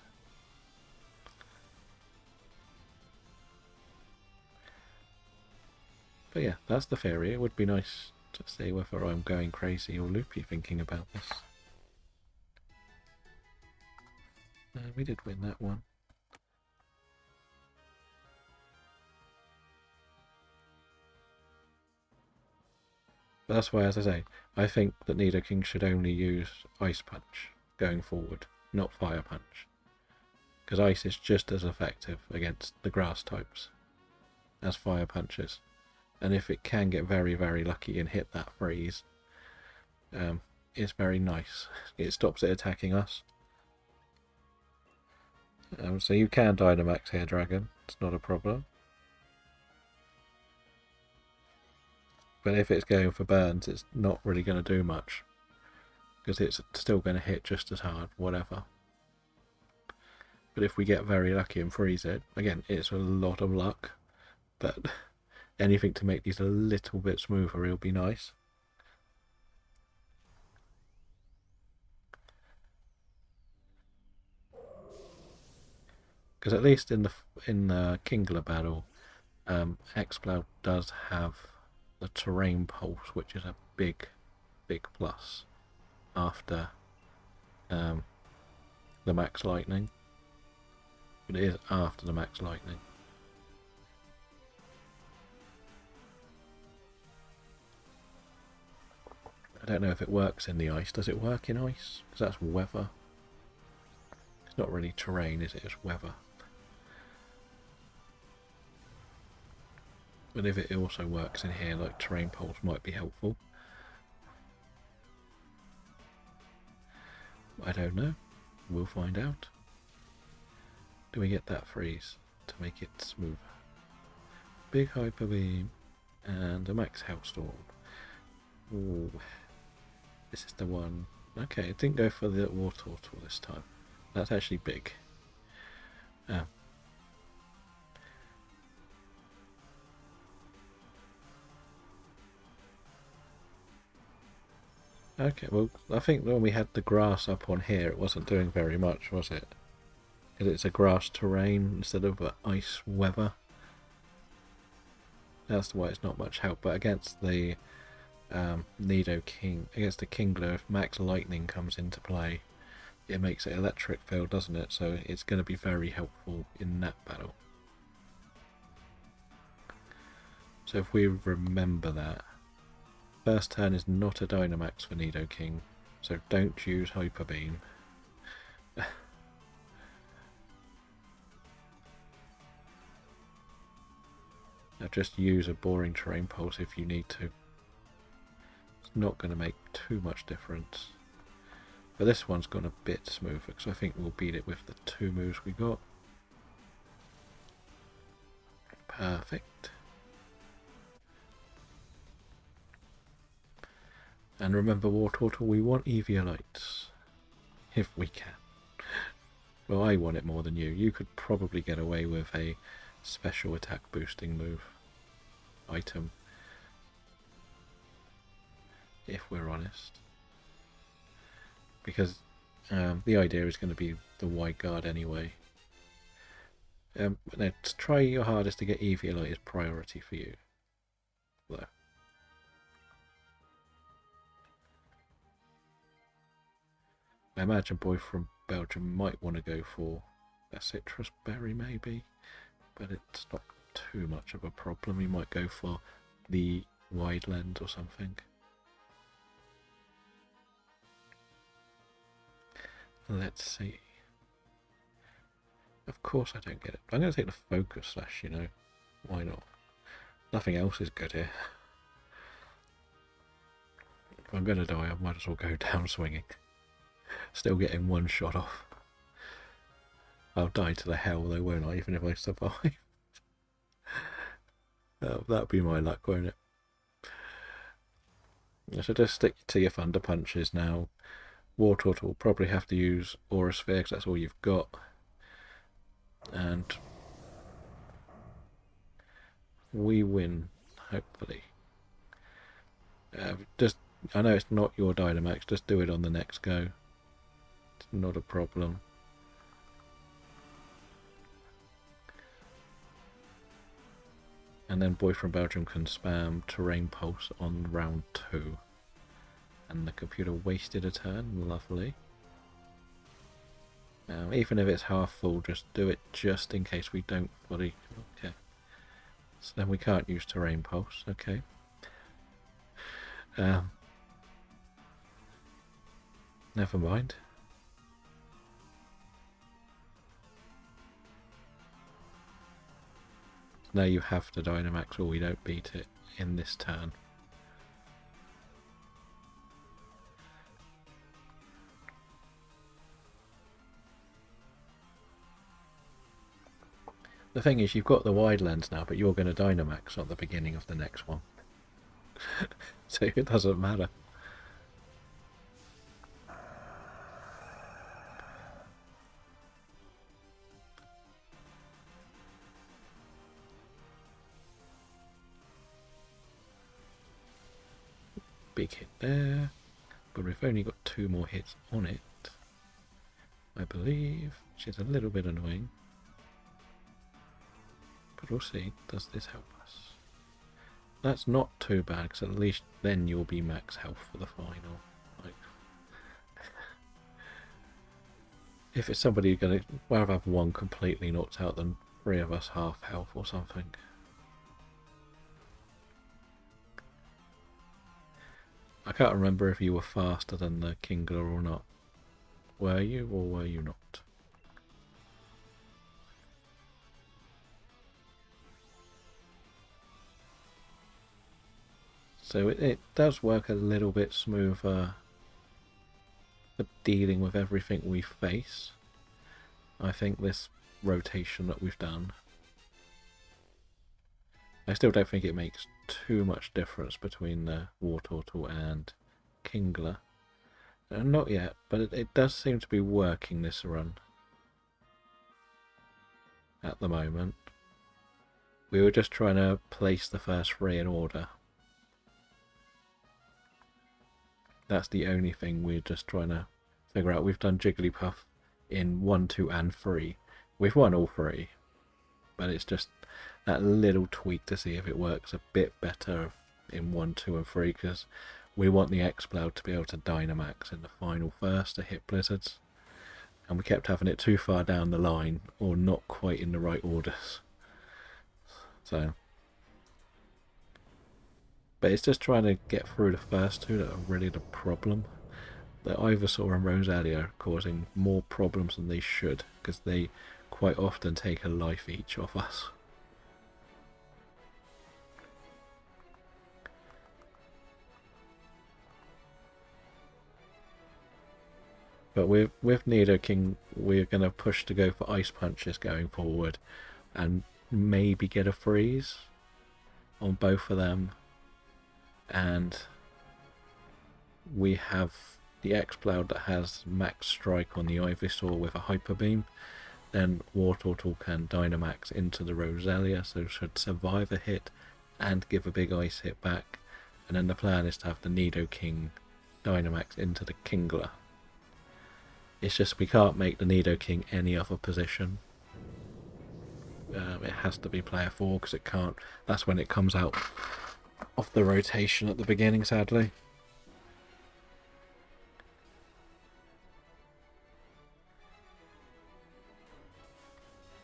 But yeah, that's the theory. It would be nice to see whether I'm going crazy or loopy thinking about this. We did win that one. But that's why, as I say, I think that Nidoking should only use Ice Punch going forward, not Fire Punch. Because Ice is just as effective against the grass types as Fire Punch is. And if it can get very, very lucky and hit that freeze, it's very nice. It stops it attacking us. So you can Dynamax here, Dragon. It's not a problem. But if it's going for burns, it's not really going to do much. Because it's still going to hit just as hard, whatever. But if we get very lucky and freeze it, again, it's a lot of luck. But anything to make these a little bit smoother will be nice. Because at least in the Kingler battle, Exploud does have the terrain pulse, which is a big plus after the max lightning. But it is after the max lightning. I don't know if it works in the ice. Does it work in ice? Because that's weather. It's not really terrain, is it? It's weather. But if it also works in here, like terrain pulse might be helpful. I don't know. We'll find out. Do we get that freeze to make it smoother? Big Hyper Beam and a Max Hailstorm. Ooh. This is the one. Okay, it didn't go for the Water Turtle this time. That's actually big. Okay, well, I think when we had the grass up on here, it wasn't doing very much, was it? Because it's a grass terrain instead of ice weather. That's why it's not much help. But against the Nidoking, against the Kingler, if Max Lightning comes into play, it makes it electric field, doesn't it? So it's going to be very helpful in that battle. So if we remember that, first turn is not a Dynamax for Nidoking, so don't use Hyper Beam. Now just use a boring terrain pulse if you need to. It's not going to make too much difference. But this one's gone a bit smoother, because I think we'll beat it with the 2 moves we got. Perfect. And remember, War Turtle, we want Eviolites. If we can. Well, I want it more than you. You could probably get away with a special attack boosting move item. If we're honest. Because the idea is going to be the wide guard anyway. Now, try your hardest to get Eviolite as priority for you. Though. I imagine Boy from Belgium might want to go for a citrus berry maybe, but it's not too much of a problem. He might go for the wide lens or something. Let's see. Of course I don't get it. I'm going to take the Focus Slash, you know. Why not? Nothing else is good here. If I'm going to die, I might as well go down swinging. Still getting 1 shot off. I'll die to the hell though, won't I, even if I survive? That'll be my luck, won't it? So just stick to your Thunder Punches now. War Turtle will probably have to use Aura Sphere because that's all you've got. And we win, hopefully. I know it's not your Dynamax, just do it on the next go. It's not a problem. And then Boy from Belgium can spam Terrain Pulse on round 2. And the computer wasted a turn. Lovely. Now, even if it's half full, just do it just in case we don't fully... Okay. So then we can't use Terrain Pulse. Okay. Never mind. Now you have to Dynamax or we don't beat it in this turn. The thing is, you've got the wide lens now, but you're going to Dynamax at the beginning of the next one. So it doesn't matter. Big hit there, but we've only got 2 more hits on it, I believe, which is a little bit annoying. But we'll see, does this help us? That's not too bad, because at least then you'll be max health for the final. Like, if it's somebody who's going to rather have 1 completely knocked out than 3 of us half health or something. I can't remember if you were faster than the Kingler or not. Were you or were you not? So it does work a little bit smoother for dealing with everything we face. I think this rotation that we've done. I still don't think it makes too much difference between the Wartortle and Kingler. Not yet, but it does seem to be working this run at the moment. We were just trying to place the first 3 in order. That's the only thing we're just trying to figure out. We've done Jigglypuff in 1, 2 and 3. We've won all 3. But it's just that little tweak to see if it works a bit better in 1, 2 and 3, because we want the Exploud to be able to Dynamax in the final first to hit Blizzards. And we kept having it too far down the line or not quite in the right orders. So... But it's just trying to get through the first 2 that are really the problem. The Ivysaur and Rosalia are causing more problems than they should, because they quite often take a life each off us. But with Nidoking, we're going to push to go for Ice Punches going forward, and maybe get a freeze on both of them. And we have the Exploud that has max strike on the Ivysaur with a Hyper Beam. Then Wartortle can Dynamax into the Rosalia, so should survive a hit and give a big ice hit back. And then the plan is to have the Nidoking Dynamax into the Kingler. It's just we can't make the Nidoking any other position. It has to be player 4 because it can't. That's when it comes out off the rotation at the beginning, sadly.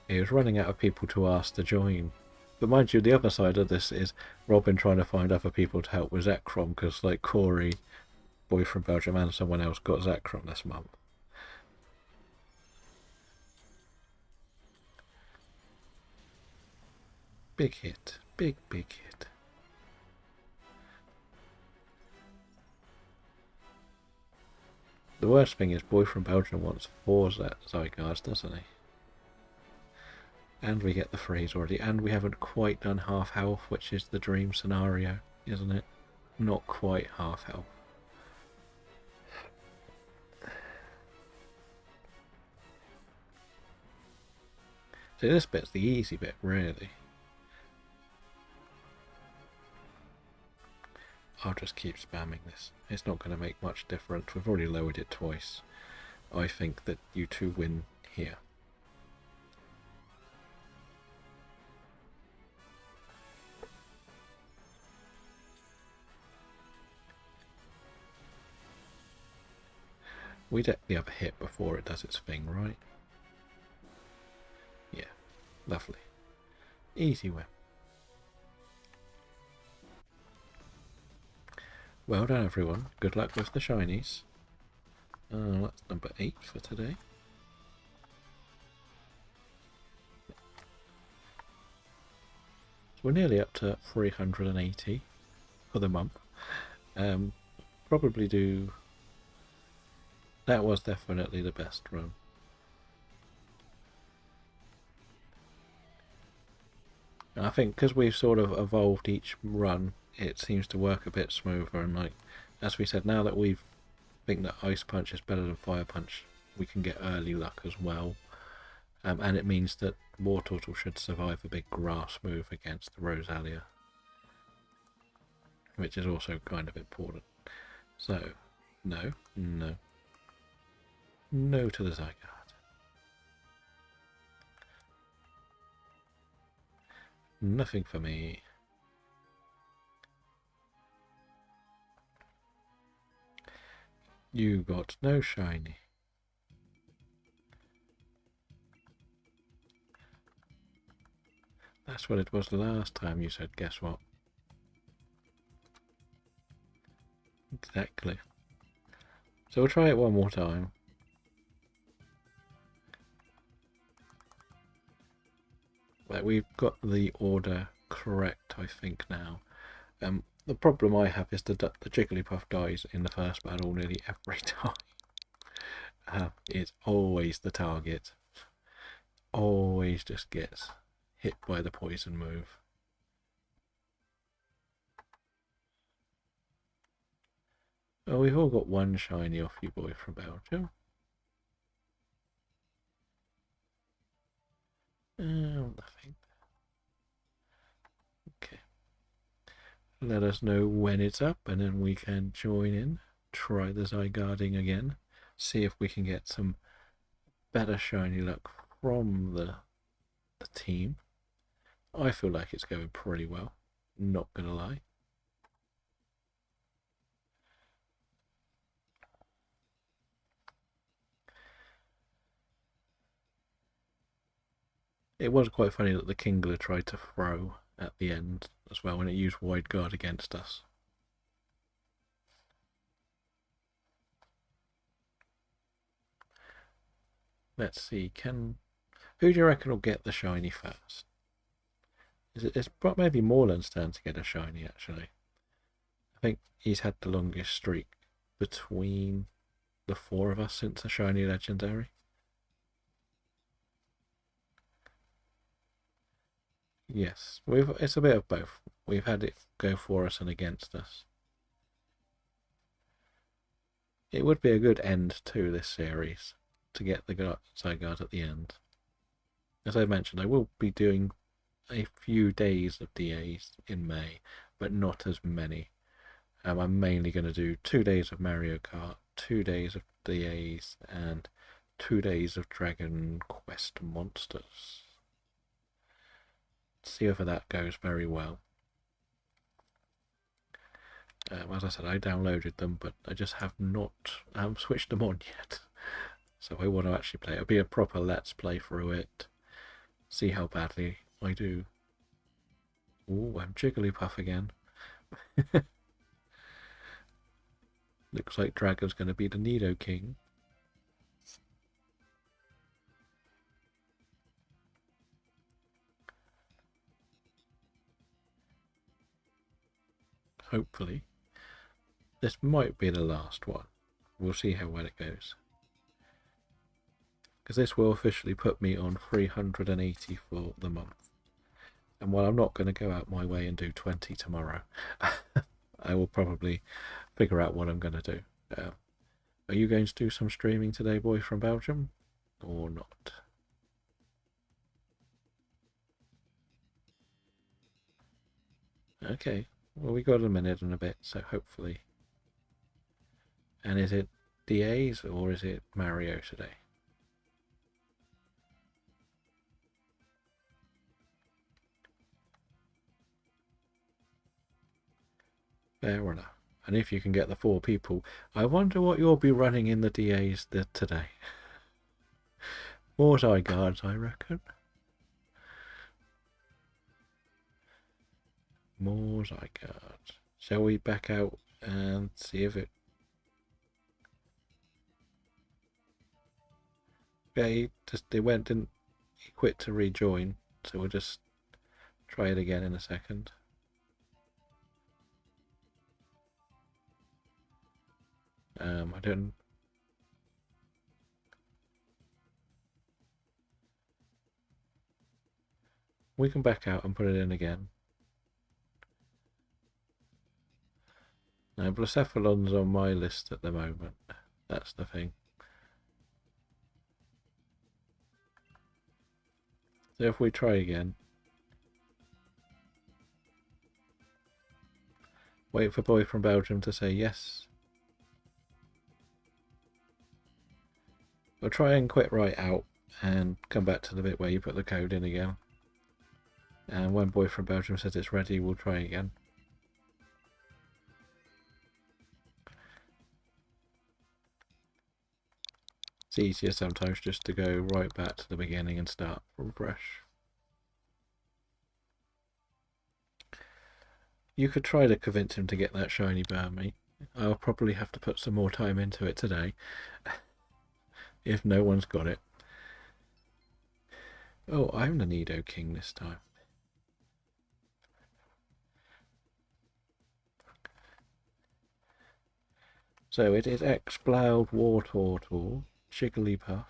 He was running out of people to ask to join. But mind you, the other side of this is Robin trying to find other people to help with Zekrom, because like Corey, Boy from Belgium, and someone else got Zekrom this month. Big hit. Big hit. The worst thing is Boy from Belgium wants 4 Zygardes, doesn't he? And we get the freeze already, and we haven't quite done half health, which is the dream scenario, isn't it? Not quite half health. So this bit's the easy bit, really. I'll just keep spamming this. It's not going to make much difference. We've already lowered it twice. I think that you 2 win here. We get the other hit before it does its thing, right? Yeah, lovely. Easy win. Well done, everyone. Good luck with the shinies. That's number 8 for today. So we're nearly up to 380 for the month. Probably do... That was definitely the best run. And I think because we've sort of evolved each run, it seems to work a bit smoother. And like, as we said, now that we think that Ice Punch is better than Fire Punch, we can get early luck as well. And it means that Wartortle should survive a big grass move against the Rosalia, which is also kind of important. So, no to the Zygarde. Nothing for me. You got no shiny. That's what it was the last time you said, guess what? Exactly. So we'll try it one more time. But we've got the order correct, I think, now. The problem I have is the Jigglypuff dies in the first battle nearly every time. It's always the target. Always just gets hit by the poison move. Oh, we've all got one shiny off you, boy, from Belgium. Nothing. Okay. Let us know when it's up, and then we can join in, try the Zygarde again, see if we can get some better shiny luck from the team. I feel like it's going pretty well, not gonna lie. It was quite funny that the Kingler tried to throw at the end as well when it used Wide Guard against us. Let's see, who do you reckon will get the shiny first? It's maybe Morland's turn to get a shiny, actually. I think he's had the longest streak between the 4 of us since a shiny legendary. Yes, it's a bit of both. We've had it go for us and against us. It would be a good end to this series to get the Zygarde at the end. As I mentioned, I will be doing a few days of DAs in May, but not as many. I'm mainly going to do 2 days of Mario Kart, 2 days of DAs, and 2 days of Dragon Quest Monsters. See whether that goes very well. As I said, I downloaded them, but I just have not switched them on yet. So I want to actually play. It'll be a proper let's play through it. See how badly I do. Ooh, I'm Jigglypuff again. Looks like Dragon's going to be the Nidoking. Hopefully. This might be the last one. We'll see how well it goes. Because this will officially put me on 380 for the month. And while I'm not going to go out my way and do 20 tomorrow, I will probably figure out what I'm going to do. Are you going to do some streaming today, boy from Belgium? Or not? Okay. Well, we got a minute and a bit, so hopefully. And is it DAs or is it Mario today? Fair enough. And if you can get the 4 people, I wonder what you'll be running in the DAs today. More eye guards, I reckon. More eye guards. Shall we back out and see if it... Okay, they went and he quit to rejoin, so we'll just try it again in a second. I don't... We can back out and put it in again. Now, Blacephalon's on my list at the moment. That's the thing. So if we try again. Wait for boy from Belgium to say yes. We'll try and quit right out and come back to the bit where you put the code in again. And when boy from Belgium says it's ready, we'll try again. It's easier sometimes just to go right back to the beginning and start from fresh. You could try to convince him to get that shiny Burmy. I'll probably have to put some more time into it today. If no one's got it. Oh, I'm the Nido King this time. So it is X-Bloud, Wartortle, Jigglypuff,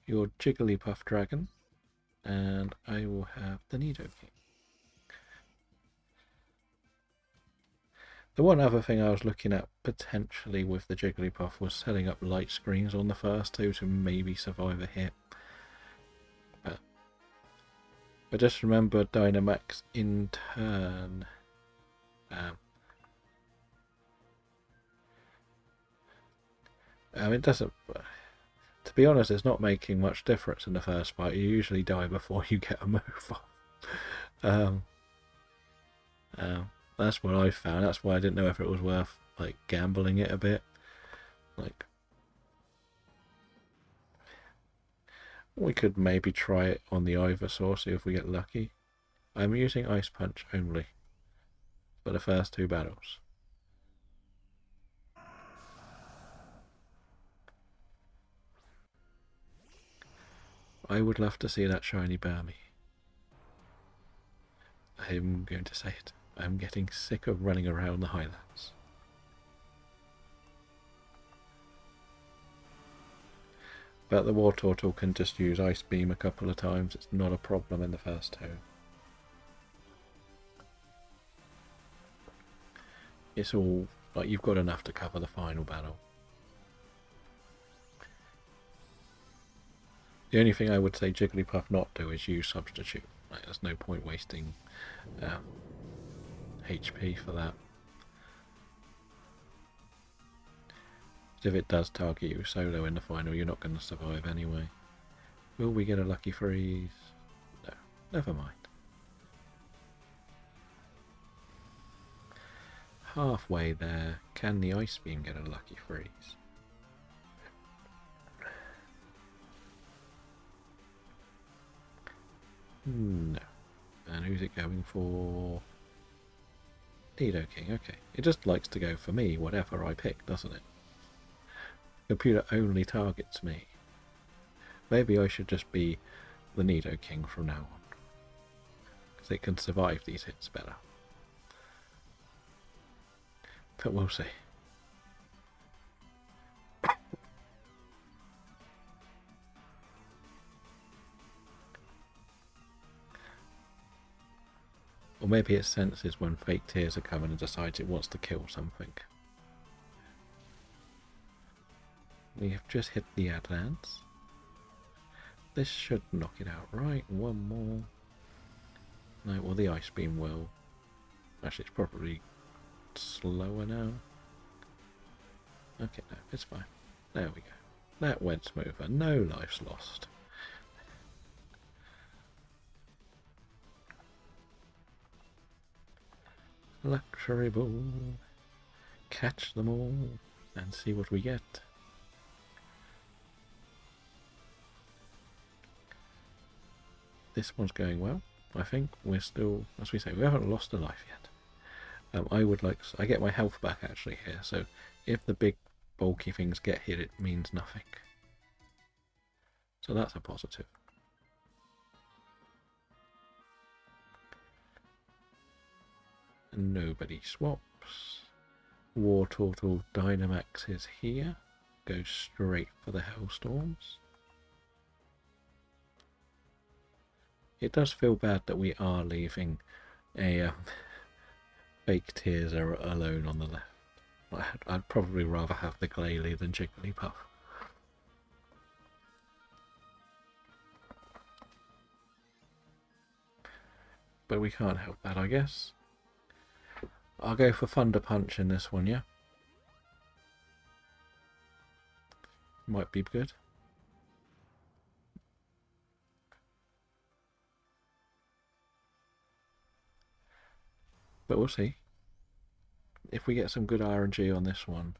your Jigglypuff Dragon, and I will have the Nido King. The one other thing I was looking at potentially with the Jigglypuff was setting up light screens on the first 2 to maybe survive a hit. But just remember Dynamax in turn. It doesn't... To be honest, it's not making much difference in the first fight. You usually die before you get a move off. That's what I found. That's why I didn't know if it was worth like gambling it a bit. Like, we could maybe try it on the Ivysaur, see if we get lucky. I'm using Ice Punch only for the first 2 battles. I would love to see that shiny Burmy. I'm going to say it. I'm getting sick of running around the Highlands. But the Wartortle can just use Ice Beam a couple of times. It's not a problem in the first 2. It's all like you've got enough to cover the final battle. The only thing I would say Jigglypuff not do is use Substitute. Like, there's no point wasting HP for that. If it does target you solo in the final, you're not going to survive anyway. Will we get a lucky freeze? No, never mind. Halfway there, can the Ice Beam get a lucky freeze? No. And who's it going for? Nido King, okay. It just likes to go for me, whatever I pick, doesn't it? Computer only targets me. Maybe I should just be the Nido King from now on. Because it can survive these hits better. But we'll see. Or maybe it senses when fake tears are coming and decides it wants to kill something. We have just hit the Advance. This should knock it out, right? One more. No, well the Ice Beam will. Actually, it's probably slower now. Okay, no, it's fine. There we go. That went smoother. No lives lost. Luxury ball. Catch them all and see what we get. This one's going well. I think we're still, as we say, we haven't lost a life yet. I get my health back actually here, so if the big bulky things get hit, it means nothing. So that's a positive. And nobody swaps. War Turtle Dynamax is here. Goes straight for the Hellstorms. It does feel bad that we are leaving a fake tears alone on the left. I'd probably rather have the Glalie than Jigglypuff. But we can't help that, I guess. I'll go for Thunder Punch in this one, yeah? Might be good. But we'll see. If we get some good RNG on this one,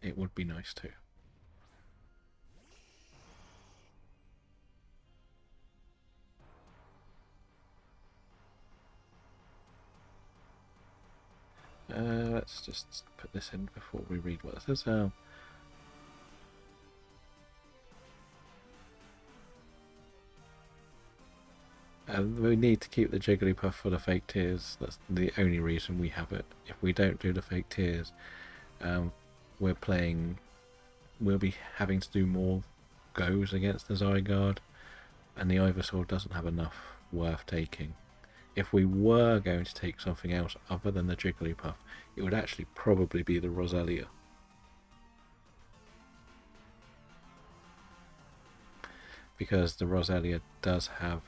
it would be nice too. Let's just put this in before we read what this is. We need to keep the Jigglypuff for the fake tears. That's the only reason we have it. If we don't do the fake tears, we'll be having to do more goes against the Zygarde, and the Ivysaur doesn't have enough worth taking. If we were going to take something else other than the Jigglypuff, it would actually probably be the Roselia. Because the Roselia does have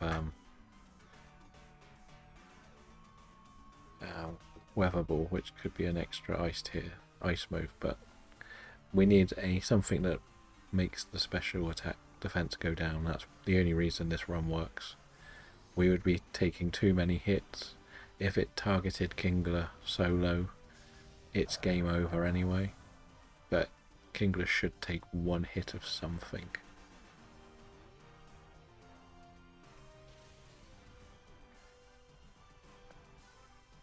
Weather Ball, which could be an extra ice move, but we need something that makes the special attack defense go down. That's the only reason this run works. We would be taking too many hits. If it targeted Kingler solo, it's game over anyway. But Kingler should take one hit of something.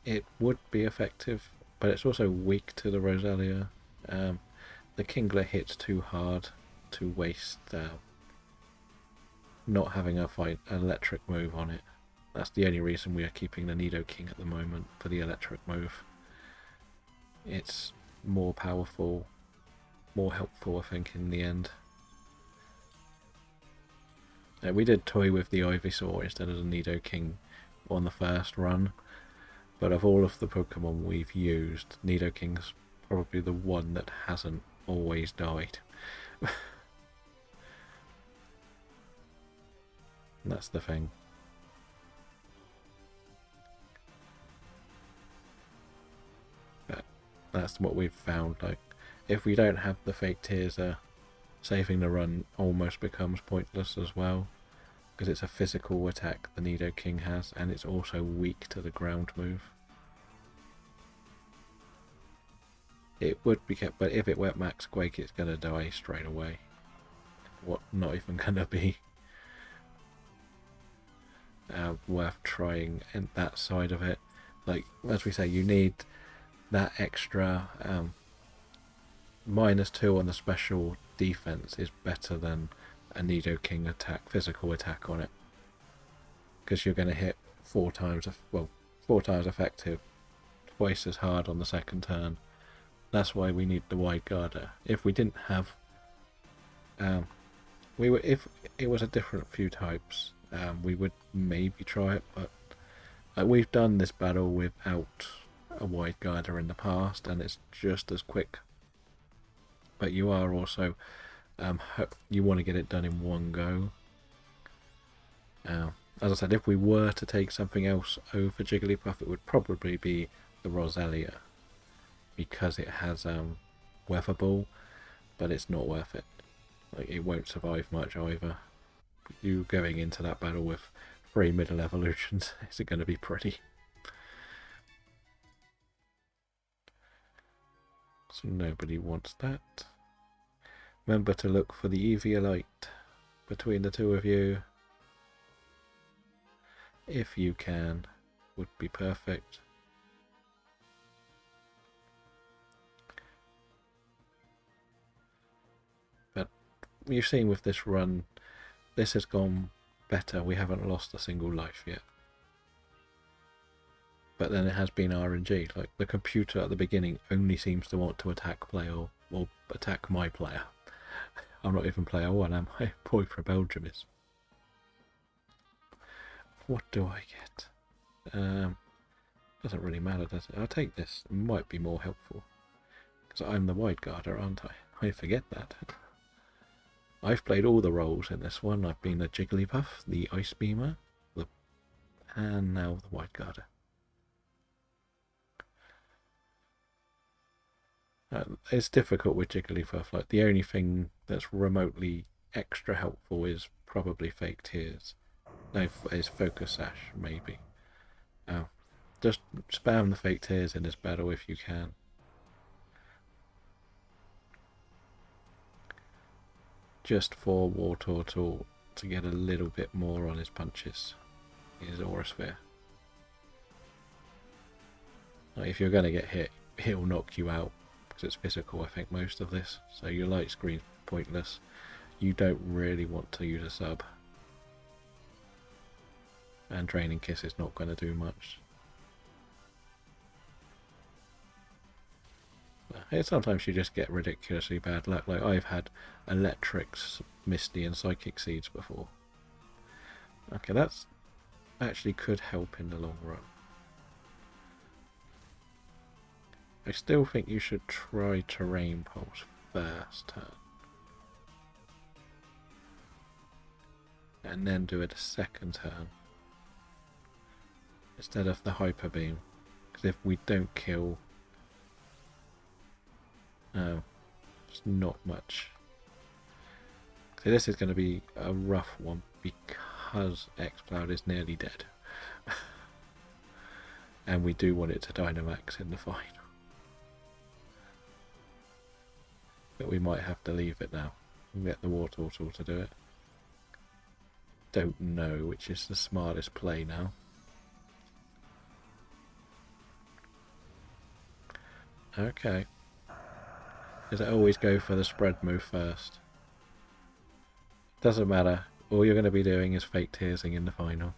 It would be effective, but it's also weak to the Roselia. The Kingler hits too hard to waste not having an electric move on it. That's the only reason we are keeping the Nidoking at the moment, for the electric move. It's more powerful, more helpful, I think, in the end. We did toy with the Ivysaur instead of the Nidoking on the first run, but of all of the Pokemon we've used, Nidoking's probably the one that hasn't always died. That's the thing. But that's what we've found. Like, if we don't have the fake tears, saving the run almost becomes pointless as well, because it's a physical attack the Nidoking has, and it's also weak to the ground move. It would be kept, but if it went Max Quake, it's gonna die straight away. Not even gonna be worth trying in that side of it. Like, as we say, you need that extra -2 on the special defense is better than a Nidoking attack, physical attack on it, because you're going to hit 4 times effective, twice as hard on the second turn. That's why we need the Wide Guarder. If we didn't have if it was a different few types, we would maybe try it, but we've done this battle without a Wide Guarder in the past, and it's just as quick. But you are also you want to get it done in one go. As I said, if we were to take something else over Jigglypuff, it would probably be the Roselia, because it has Weather Ball, but it's not worth it. Like, it won't survive much either. You going into that battle with 3 middle evolutions, is it going to be pretty? So nobody wants that. Remember to look for the easier light between the two of you. If you can, would be perfect. But you've seen with this run, this has gone better. We haven't lost a single life yet. But then it has been RNG. Like, the computer at the beginning only seems to want to attack player or attack my player. I'm not even player one, am I? Boy for Belgium is. What do I get? Doesn't really matter, does it? I'll take this. It might be more helpful. Because I'm the wide guarder, aren't I? I forget that. I've played all the roles in this one. I've been the Jigglypuff, the Ice Beamer, and now the wide guarder. It's difficult with Jigglypuff. Like, the only thing that's remotely extra helpful is probably Fake Tears. No, is Focus Sash, maybe. Just spam the Fake Tears in this battle if you can. Just for War Turtle to get a little bit more on his punches. His Aura Sphere. Like, if you're going to get hit, he'll knock you out. Because it's physical, I think, most of this. So your light screen's pointless. You don't really want to use a sub. And Draining Kiss is not going to do much. Sometimes you just get ridiculously bad luck. Like, I've had Electrics, Misty and Psychic Seeds before. Okay, that's actually could help in the long run. I still think you should try Terrain Pulse first turn. And then do it a second turn. Instead of the Hyper Beam. Because if we don't kill... No, it's not much. So this is going to be a rough one because X-Cloud is nearly dead. And we do want it to Dynamax in the final. But we might have to leave it now and get the War Turtle to do it. Don't know which is the smartest play now. Okay. Does it always go for the spread move first? Doesn't matter. All you're going to be doing is Fake Tearsing in the final.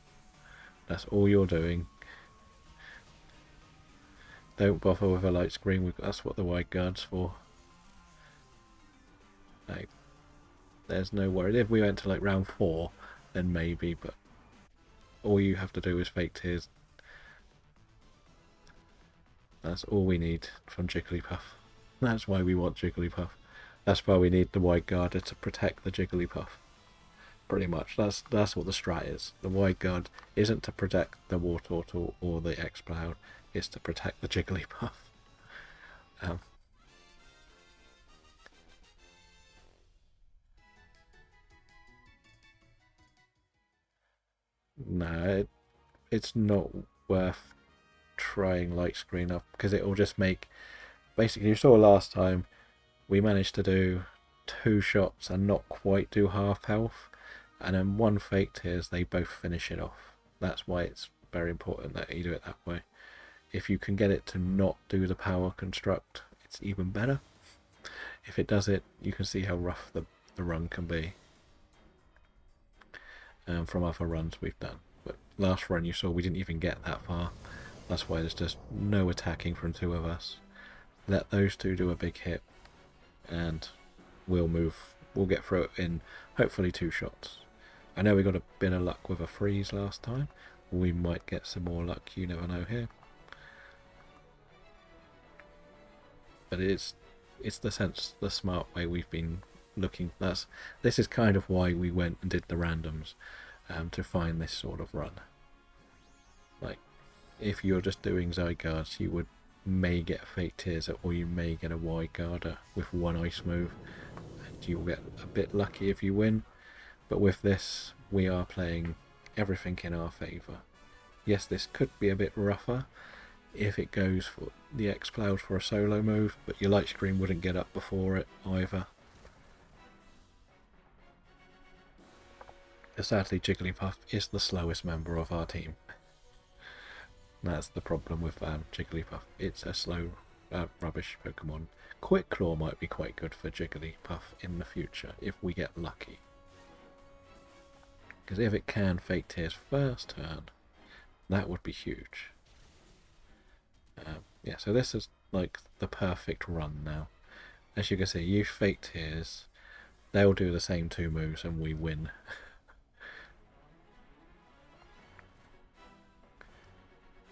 That's all you're doing. Don't bother with a light screen. That's what the wide guard's for. Like, there's no worry. If we went to like round 4, then maybe, but all you have to do is Fake Tears. That's all we need from Jigglypuff. That's why we want Jigglypuff. That's why we need the wide guarder to protect the Jigglypuff. Pretty much. That's what the strat is. The wide guard isn't to protect the War Turtle or the X-Cloud. It's to protect the Jigglypuff. No, it's not worth trying light screen up because it will just make... Basically, you saw last time we managed to do 2 shots and not quite do half health, and then 1 Fake Tears, they both finish it off. That's why it's very important that you do it that way. If you can get it to not do the power construct, it's even better. If it does it, you can see how rough the run can be. From other runs we've done. But last run you saw we didn't even get that far. That's why there's just no attacking from 2 of us. Let those 2 do a big hit and we'll get through it in hopefully 2 shots. I know we got a bit of luck with a freeze last time. We might get some more luck, you never know here. But it's the smart way we've been looking. This is kind of why we went and did the randoms, to find this sort of run. Like, if you're just doing Zygardes, you may get Fake Tears, or you may get a wide guarder with 1 ice move, and you'll get a bit lucky if you win. But with this, we are playing everything in our favour. Yes, this could be a bit rougher, if it goes for the X-Cloud for a solo move, but your light screen wouldn't get up before it either. Sadly, Jigglypuff is the slowest member of our team. That's the problem with Jigglypuff. It's a slow, rubbish Pokemon. Quick Claw might be quite good for Jigglypuff in the future, if we get lucky. Because if it can Fake Tears first turn, that would be huge. Yeah, so this is like the perfect run now. As you can see, use Fake Tears, they'll do the same 2 moves and we win.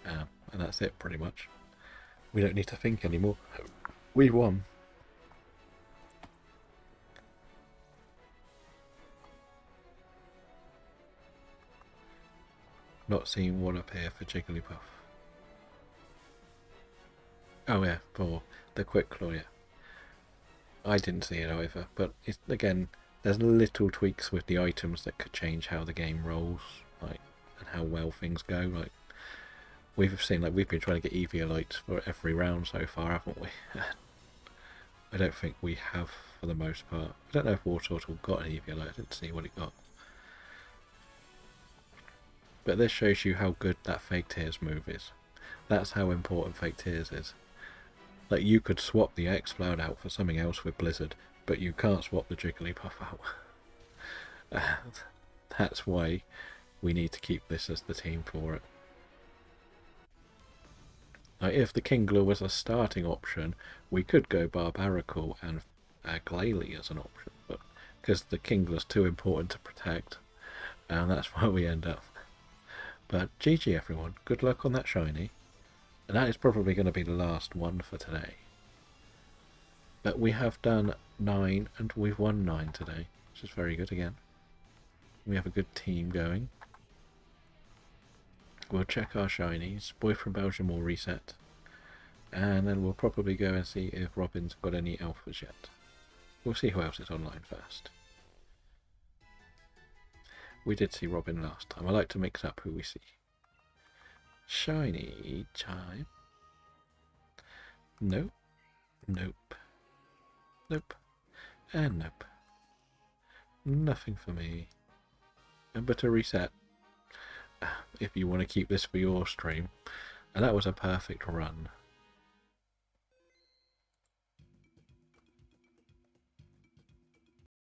And that's it pretty much. We don't need to think anymore. We won. Not seeing one up here for Jigglypuff. Oh yeah, for the Quick Claw, yeah. I didn't see it either, but it's, again, there's little tweaks with the items that could change how the game rolls, like, and how well things go. Like, we've seen, like, we've been trying to get Eviolites for every round so far, haven't we? I don't think we have for the most part. I don't know if Wartortle got an Eviolite. I didn't see what it got. But this shows you how good that Fake Tears move is. That's how important Fake Tears is. Like, you could swap the X-Cloud out for something else with Blizzard, but you can't swap the Jigglypuff out. That's why we need to keep this as the team for it. Like, if the Kingler was a starting option, we could go Barbaracle and Glalie as an option, but because the Kingler's too important to protect, and that's why we end up. But GG everyone, good luck on that shiny. And that is probably going to be the last one for today. But we have done 9 and we've won 9 today, which is very good again. We have a good team going. We'll check our shinies. Boy from Belgium will reset. And then we'll probably go and see if Robin's got any alphas yet. We'll see who else is online first. We did see Robin last time. I like to mix up who we see. Shiny time. Nope. Nope. Nope. And nope. Nothing for me. Remember to reset if you want to keep this for your stream. And that was a perfect run.